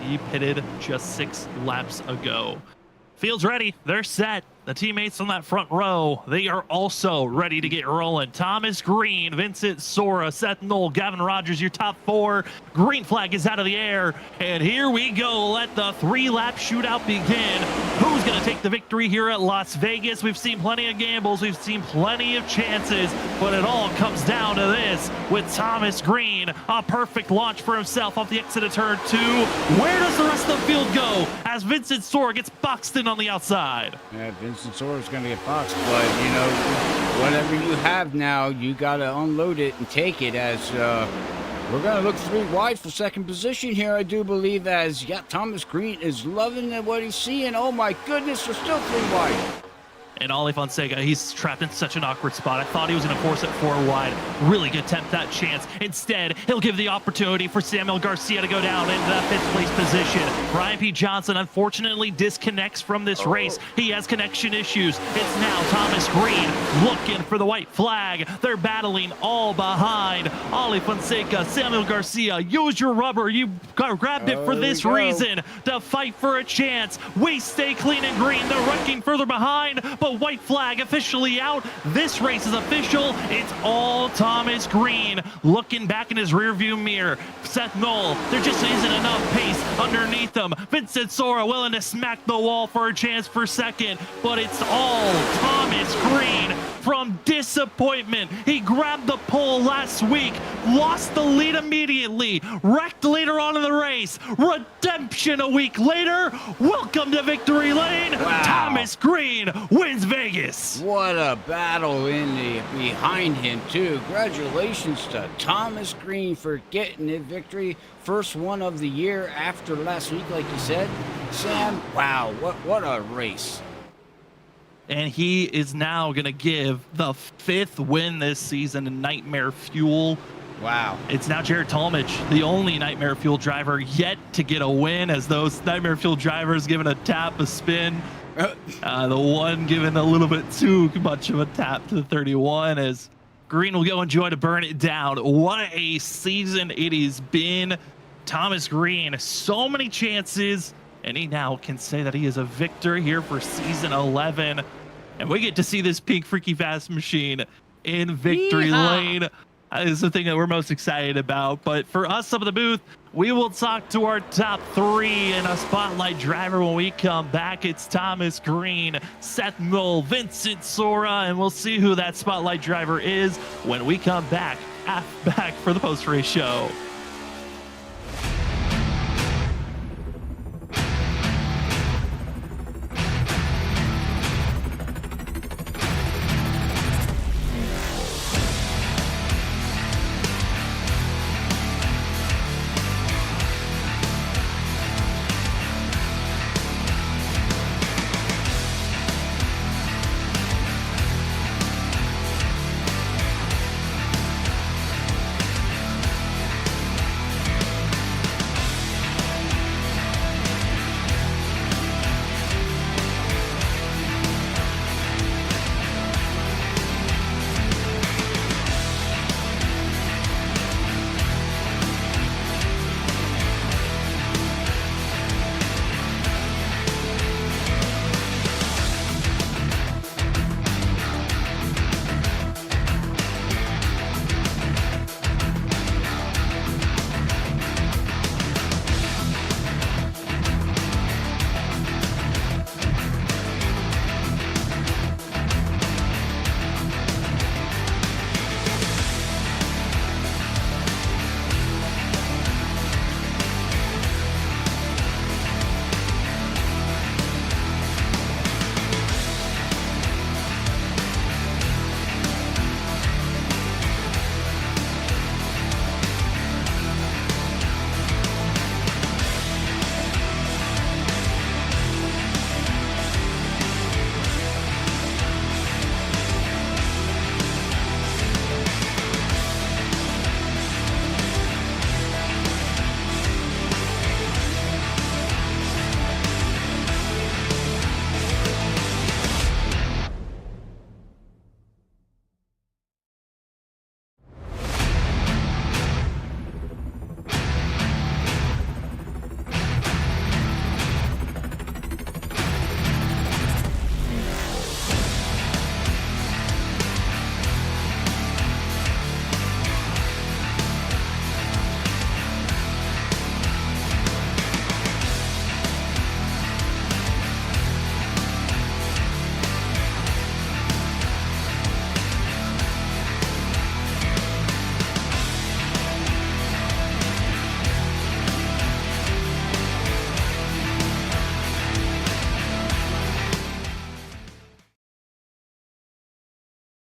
He pitted just 6 laps ago. Field's ready. They're set. The teammates on that front row, they are also ready to get rolling. Thomas Green, Vincent Sora, Seth Knoll, Gavin Rogers, your top 4. Green flag is out of the air. And here we go. Let the 3-lap shootout begin. Who's going to take the victory here at Las Vegas? We've seen plenty of gambles. We've seen plenty of chances. But it all comes down to this with Thomas Green. A perfect launch for himself off the exit of turn 2. Where does the rest of the field go as Vincent Sora gets boxed in on the outside? Yeah, Vincent Sora's going to get boxed, but, whatever you have now, you got to unload it and take it as we're going to look 3 wide for second position here, I do believe, as, Thomas Green is loving what he's seeing. Oh, my goodness, we're still 3 wide. And Ollie Fonseca, he's trapped in such an awkward spot. I thought he was going to force it 4 wide. Really good attempt at chance. Instead, he'll give the opportunity for Samuel Garcia to go down into that 5th place position. Brian P. Johnson unfortunately disconnects from this race. He has connection issues. It's now Thomas Green looking for the white flag. They're battling all behind. Ollie Fonseca, Samuel Garcia, use your rubber. You grabbed it for this reason, to fight for a chance. We stay clean and green. They're wrecking further behind, but white flag officially out. This race is official. It's all Thomas Green looking back in his rearview mirror. Seth Knoll, there just isn't enough pace underneath him. Vincent Sora willing to smack the wall for a chance for second, but it's all Thomas Green from disappointment. He grabbed the pole last week, lost the lead immediately, wrecked later on in the race. Redemption a week later. Welcome to victory lane. Wow. Thomas Green wins Vegas. What a battle behind him, too. Congratulations to Thomas Green for getting the victory. First one of the year after last week, like you said. Sam, wow, what a race. And he is now going to give the 5th win this season in Nightmare Fuel. Wow. It's now Jared Talmadge, the only Nightmare Fuel driver yet to get a win, as those Nightmare Fuel drivers given a tap, a spin, The one giving a little bit too much of a tap to the 31 as Green will go and join to burn it down. What a season it has been. Thomas Green, so many chances, and he now can say that he is a victor here for season 11. And we get to see this pink freaky fast machine in victory lane. Is the thing that we're most excited about. But for us up at the booth, we will talk to our top 3 and a spotlight driver when we come back. It's Thomas Green, Seth Knoll, Vincent Sora, and we'll see who that spotlight driver is when we come back for the post-race show.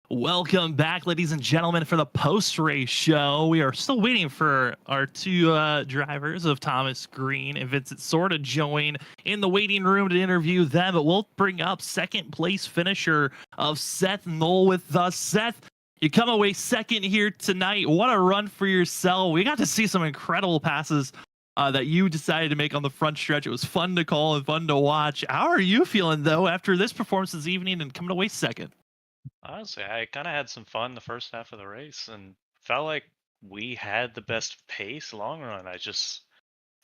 Welcome back, ladies and gentlemen, for the post-race show. We are still waiting for our 2 drivers of Thomas Green and Vincent Sora to join in the waiting room to interview them. But we'll bring up second place finisher of Seth Knoll with us. Seth, you come away second here tonight. What a run for yourself. We got to see some incredible passes that you decided to make on the front stretch. It was fun to call and fun to watch. How are you feeling, though, after this performance this evening and coming away second? Honestly, I kind of had some fun the first half of the race and felt like we had the best pace long run.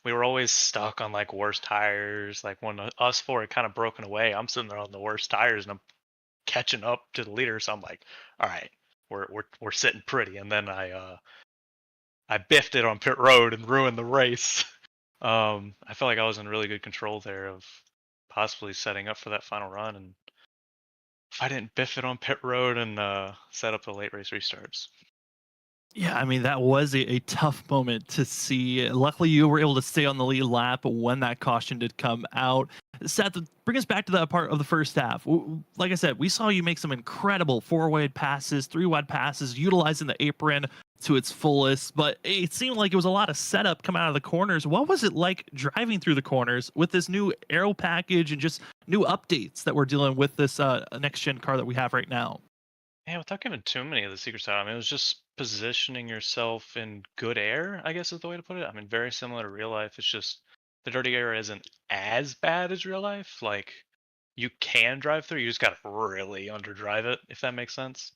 We were always stuck on like worst tires. Like when us 4 had kind of broken away, I'm sitting there on the worst tires and I'm catching up to the leader. So I'm like, all right, we're sitting pretty. And then I biffed it on pit road and ruined the race. I felt like I was in really good control there of possibly setting up for that final run, and if I didn't biff it on pit road and set up the late race restarts. Yeah, I mean, that was a tough moment to see. Luckily, you were able to stay on the lead lap when that caution did come out. Seth, bring us back to that part of the first half. Like I said, we saw you make some incredible 4-wide passes, 3-wide passes, utilizing the apron to its fullest, but it seemed like it was a lot of setup coming out of the corners. What was it like driving through the corners with this new aero package and just new updates that we're dealing with this next-gen car that we have right now? Yeah, without giving too many of the secrets out, I mean, it was just positioning yourself in good air, I guess is the way to put it. I mean, very similar to real life. It's just the dirty air isn't as bad as real life. Like, you can drive through. You just got to really underdrive it, if that makes sense.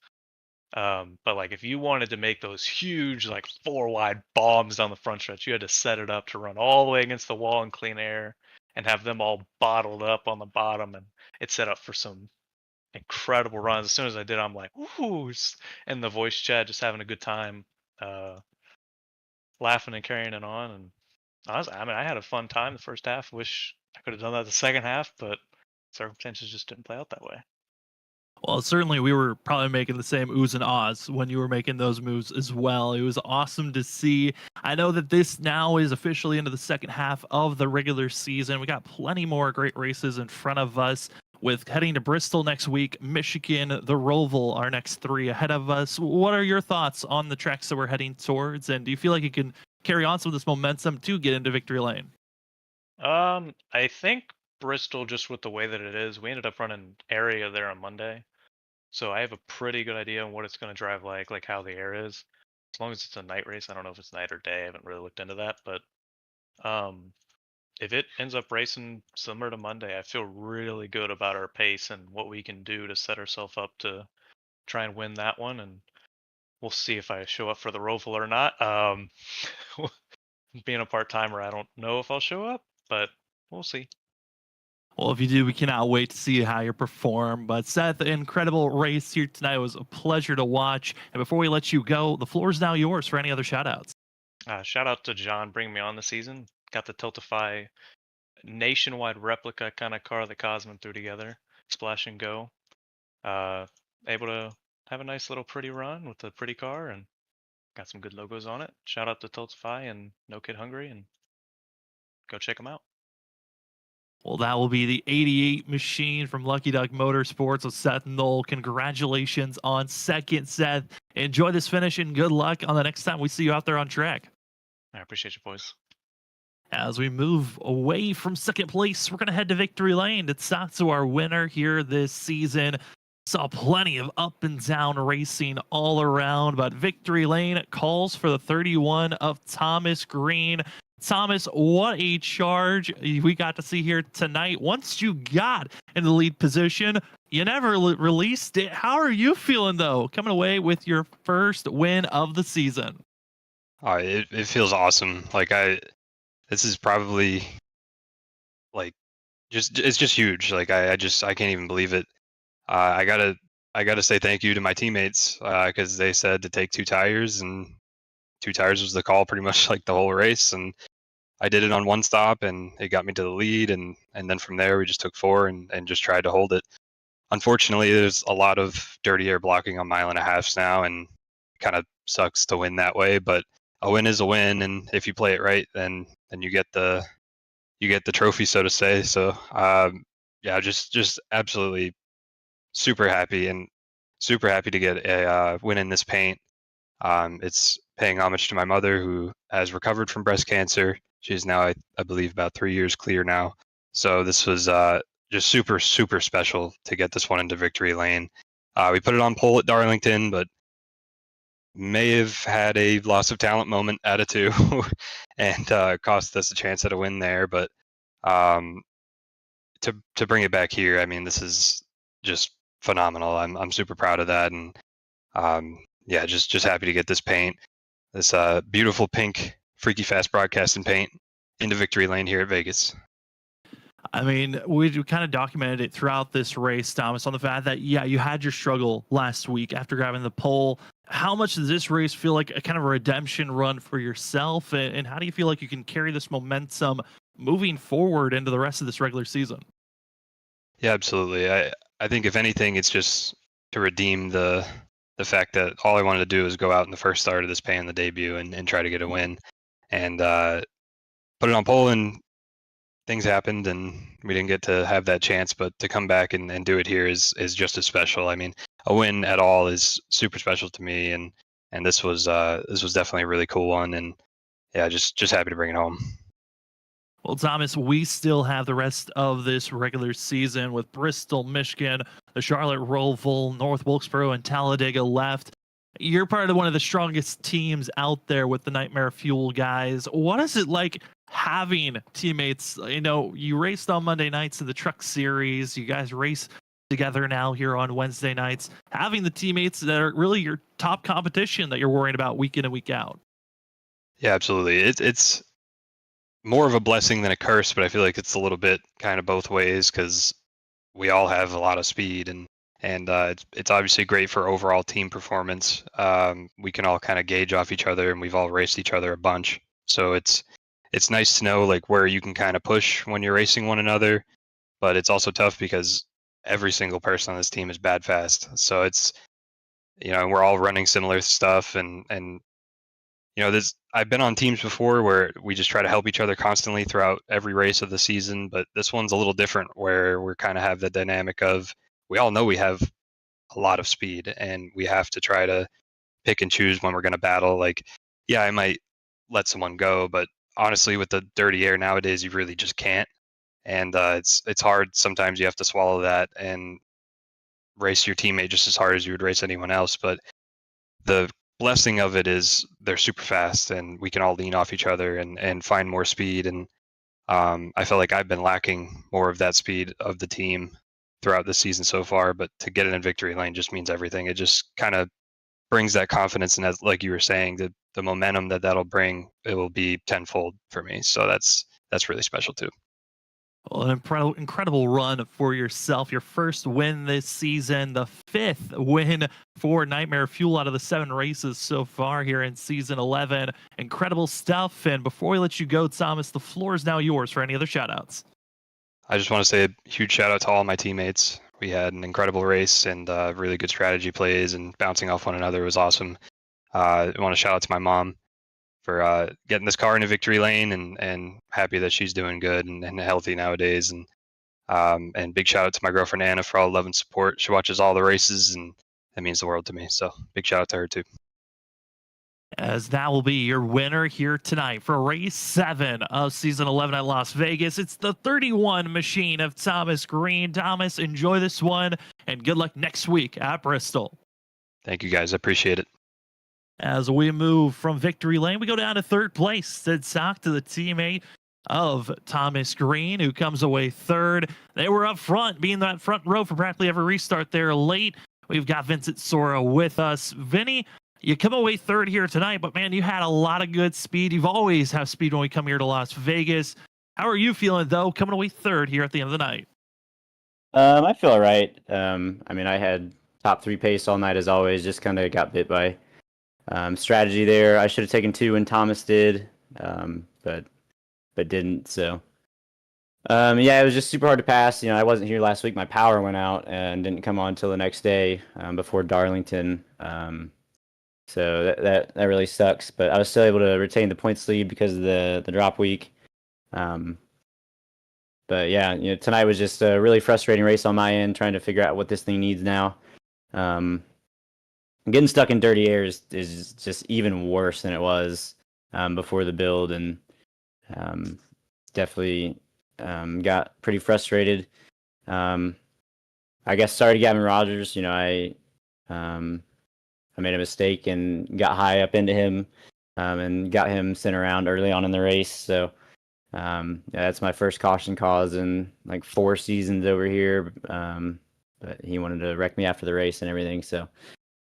But like if you wanted to make those huge like 4 wide bombs down the front stretch, you had to set it up to run all the way against the wall in clean air and have them all bottled up on the bottom, and it's set up for some incredible runs. As soon as I did, I'm like, ooh, in the voice chat, just having a good time, laughing and carrying it on. And I mean, I had a fun time the first half. Wish I could have done that the second half, but circumstances just didn't play out that way. Well, certainly we were probably making the same oohs and ahs when you were making those moves as well. It was awesome to see. I know that this now is officially into the second half of the regular season. We got plenty more great races in front of us, with heading to Bristol next week, Michigan, the Roval, our next 3 ahead of us. What are your thoughts on the tracks that we're heading towards, and do you feel like you can carry on some of this momentum to get into victory lane? I think Bristol, just with the way that it is, we ended up running area there on Monday. So I have a pretty good idea on what it's going to drive like how the air is. As long as it's a night race, I don't know if it's night or day. I haven't really looked into that, but um, if it ends up racing similar to Monday, I feel really good about our pace and what we can do to set ourselves up to try and win that one. And we'll see if I show up for the Roval or not. Being a part timer, I don't know if I'll show up, but we'll see. Well, if you do, we cannot wait to see how you perform. But Seth, incredible race here tonight. It was a pleasure to watch. And before we let you go, the floor is now yours for any other shout-outs. Shout out to John bringing me on this season. Got the Tiltify nationwide replica kind of car that Cosman threw together. Splash and go. Able to have a nice little pretty run with a pretty car and got some good logos on it. Shout out to Tiltify and No Kid Hungry, and go check them out. Well, that will be the 88 machine from Lucky Duck Motorsports with Seth Knoll. Congratulations on second, Seth. Enjoy this finish and good luck on the next time we see you out there on track. I appreciate you, boys. As we move away from second place, we're going to head to victory lane to talk to our winner here this season. Saw plenty of up and down racing all around, but victory lane calls for the 31 of Thomas Green. Thomas, what a charge we got to see here tonight. Once you got in the lead position, you never released it. How are you feeling, though, coming away with your first win of the season? It feels awesome. This is probably it's just huge. I can't even believe it. I gotta say thank you to my teammates because they said to take 2 tires, and 2 tires was the call pretty much like the whole race, and I did it on 1 stop and it got me to the lead, and then from there we just took 4 and just tried to hold it. Unfortunately, there's a lot of dirty air blocking on 1.5 miles now, and it kind of sucks to win that way, but a win is a win, and if you play it right, then you get the trophy, so to say. So yeah, just absolutely super happy, and super happy to get a win in this paint. It's paying homage to my mother, who has recovered from breast cancer. She's now, I believe, about 3 years clear now. So this was just super, super special to get this one into victory lane. We put it on pole at Darlington, but may have had a loss of talent moment out of 2 and cost us a chance at a win there. But to bring it back here, I mean, this is just phenomenal. I'm super proud of that, and yeah, just happy to get this paint, this beautiful pink Freaky Fast broadcasting paint, into victory lane here at Vegas. I mean, we kind of documented it throughout this race, Thomas, on the fact that, yeah, you had your struggle last week after grabbing the pole. How much does this race feel like a kind of a redemption run for yourself? And how do you feel like you can carry this momentum moving forward into the rest of this regular season? Yeah, absolutely. I think if anything, it's just to redeem the fact that all I wanted to do was go out in the first start of this paint on the debut and try to get a win, and put it on pole, and things happened and we didn't get to have that chance, but to come back and do it here is just as special. I mean, a win at all is super special to me, and this was definitely a really cool one, and yeah, just happy to bring it home. Well, Thomas, we still have the rest of this regular season with Bristol, Michigan, the Charlotte Roval, North Wilkesboro, and Talladega left. You're part of one of the strongest teams out there with the Nightmare Fuel guys. What is it like having teammates, you raced on Monday nights in the truck series. You guys race together now here on Wednesday nights. Having the teammates that are really your top competition that you're worrying about week in and week out. Yeah, absolutely. It's more of a blessing than a curse, but I feel like it's a little bit kind of both ways because we all have a lot of speed and it's obviously great for overall team performance. We can all kind of gauge off each other, and we've all raced each other a bunch. So it's nice to know like where you can kind of push when you're racing one another, but it's also tough because every single person on this team is bad fast. So it's we're all running similar stuff and this I've been on teams before where we just try to help each other constantly throughout every race of the season, but this one's a little different where we kind of have the dynamic of we all know we have a lot of speed and we have to try to pick and choose when we're going to battle. Like, yeah, I might let someone go, but honestly, with the dirty air nowadays, you really just can't. And it's hard. Sometimes you have to swallow that and race your teammate just as hard as you would race anyone else. But the blessing of it is they're super fast and we can all lean off each other and find more speed. And I feel like I've been lacking more of that speed of the team throughout the season so far, but to get it in victory lane just means everything. It just kind of brings that confidence, and as like you were saying, the momentum that'll bring, it will be tenfold for me. So that's really special too. Well, an incredible run for yourself. Your first win this season, the 5th win for Nightmare Fuel out of the 7 races so far here in season 11. Incredible stuff. And before we let you go, Thomas, the floor is now yours for any other shout-outs. I just want to say a huge shout out to all my teammates. We had an incredible race and really good strategy plays and bouncing off one another was awesome. I want to shout out to my mom for getting this car into victory lane and happy that she's doing good and healthy nowadays. And big shout out to my girlfriend Anna for all the love and support. She watches all the races and that means the world to me. So big shout out to her too. As that will be your winner here tonight for race 7 of season 11 at Las Vegas. It's the 31 machine of Thomas Green. Thomas, enjoy this one and good luck next week at Bristol. Thank you guys. I appreciate it. As we move from victory lane, we go down to 3rd place. Sid Sock to the teammate of Thomas Green, who comes away 3rd. They were up front, being that front row for practically every restart there late. We've got Vincent Sora with us. Vinny, you come away 3rd here tonight, but man, you had a lot of good speed. You've always have speed when we come here to Las Vegas. How are you feeling, though, coming away 3rd here at the end of the night? I feel all right. I had top 3 pace all night as always, just kind of got bit by strategy there. I should have taken 2 when Thomas did, but didn't. So, it was just super hard to pass. I wasn't here last week. My power went out and didn't come on until the next day before Darlington. So that really sucks. But I was still able to retain the points lead because of the drop week. But yeah, tonight was just a really frustrating race on my end, trying to figure out what this thing needs now. Getting stuck in dirty air is just even worse than it was before the build, and definitely got pretty frustrated. I guess sorry to Gavin Rogers. I made a mistake and got high up into him and got him sent around early on in the race. So that's my first caution cause in like 4 seasons over here. But he wanted to wreck me after the race and everything. So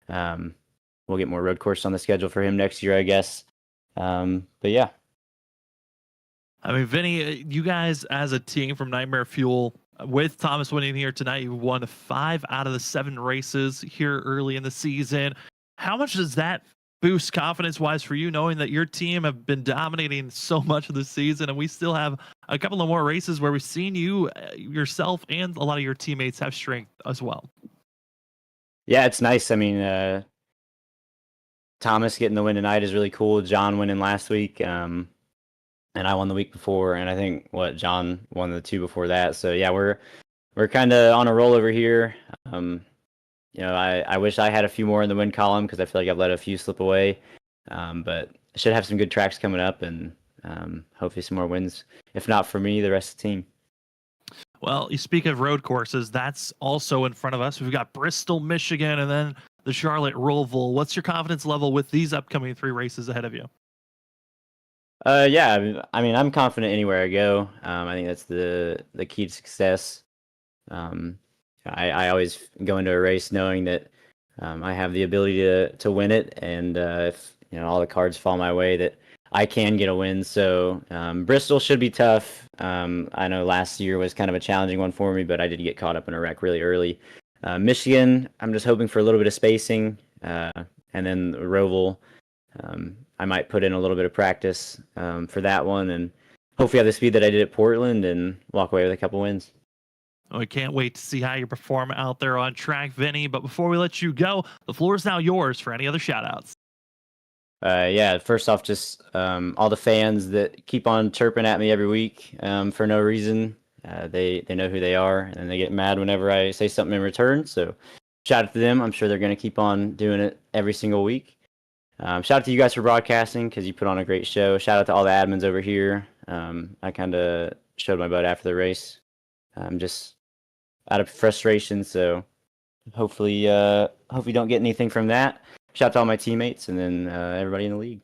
we'll get more road course on the schedule for him next year, I guess. But yeah. I mean, Vinny, you guys as a team from Nightmare Fuel, with Thomas winning here tonight, you've won 5 out of the 7 races here early in the season. How much does that boost confidence-wise for you, knowing that your team have been dominating so much of the season, and we still have a couple of more races where we've seen you yourself and a lot of your teammates have strength as well? Yeah, it's nice. I mean, Thomas getting the win tonight is really cool. John winning last week, and I won the week before, and I think John won the 2 before that. So yeah, we're kind of on a roll over here. I wish I had a few more in the win column because I feel like I've let a few slip away. But I should have some good tracks coming up, and hopefully some more wins. If not for me, the rest of the team. Well, you speak of road courses, that's also in front of us. We've got Bristol, Michigan, and then the Charlotte Roval. What's your confidence level with these upcoming 3 races ahead of you? Yeah, I mean, I'm confident anywhere I go. I think that's the key to success. Um, I always go into a race knowing that I have the ability to win it, and if all the cards fall my way, that I can get a win. So Bristol should be tough. I know last year was kind of a challenging one for me, but I did get caught up in a wreck really early. Michigan, I'm just hoping for a little bit of spacing, and then Roval. I might put in a little bit of practice for that one, and hopefully have the speed that I did at Portland and walk away with a couple wins. We can't wait to see how you perform out there on track, Vinny. But before we let you go, the floor is now yours for any other shout-outs. Yeah, first off, just all the fans that keep on chirping at me every week for no reason. They know who they are, and they get mad whenever I say something in return. So shout out to them. I'm sure they're going to keep on doing it every single week. Shout out to you guys for broadcasting because you put on a great show. Shout out to all the admins over here. I kind of showed my butt after the race, just out of frustration. So hopefully don't get anything from that. Shout out to all my teammates and then everybody in the league.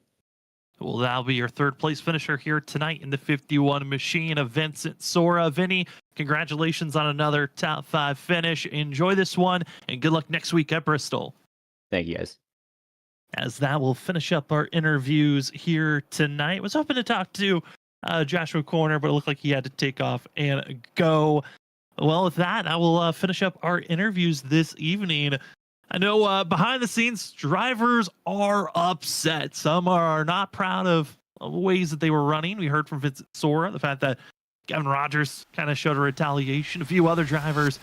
Well, that'll be your third place finisher here tonight in the 51 machine of Vincent Sora. Vinny, congratulations on another top 5 finish. Enjoy this one and good luck next week at Bristol. Thank you, guys. As that will finish up our interviews here tonight. I was hoping to talk to Joshua Corner, but it looked like he had to take off and go. Well, with that, I will finish up our interviews this evening. I know behind the scenes, drivers are upset. Some are not proud of ways that they were running. We heard from Vincent Sora, the fact that Kevin Rogers kind of showed a retaliation. A few other drivers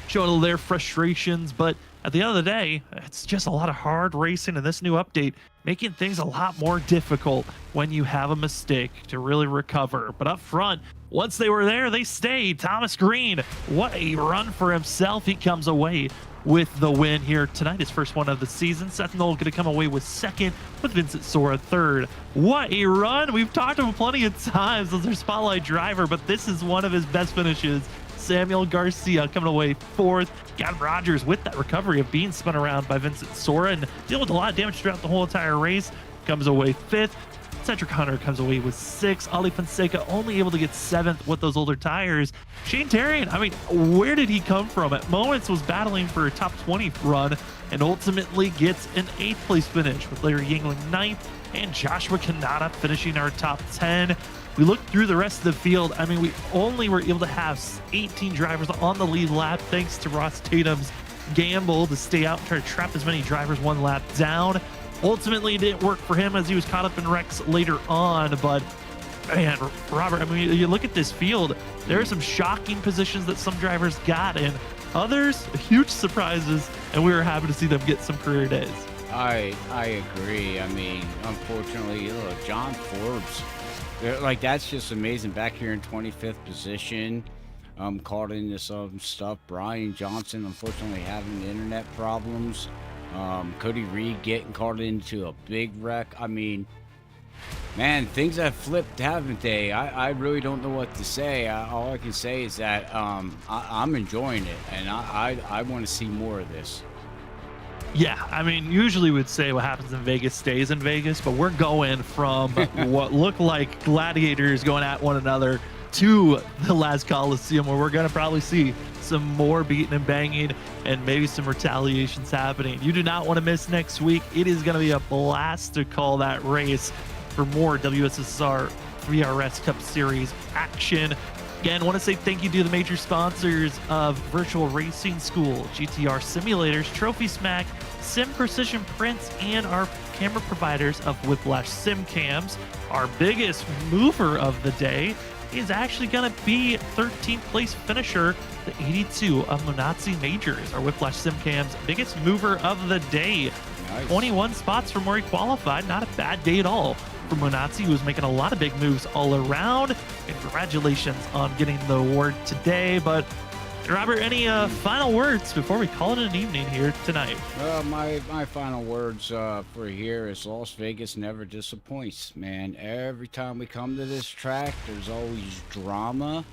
showed their frustrations, but at the end of the day, it's just a lot of hard racing, and this new update making things a lot more difficult when you have a mistake to really recover. But up front, once they were there, they stayed. Thomas Green, what a run for himself. He comes away with the win here tonight, his first one of the season. Seth Knoll going to come away with second, with Vincent Sora third. What a run! We've talked to him plenty of times as their spotlight driver, but this is one of his best finishes. Samuel Garcia coming away fourth. Gavin Rogers with that recovery of being spun around by Vincent Sora and dealing with a lot of damage throughout the whole entire race, comes away fifth. Cedric Hunter comes away with 6th. Ali Fonseca only able to get 7th with those older tires. Shane Terrian, I mean, where did he come from? At moments was battling for a top 20 run and ultimately gets an 8th place finish with Larry Yingling 9th and Joshua Kanata finishing our top 10. We looked through the rest of the field. I mean, we only were able to have 18 drivers on the lead lap thanks to Ross Tatum's gamble to stay out and try to trap as many drivers one lap down. Ultimately, it didn't work for him as he was caught up in wrecks later on. But, man, Robert, I mean, you look at this field, there are some shocking positions that some drivers got, and others, huge surprises, and we were happy to see them get some career days. I agree. I mean, unfortunately, look, John Forbes, like, that's just amazing. Back here in 25th position, caught into some stuff. Brian Johnson, unfortunately, having internet problems. Cody Reed getting caught into a big wreck. I mean, man, things have flipped, haven't they? I really don't know what to say. All I can say is that I'm enjoying it, and I want to see more of this. Yeah, I mean, usually we'd say what happens in Vegas stays in Vegas, but we're going from what look like gladiators going at one another to the last Coliseum, where we're going to probably see some more beating and banging and maybe some retaliations happening. You do not want to miss next week. It is going to be a blast to call that race for more WSSR 3RS Cup Series action. Again, I want to say thank you to the major sponsors of Virtual Racing School, GTR Simulators, Trophy Smack, Sim Precision Prints, and our camera providers of Whiplash Sim Cams. Our biggest mover of the day is actually going to be 13th place finisher, the 82 of Monazzi Majors, our Whiplash Sim Cam's biggest mover of the day. Nice. 21 spots from where he qualified. Not a bad day at all for Monazzi, who was making a lot of big moves all around. Congratulations on getting the award today. But Robert, any final words before we call it an evening here tonight? My final words for here is Las Vegas never disappoints, man. Every time we come to this track, there's always drama.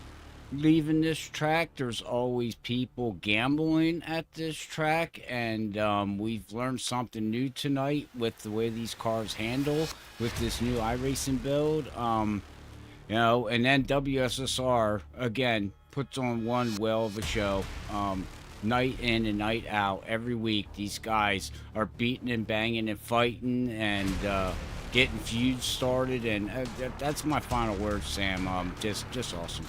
leaving this track. There's always people gambling at this track, and we've learned something new tonight with the way these cars handle with this new iRacing build. You know, and then WSSR again puts on one well of a show. Night in and night out, every week, these guys are beating and banging and fighting and getting feuds started, and that's my final word, Sam. Just awesome.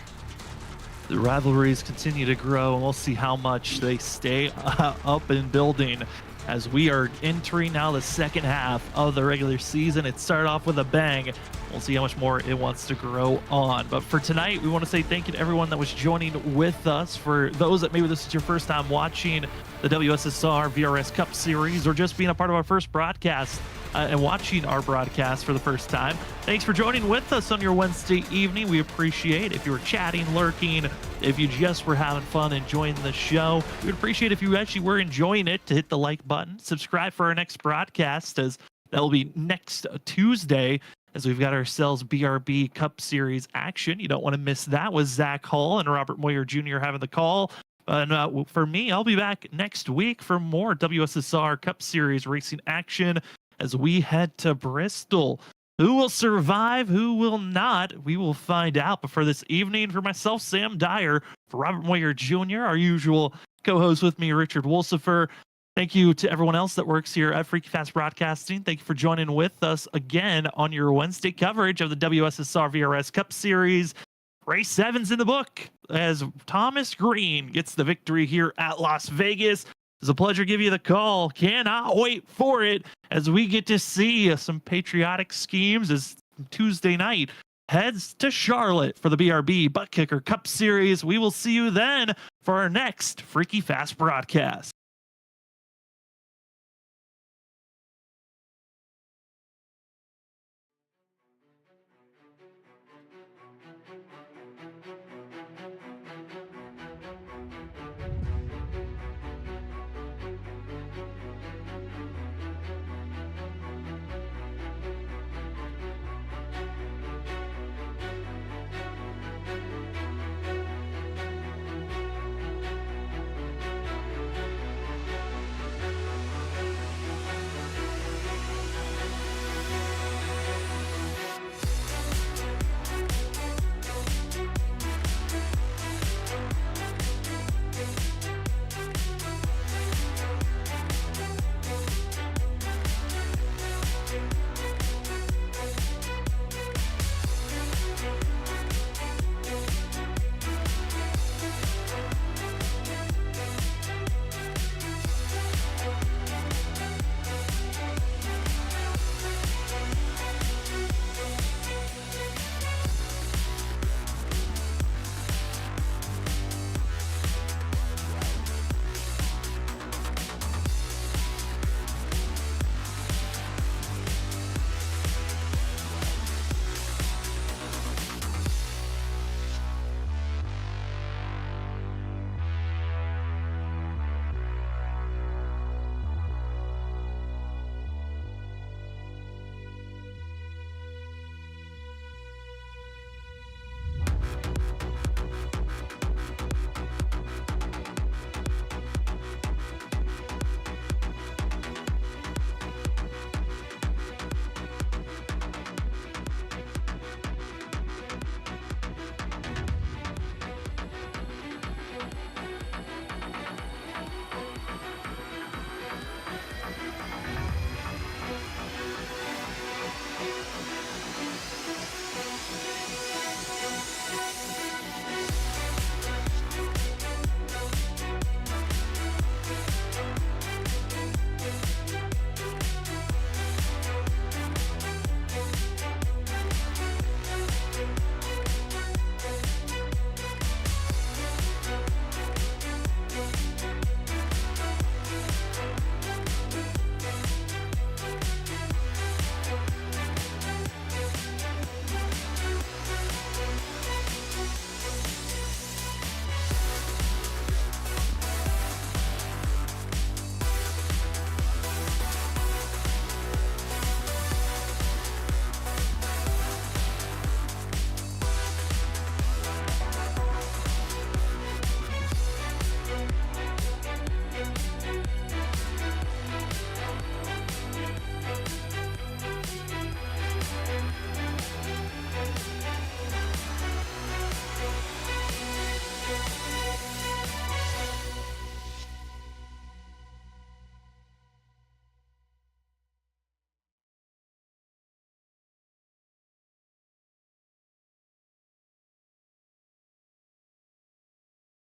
The rivalries continue to grow, and we'll see how much they stay up and building as we are entering now the second half of the regular season. It started off with a bang. We'll see how much more it wants to grow on. But for tonight, we want to say thank you to everyone that was joining with us. For those that maybe this is your first time watching the WSSR VRS Cup Series or just being a part of our first broadcast and watching our broadcast for the first time, thanks for joining with us on your Wednesday evening. We appreciate if you were chatting, lurking, if you just were having fun enjoying the show. We would appreciate if you actually were enjoying it to hit the like button, subscribe for our next broadcast, as that will be next Tuesday, as we've got ourselves BRB Cup Series action. You don't want to miss that with Zach Hall and Robert Moyer Jr. having the call. And for me, I'll be back next week for more WSSR Cup Series racing action as we head to Bristol. Who will survive? Who will not? We will find out. But for this evening, for myself, Sam Dyer, for Robert Moyer Jr., our usual co-host with me, Richard Wolsifer. Thank you to everyone else that works here at Freaky Fast Broadcasting. Thank you for joining with us again on your Wednesday coverage of the WSSR VRS Cup Series. Race 7's in the book as Thomas Green gets the victory here at Las Vegas. It's a pleasure to give you the call. Cannot wait for it as we get to see some patriotic schemes as Tuesday night heads to Charlotte for the BRB Butt Kicker Cup Series. We will see you then for our next Freaky Fast broadcast.